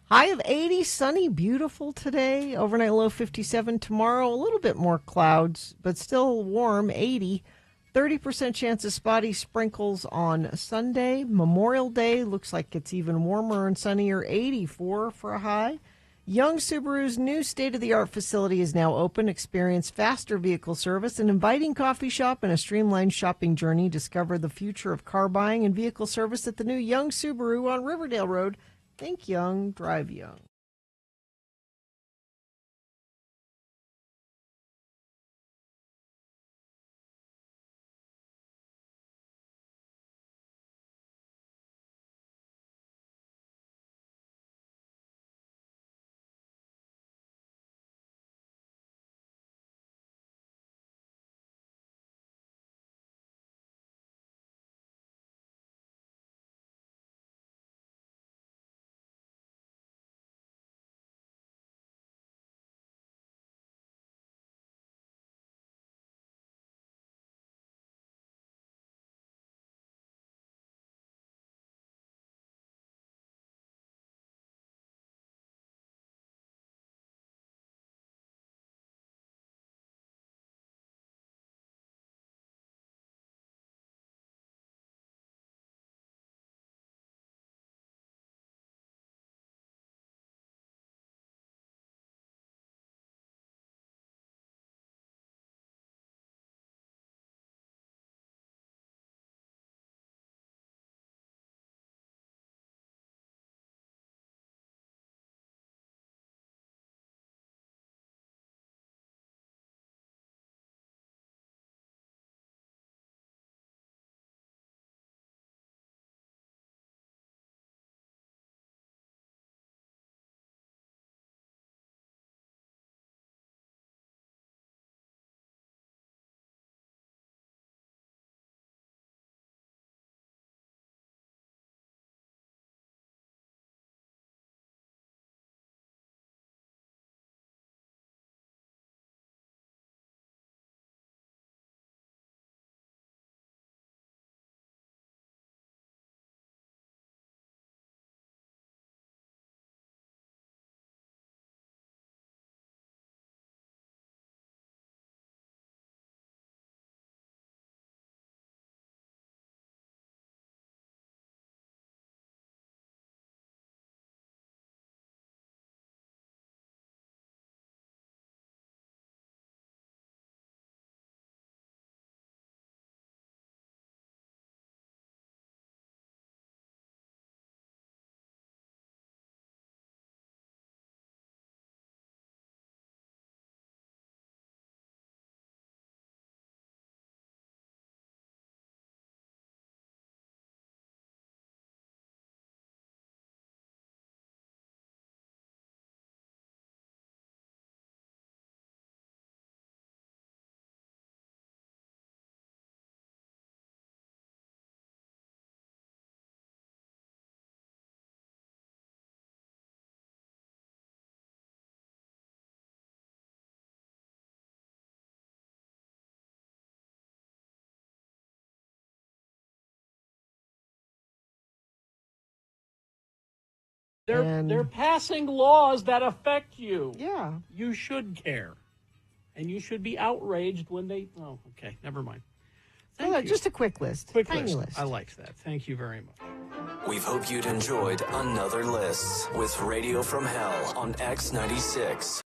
High of 80, sunny, beautiful today. Overnight low 57 tomorrow. A little bit more clouds, but still warm, 80. 30% chance of spotty sprinkles on Sunday. Memorial Day looks like it's even warmer and sunnier, 84 for a high. Young Subaru's new state-of-the-art facility is now open. Experience faster vehicle service, an inviting coffee shop, and a streamlined shopping journey. Discover the future of car buying and vehicle service at the new Young Subaru on Riverdale Road. Think young, drive young. They're passing laws that affect you. Yeah. You should care. And you should be outraged when they... Oh, okay. Never mind. Thank you. Just a quick list. Quick Tiny list. I liked that. Thank you very much. We hope you'd enjoyed another list with Radio from Hell on X96.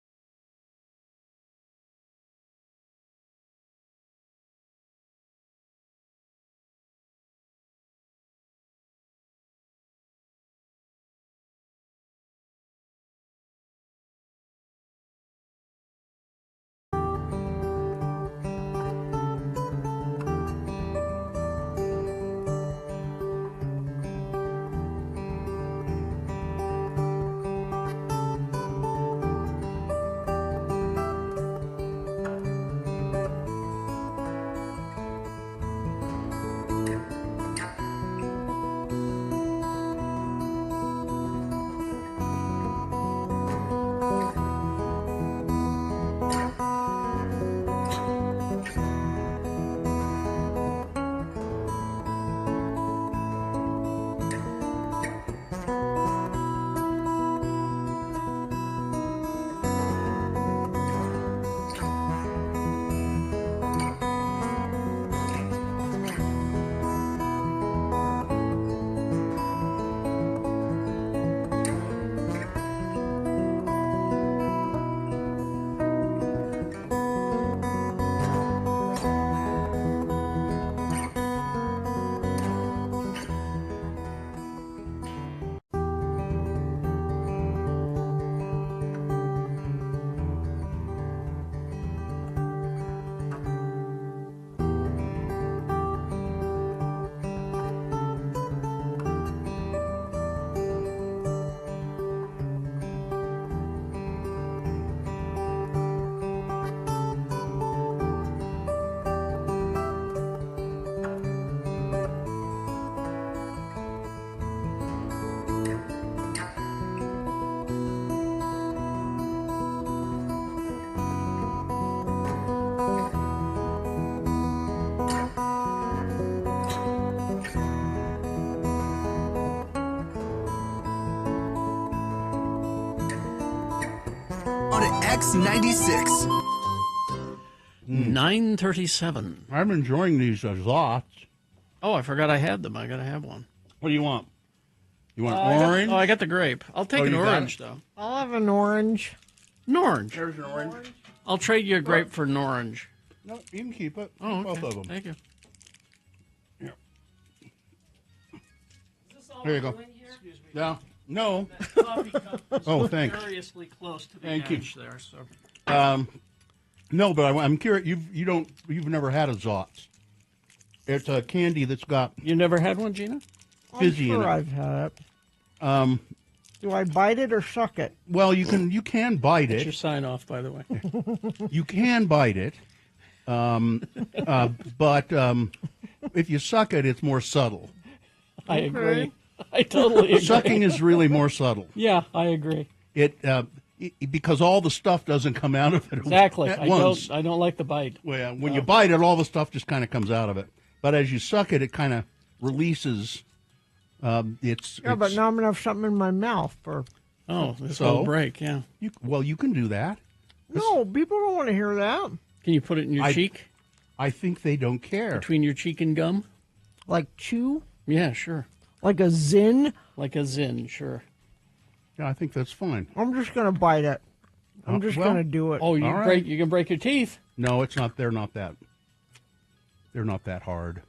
On X96. 9:37. I'm enjoying these Zots. Oh, I forgot I had them. I got to have one. What do you want? You want I got- orange? I got the grape. I'll take an you got orange, it? though. I'll have an orange. An orange. There's an orange. I'll trade you a grape for an orange. No, you can keep it. Oh, Both okay. of them. Thank you. Here you go. Yeah. No. Coffee cup is Oh, thanks. Curiously close to the Thank you. edge there. So. No, but I'm curious. You've never had a Zots. It's a candy that's got. You never had one, Gina? Fizzy I'm in sure it. I've had it. Do I bite it or suck it? Well, you can bite That's it. your sign off, by the way. You can bite it, but if you suck it, it's more subtle. I agree. I totally agree. Sucking is really more subtle. Yeah, I agree. Because all the stuff doesn't come out of it Exactly. at I once. don't like the bite. Well, when you bite it, all the stuff just kind of comes out of it. But as you suck it, it kind of releases. But now I'm gonna have something in my mouth for. Oh, this whole break, yeah. You can do that. No, people don't want to hear that. Can you put it in your cheek? I think they don't care. Between your cheek and gum? Like chew? Yeah, sure. Like a zin? Like a zin, sure. Yeah, I think that's fine. I'm just gonna bite it. I'm just gonna do it. Oh, you All right. you can break your teeth. No, it's not. They're not that hard.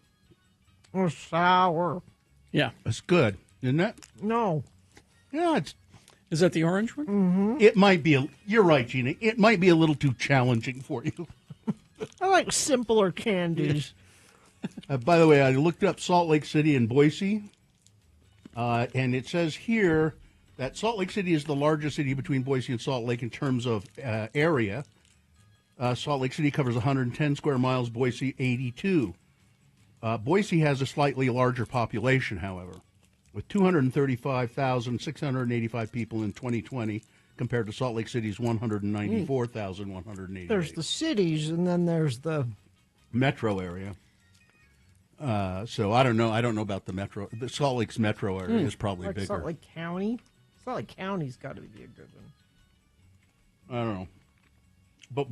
It's sour. Yeah, it's good, isn't it? No. Yeah, it's. Is that the orange one? Mm-hmm. It might be. You're right, Gina. It might be a little too challenging for you. I like simpler candies. By the way, I looked up Salt Lake City and Boise, and it says here that Salt Lake City is the largest city between Boise and Salt Lake in terms of area. Salt Lake City covers 110 square miles, Boise 82. Boise has a slightly larger population, however, with 235,685 people in 2020 compared to Salt Lake City's 194,188. There's the cities, and then there's the metro area. So I don't know. I don't know about the metro. The Salt Lake's metro area is probably like bigger. Salt Lake County. Salt Lake County's got to be a good one. I don't know. But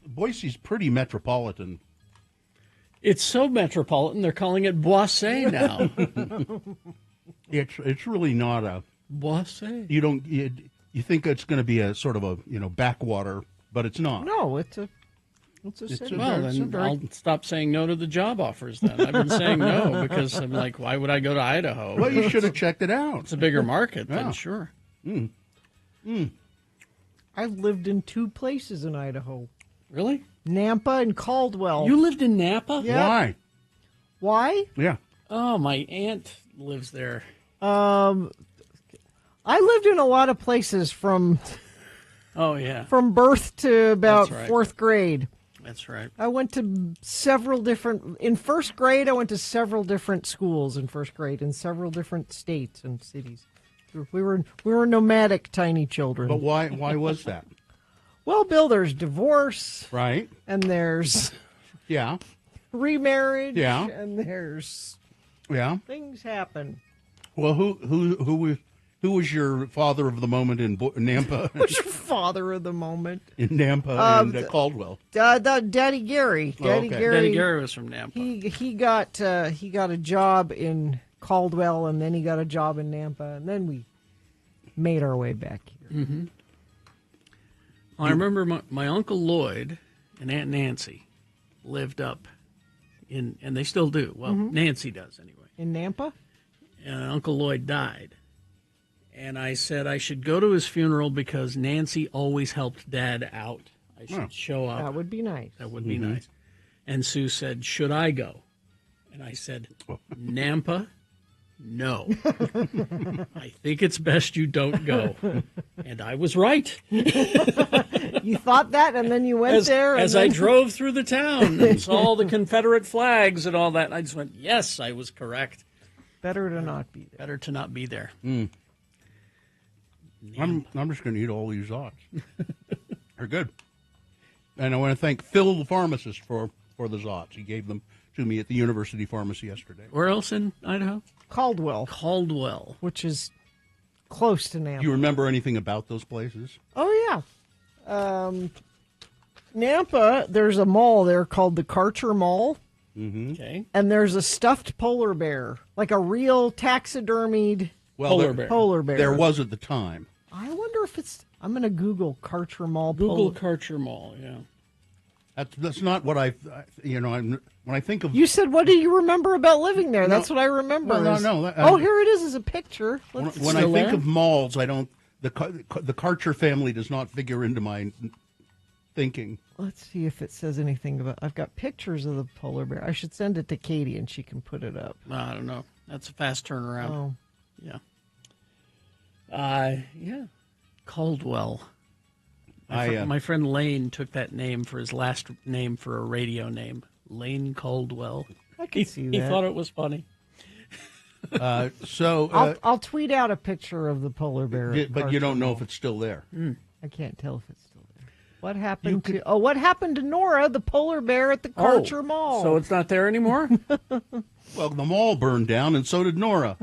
Boise's pretty metropolitan. It's so metropolitan, they're calling it Boise now. It's really not a. Boise. You don't. You think it's going to be a sort of a backwater, but it's not. No, it's a city. Well, then I'll stop saying no to the job offers then. I've been saying no because I'm like, why would I go to Idaho? Well, you should have checked it out. It's a bigger market, Yeah. then sure. I've lived in 2 places in Idaho. Really? Nampa and Caldwell. You lived in Napa? Yeah. Why? Why? Yeah. Oh, my aunt lives there. I lived in a lot of places from Oh, yeah. from birth to about That's right. 4th grade. That's right. I went to several different. In 1st grade, I went to several different schools in 1st grade in several different states and cities. We were nomadic, tiny children. But why was that? Well, Bill, there's divorce, Right. and there's Yeah. remarriage, Yeah. and there's Yeah. things happen. Well, who was your father of the moment in Nampa? Who's your father of the moment? In Nampa and Caldwell. Daddy Gary. okay. Daddy Gary was from Napa. He got a job in Caldwell, and then he got a job in Nampa, and then we made our way back here. Mm-hmm. Well, I remember my Uncle Lloyd and Aunt Nancy lived up in, and they still do. Well, Nancy does anyway. In Nampa? And Uncle Lloyd died. And I said I should go to his funeral because Nancy always helped Dad out. I should show up. That would be nice. That would be nice. And Sue said, should I go? And I said, Nampa, no. I think it's best you don't go. And I was right. You thought that, and then you went there. And As I drove through the town and saw the Confederate flags and all that, I just went, yes, I was correct. Better to not be there. Better to not be there. I'm just going to eat all these Zots. They're good. And I want to thank Phil, the pharmacist, for the Zots. He gave them to me at the University Pharmacy yesterday. Where else in Idaho? Caldwell. Caldwell. Which is close to Nampa. Do you remember anything about those places? Oh, yeah. Nampa, there's a mall there called the Karcher Mall. Mm-hmm. Okay. And there's a stuffed polar bear, like a real taxidermied Polar bear. Polar bear. There was at the time. I wonder if it's... I'm going to Google Karcher Mall. Google Karcher Mall, yeah. That's not what when I think of... You said, what do you remember about living there? No. That's what I remember. No. Oh, here it is as a picture. When I think of malls, I don't... The Karcher family does not figure into my thinking. Let's see if it says anything about... I've got pictures of the polar bear. I should send it to Katie and she can put it up. I don't know. That's a fast turnaround. Oh. Yeah. Yeah. Caldwell. My friend Lane took that name for his last name for a radio name. Lane Caldwell. I can see that. He thought it was funny. I'll tweet out a picture of the polar bear. But you don't know if it's still there. I can't tell if it's still there. What happened what happened to Nora, the polar bear at the Karcher Mall? So it's not there anymore? Well, the mall burned down, and so did Nora.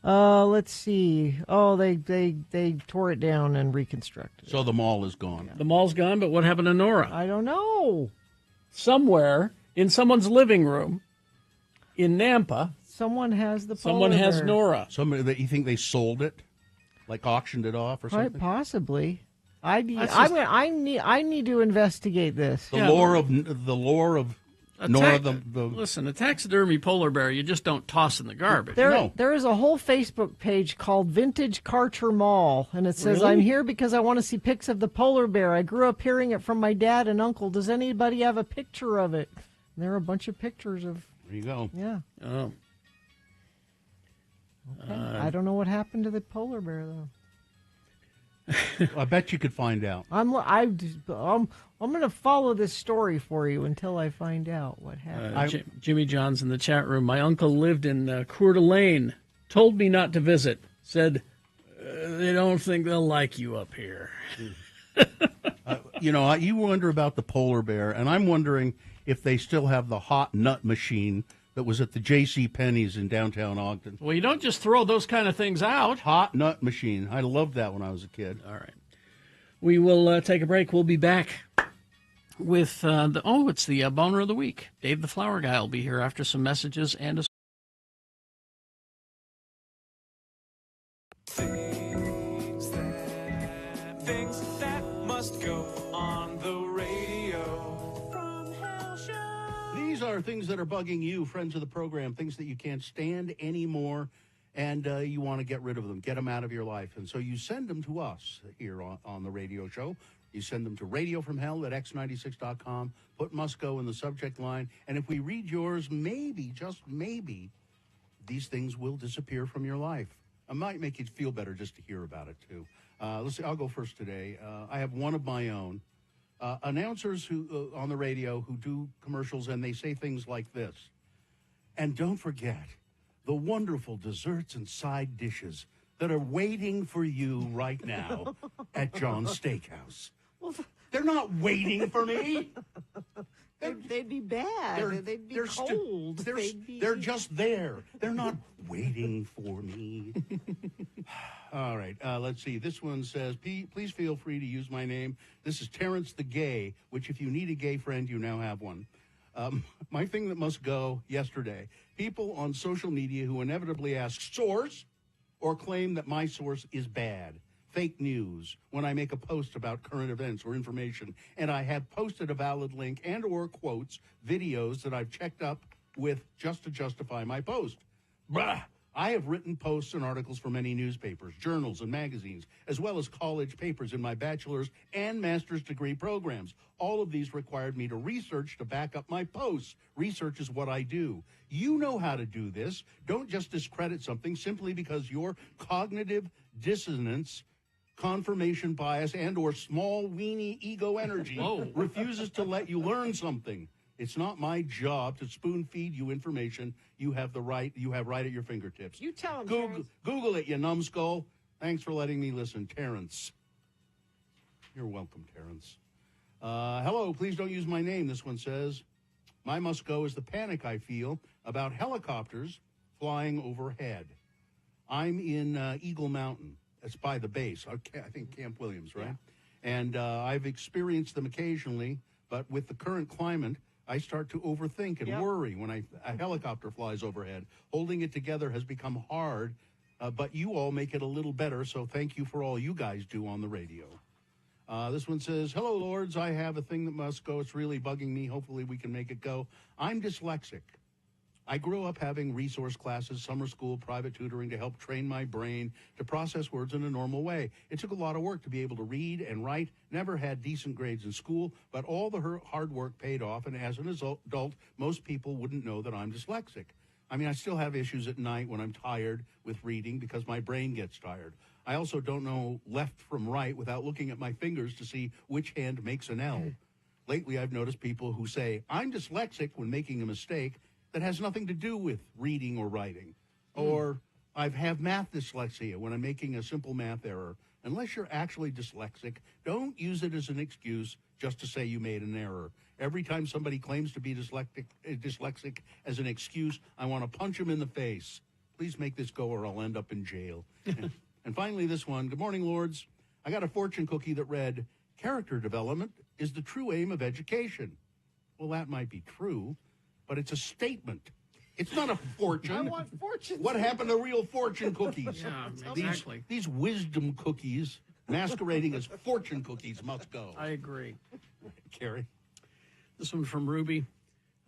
Let's see. Oh, they tore it down and reconstructed it. So the mall is gone. The mall's gone, but what happened to Nora? I don't know. Somewhere in someone's living room in Nampa, someone has the polar someone has bear. Nora. Somebody, you think they sold it, like auctioned it off or Quite something? possibly. I need to investigate this. The lore of Nora. Listen, a taxidermy polar bear you just don't toss in the garbage. There is a whole Facebook page called Vintage Karcher Mall, and it says, Really? I'm here because I want to see pics of the polar bear. I grew up hearing it from my dad and uncle. Does anybody have a picture of it? And there are a bunch of pictures of... There you go. Yeah. Oh. Okay. I don't know what happened to the polar bear, though. I bet you could find out. I'm going to follow this story for you until I find out what happened. Jimmy John's in the chat room. My uncle lived in Coeur d'Alene. Told me not to visit. Said, they don't think they'll like you up here. You wonder about the polar bear, and I'm wondering if they still have the hot nut machine that was at the J.C. Penney's in downtown Ogden. Well, you don't just throw those kind of things out. Hot nut machine. I loved that when I was a kid. All right. We will take a break. We'll be back with it's the Boner of the Week. Dave the Flower Guy will be here after some messages and a things that are bugging you, friends of the program, things that you can't stand anymore, and you want to get rid of them, get them out of your life. And so you send them to us here on the radio show. You send them to radiofromhell@x96.com. Put "must go" in the subject line. And if we read yours, maybe, just maybe, these things will disappear from your life. It might make you feel better just to hear about it, too. Let's see, I'll go first today. I have one of my own. Announcers who on the radio who do commercials, and they say things like this. And don't forget the wonderful desserts and side dishes that are waiting for you right now at John's Steakhouse. They're not waiting for me. They'd be bad. They'd be cold. They're just there. They're not waiting for me. All right. Let's see. This one says, please feel free to use my name. This is Terrence the Gay, which if you need a gay friend, you now have one. My thing that must go yesterday. People on social media who inevitably ask source or claim that my source is bad. Fake news when I make a post about current events or information, and I have posted a valid link and or quotes, videos that I've checked up with just to justify my post. Blah! I have written posts and articles for many newspapers, journals, and magazines, as well as college papers in my bachelor's and master's degree programs. All of these required me to research to back up my posts. Research is what I do. You know how to do this. Don't just discredit something simply because your cognitive dissonance, confirmation bias, and or small weenie ego energy refuses to let you learn something. It's not my job to spoon feed you information. You have right at your fingertips. You tell them. Google it, you numbskull. Thanks for letting me listen, Terrence. You're welcome, Terrence. Hello, please don't use my name, this one says. My must go is the panic I feel about helicopters flying overhead. I'm in Eagle Mountain. It's by the base. I think Camp Williams, right? Yeah. And I've experienced them occasionally, but with the current climate, I start to overthink and worry when a helicopter flies overhead. Holding it together has become hard, but you all make it a little better, so thank you for all you guys do on the radio. This one says, hello, Lords. I have a thing that must go. It's really bugging me. Hopefully we can make it go. I'm dyslexic. I grew up having resource classes, summer school, private tutoring to help train my brain to process words in a normal way. It took a lot of work to be able to read and write. Never had decent grades in school, but all the hard work paid off, and as an adult, most people wouldn't know that I'm dyslexic. I mean, I still have issues at night when I'm tired with reading because my brain gets tired. I also don't know left from right without looking at my fingers to see which hand makes an L. Lately, I've noticed people who say, I'm dyslexic when making a mistake that has nothing to do with reading or writing. Or I have math dyslexia when I'm making a simple math error. Unless you're actually dyslexic, don't use it as an excuse just to say you made an error. Every time somebody claims to be dyslexic as an excuse, I want to punch them in the face. Please make this go or I'll end up in jail. And finally, this one. Good morning, Lords. I got a fortune cookie that read, character development is the true aim of education. Well, that might be true, but it's a statement. It's not a fortune. I want fortune. What happened to real fortune cookies? Yeah, exactly. These wisdom cookies masquerading as fortune cookies must go. I agree. Carrie? This one from Ruby.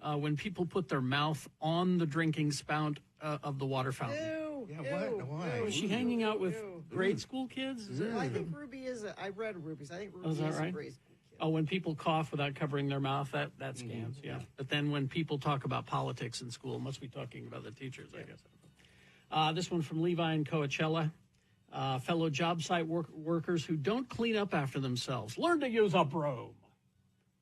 When people put their mouth on the drinking spout of the water fountain. Ew. Yeah, why? Is she hanging out with grade school kids? Well, I think Ruby is. I read Ruby's. I think Ruby is right? a grade school kid. Oh, when people cough without covering their mouth, that scans, yeah. But then when people talk about politics in school, must be talking about the teachers, I guess. This one from Levi and Coachella. Fellow job site workers who don't clean up after themselves. Learn to use a broom.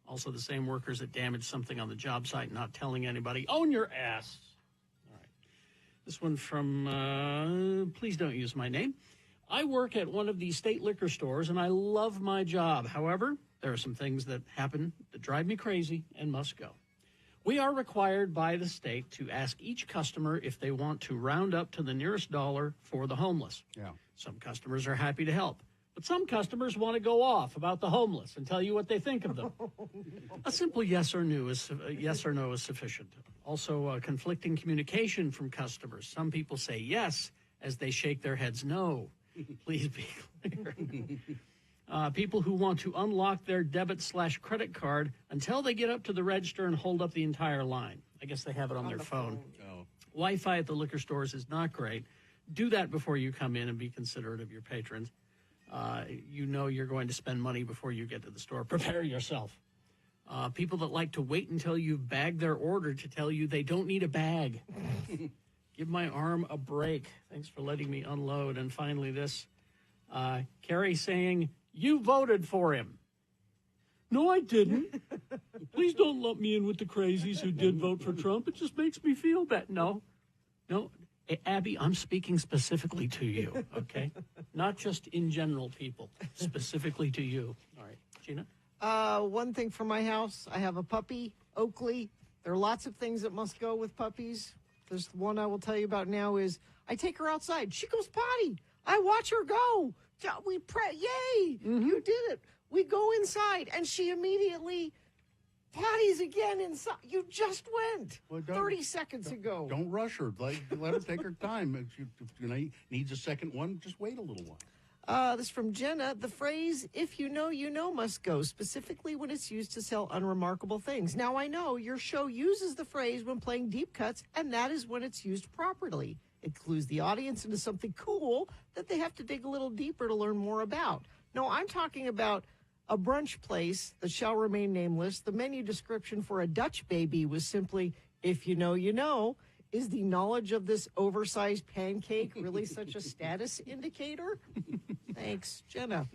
Also the same workers that damage something on the job site, not telling anybody. Own your ass. All right. This one from, please don't use my name. I work at one of the state liquor stores, and I love my job. However, there are some things that happen that drive me crazy and must go. We are required by the state to ask each customer if they want to round up to the nearest dollar for the homeless. Yeah. Some customers are happy to help, but some customers want to go off about the homeless and tell you what they think of them. A simple yes or no is sufficient. Also, conflicting communication from customers. Some people say yes as they shake their heads no. Please be clear. People who want to unlock their debit/credit card until they get up to the register and hold up the entire line. I guess they have it on their phone. Oh. Wi-Fi at the liquor stores is not great. Do that before you come in and be considerate of your patrons. You know you're going to spend money before you get to the store. Prepare yourself. People that like to wait until you've bagged their order to tell you they don't need a bag. Give my arm a break. Thanks for letting me unload. And finally this, Carrie saying, you voted for him. No, I didn't. Please don't lump me in with the crazies who did vote for Trump. It just makes me feel bad. No. Abby, I'm speaking specifically to you, okay? Not just in general, people. Specifically to you. All right, Gina? One thing for my house, I have a puppy, Oakley. There are lots of things that must go with puppies. There's one I will tell you about now is I take her outside. She goes potty. I watch her go. We pray. Yay! You did it. We go inside, and she immediately potties again inside. You just went 30 seconds ago. Don't rush her. Let her take her time. If she needs a second one, just wait a little while. This is from Jenna. The phrase, if you know, must go, specifically when it's used to sell unremarkable things. Now, I know your show uses the phrase when playing deep cuts, and that is when it's used properly. It clues the audience into something cool that they have to dig a little deeper to learn more about. No, I'm talking about a brunch place that shall remain nameless. The menu description for a Dutch baby was simply, if you know. Is the knowledge of this oversized pancake really such a status indicator? Thanks, Jenna.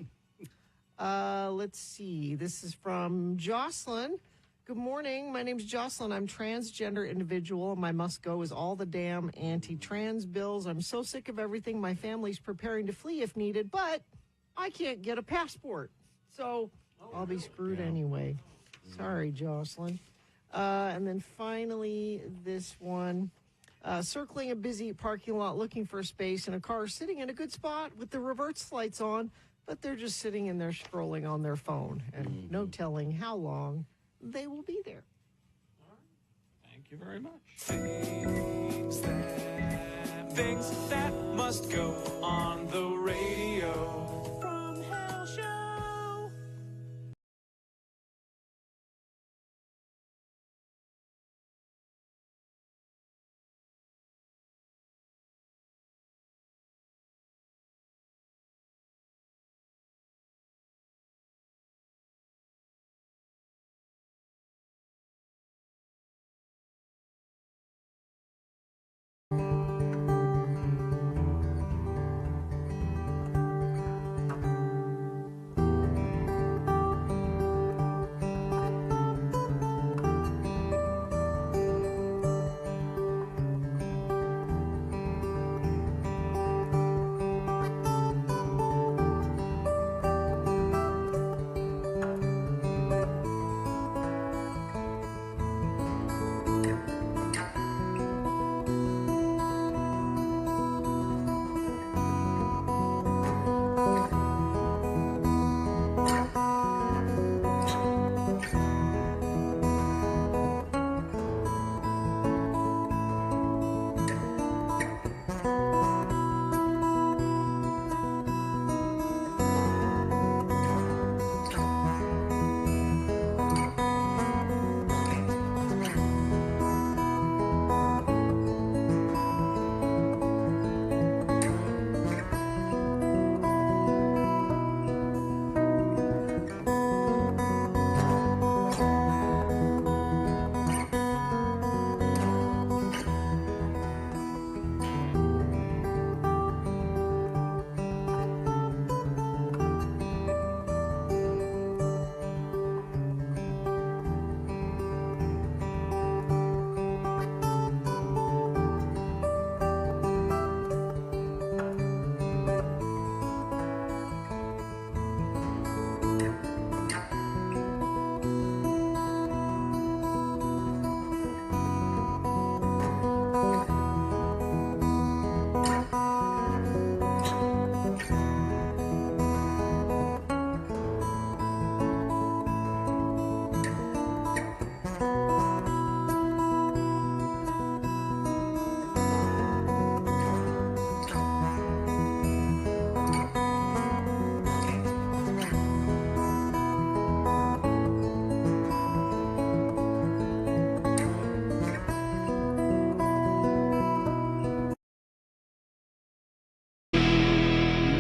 Let's see. This is from Jocelyn. Good morning. My name's Jocelyn. I'm transgender individual, and my must go is all the damn anti-trans bills. I'm so sick of everything. My family's preparing to flee if needed, but I can't get a passport. So I'll be screwed anyway. Sorry, Jocelyn. And then finally, this one. Circling a busy parking lot looking for a space in a car sitting in a good spot with the reverse lights on, but they're just sitting in there scrolling on their phone and no telling how long they will be there. Thank you very much. Things that must go on the radio. From Hell Show.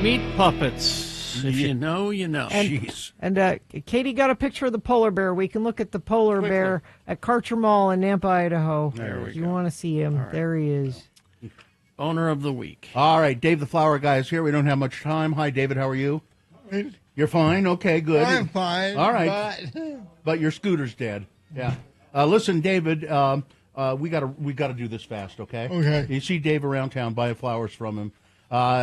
Meat puppets. If you know, you know. And Katie got a picture of the polar bear. We can look at the polar bear at Karcher Mall in Nampa, Idaho. There we if you go. want to see him, there he is. Owner of the week. All right, Dave the Flower Guy is here. We don't have much time. Hi, David. How are you? You're fine? Okay, good. I'm fine. All right. But your scooter's dead. Yeah. Listen, David, we gotta do this fast, okay? Okay. You see Dave around town, buy flowers from him.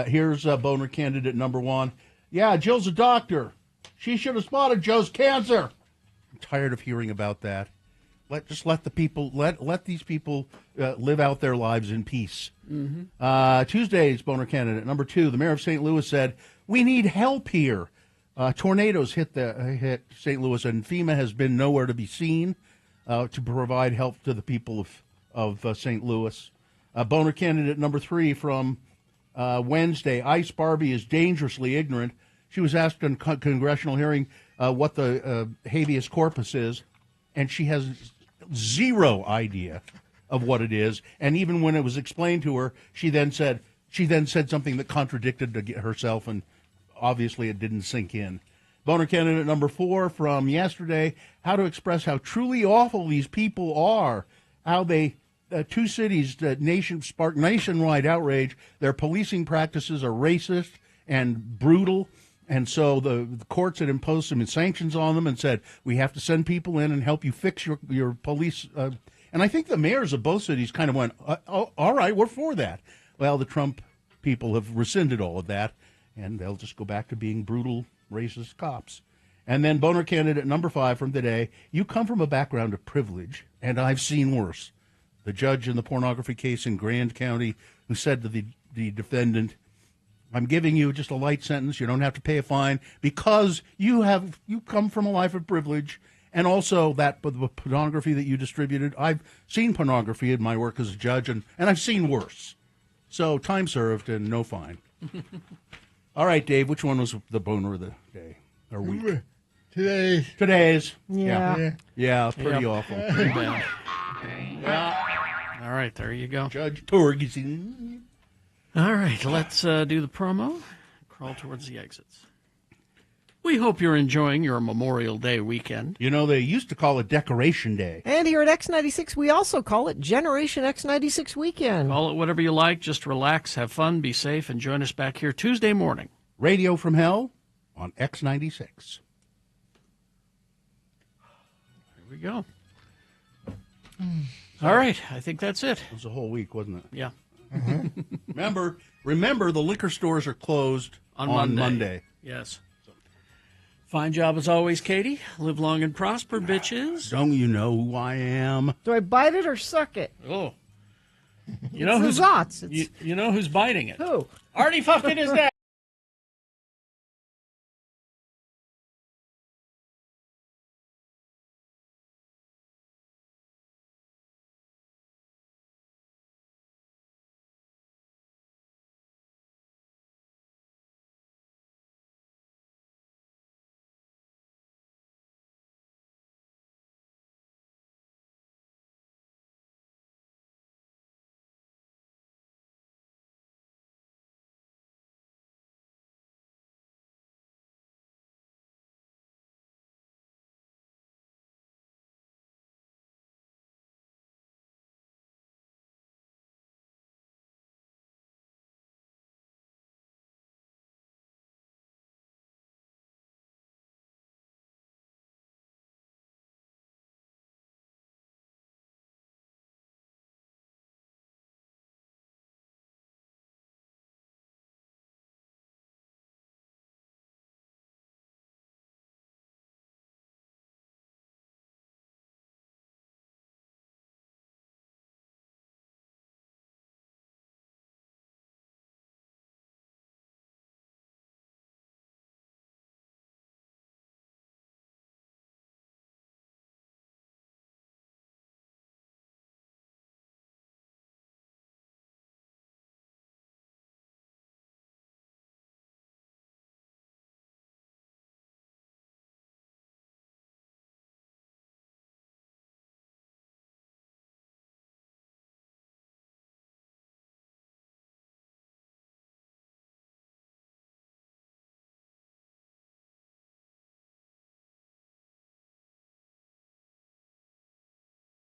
Here's boner candidate number 1. Yeah, Jill's a doctor. She should have spotted Joe's cancer. I'm tired of hearing about that. Let these people live out their lives in peace. Tuesday's boner candidate number 2. The mayor of St. Louis said, "We need help here." Tornadoes hit St. Louis, and FEMA has been nowhere to be seen to provide help to the people of St. Louis. Boner candidate number 3 from Wednesday. Ice Barbie is dangerously ignorant. She was asked in congressional hearing what the habeas corpus is, and she has zero idea of what it is. And even when it was explained to her, she then said something that contradicted herself, and obviously it didn't sink in. Boner candidate number 4 from yesterday, how to express how truly awful these people are, how they, 2 cities sparked nationwide outrage. Their policing practices are racist and brutal, and so the courts had imposed some sanctions on them and said, we have to send people in and help you fix your police. And I think the mayors of both cities kind of went, oh, all right, we're for that. Well, the Trump people have rescinded all of that, and they'll just go back to being brutal, racist cops. And then boner candidate number 5 from today, you come from a background of privilege, and I've seen worse. The judge in the pornography case in Grand County who said to the defendant, I'm giving you just a light sentence, you don't have to pay a fine, because you come from a life of privilege, and also that the pornography that you distributed. I've seen pornography in my work as a judge, and I've seen worse. So time served and no fine. All right, Dave, which one was the boner of the day or week? Today's. Yeah, pretty awful. Pretty bad. All right, there you go. Judge Torgerson. All right, let's do the promo. Crawl towards the exits. We hope you're enjoying your Memorial Day weekend. You know, they used to call it Decoration Day. And here at X96, we also call it Generation X96 Weekend. Call it whatever you like. Just relax, have fun, be safe, and join us back here Tuesday morning. Radio from Hell on X96. Here we go. All right, I think that's it. It was a whole week, wasn't it? Yeah. Remember, the liquor stores are closed on Monday. Yes. Fine job as always, Katie. Live long and prosper, bitches. Don't you know who I am? Do I bite it or suck it? Oh. You know It's who's the Zots. You know who's biting it? Who? Artie fucking his dad.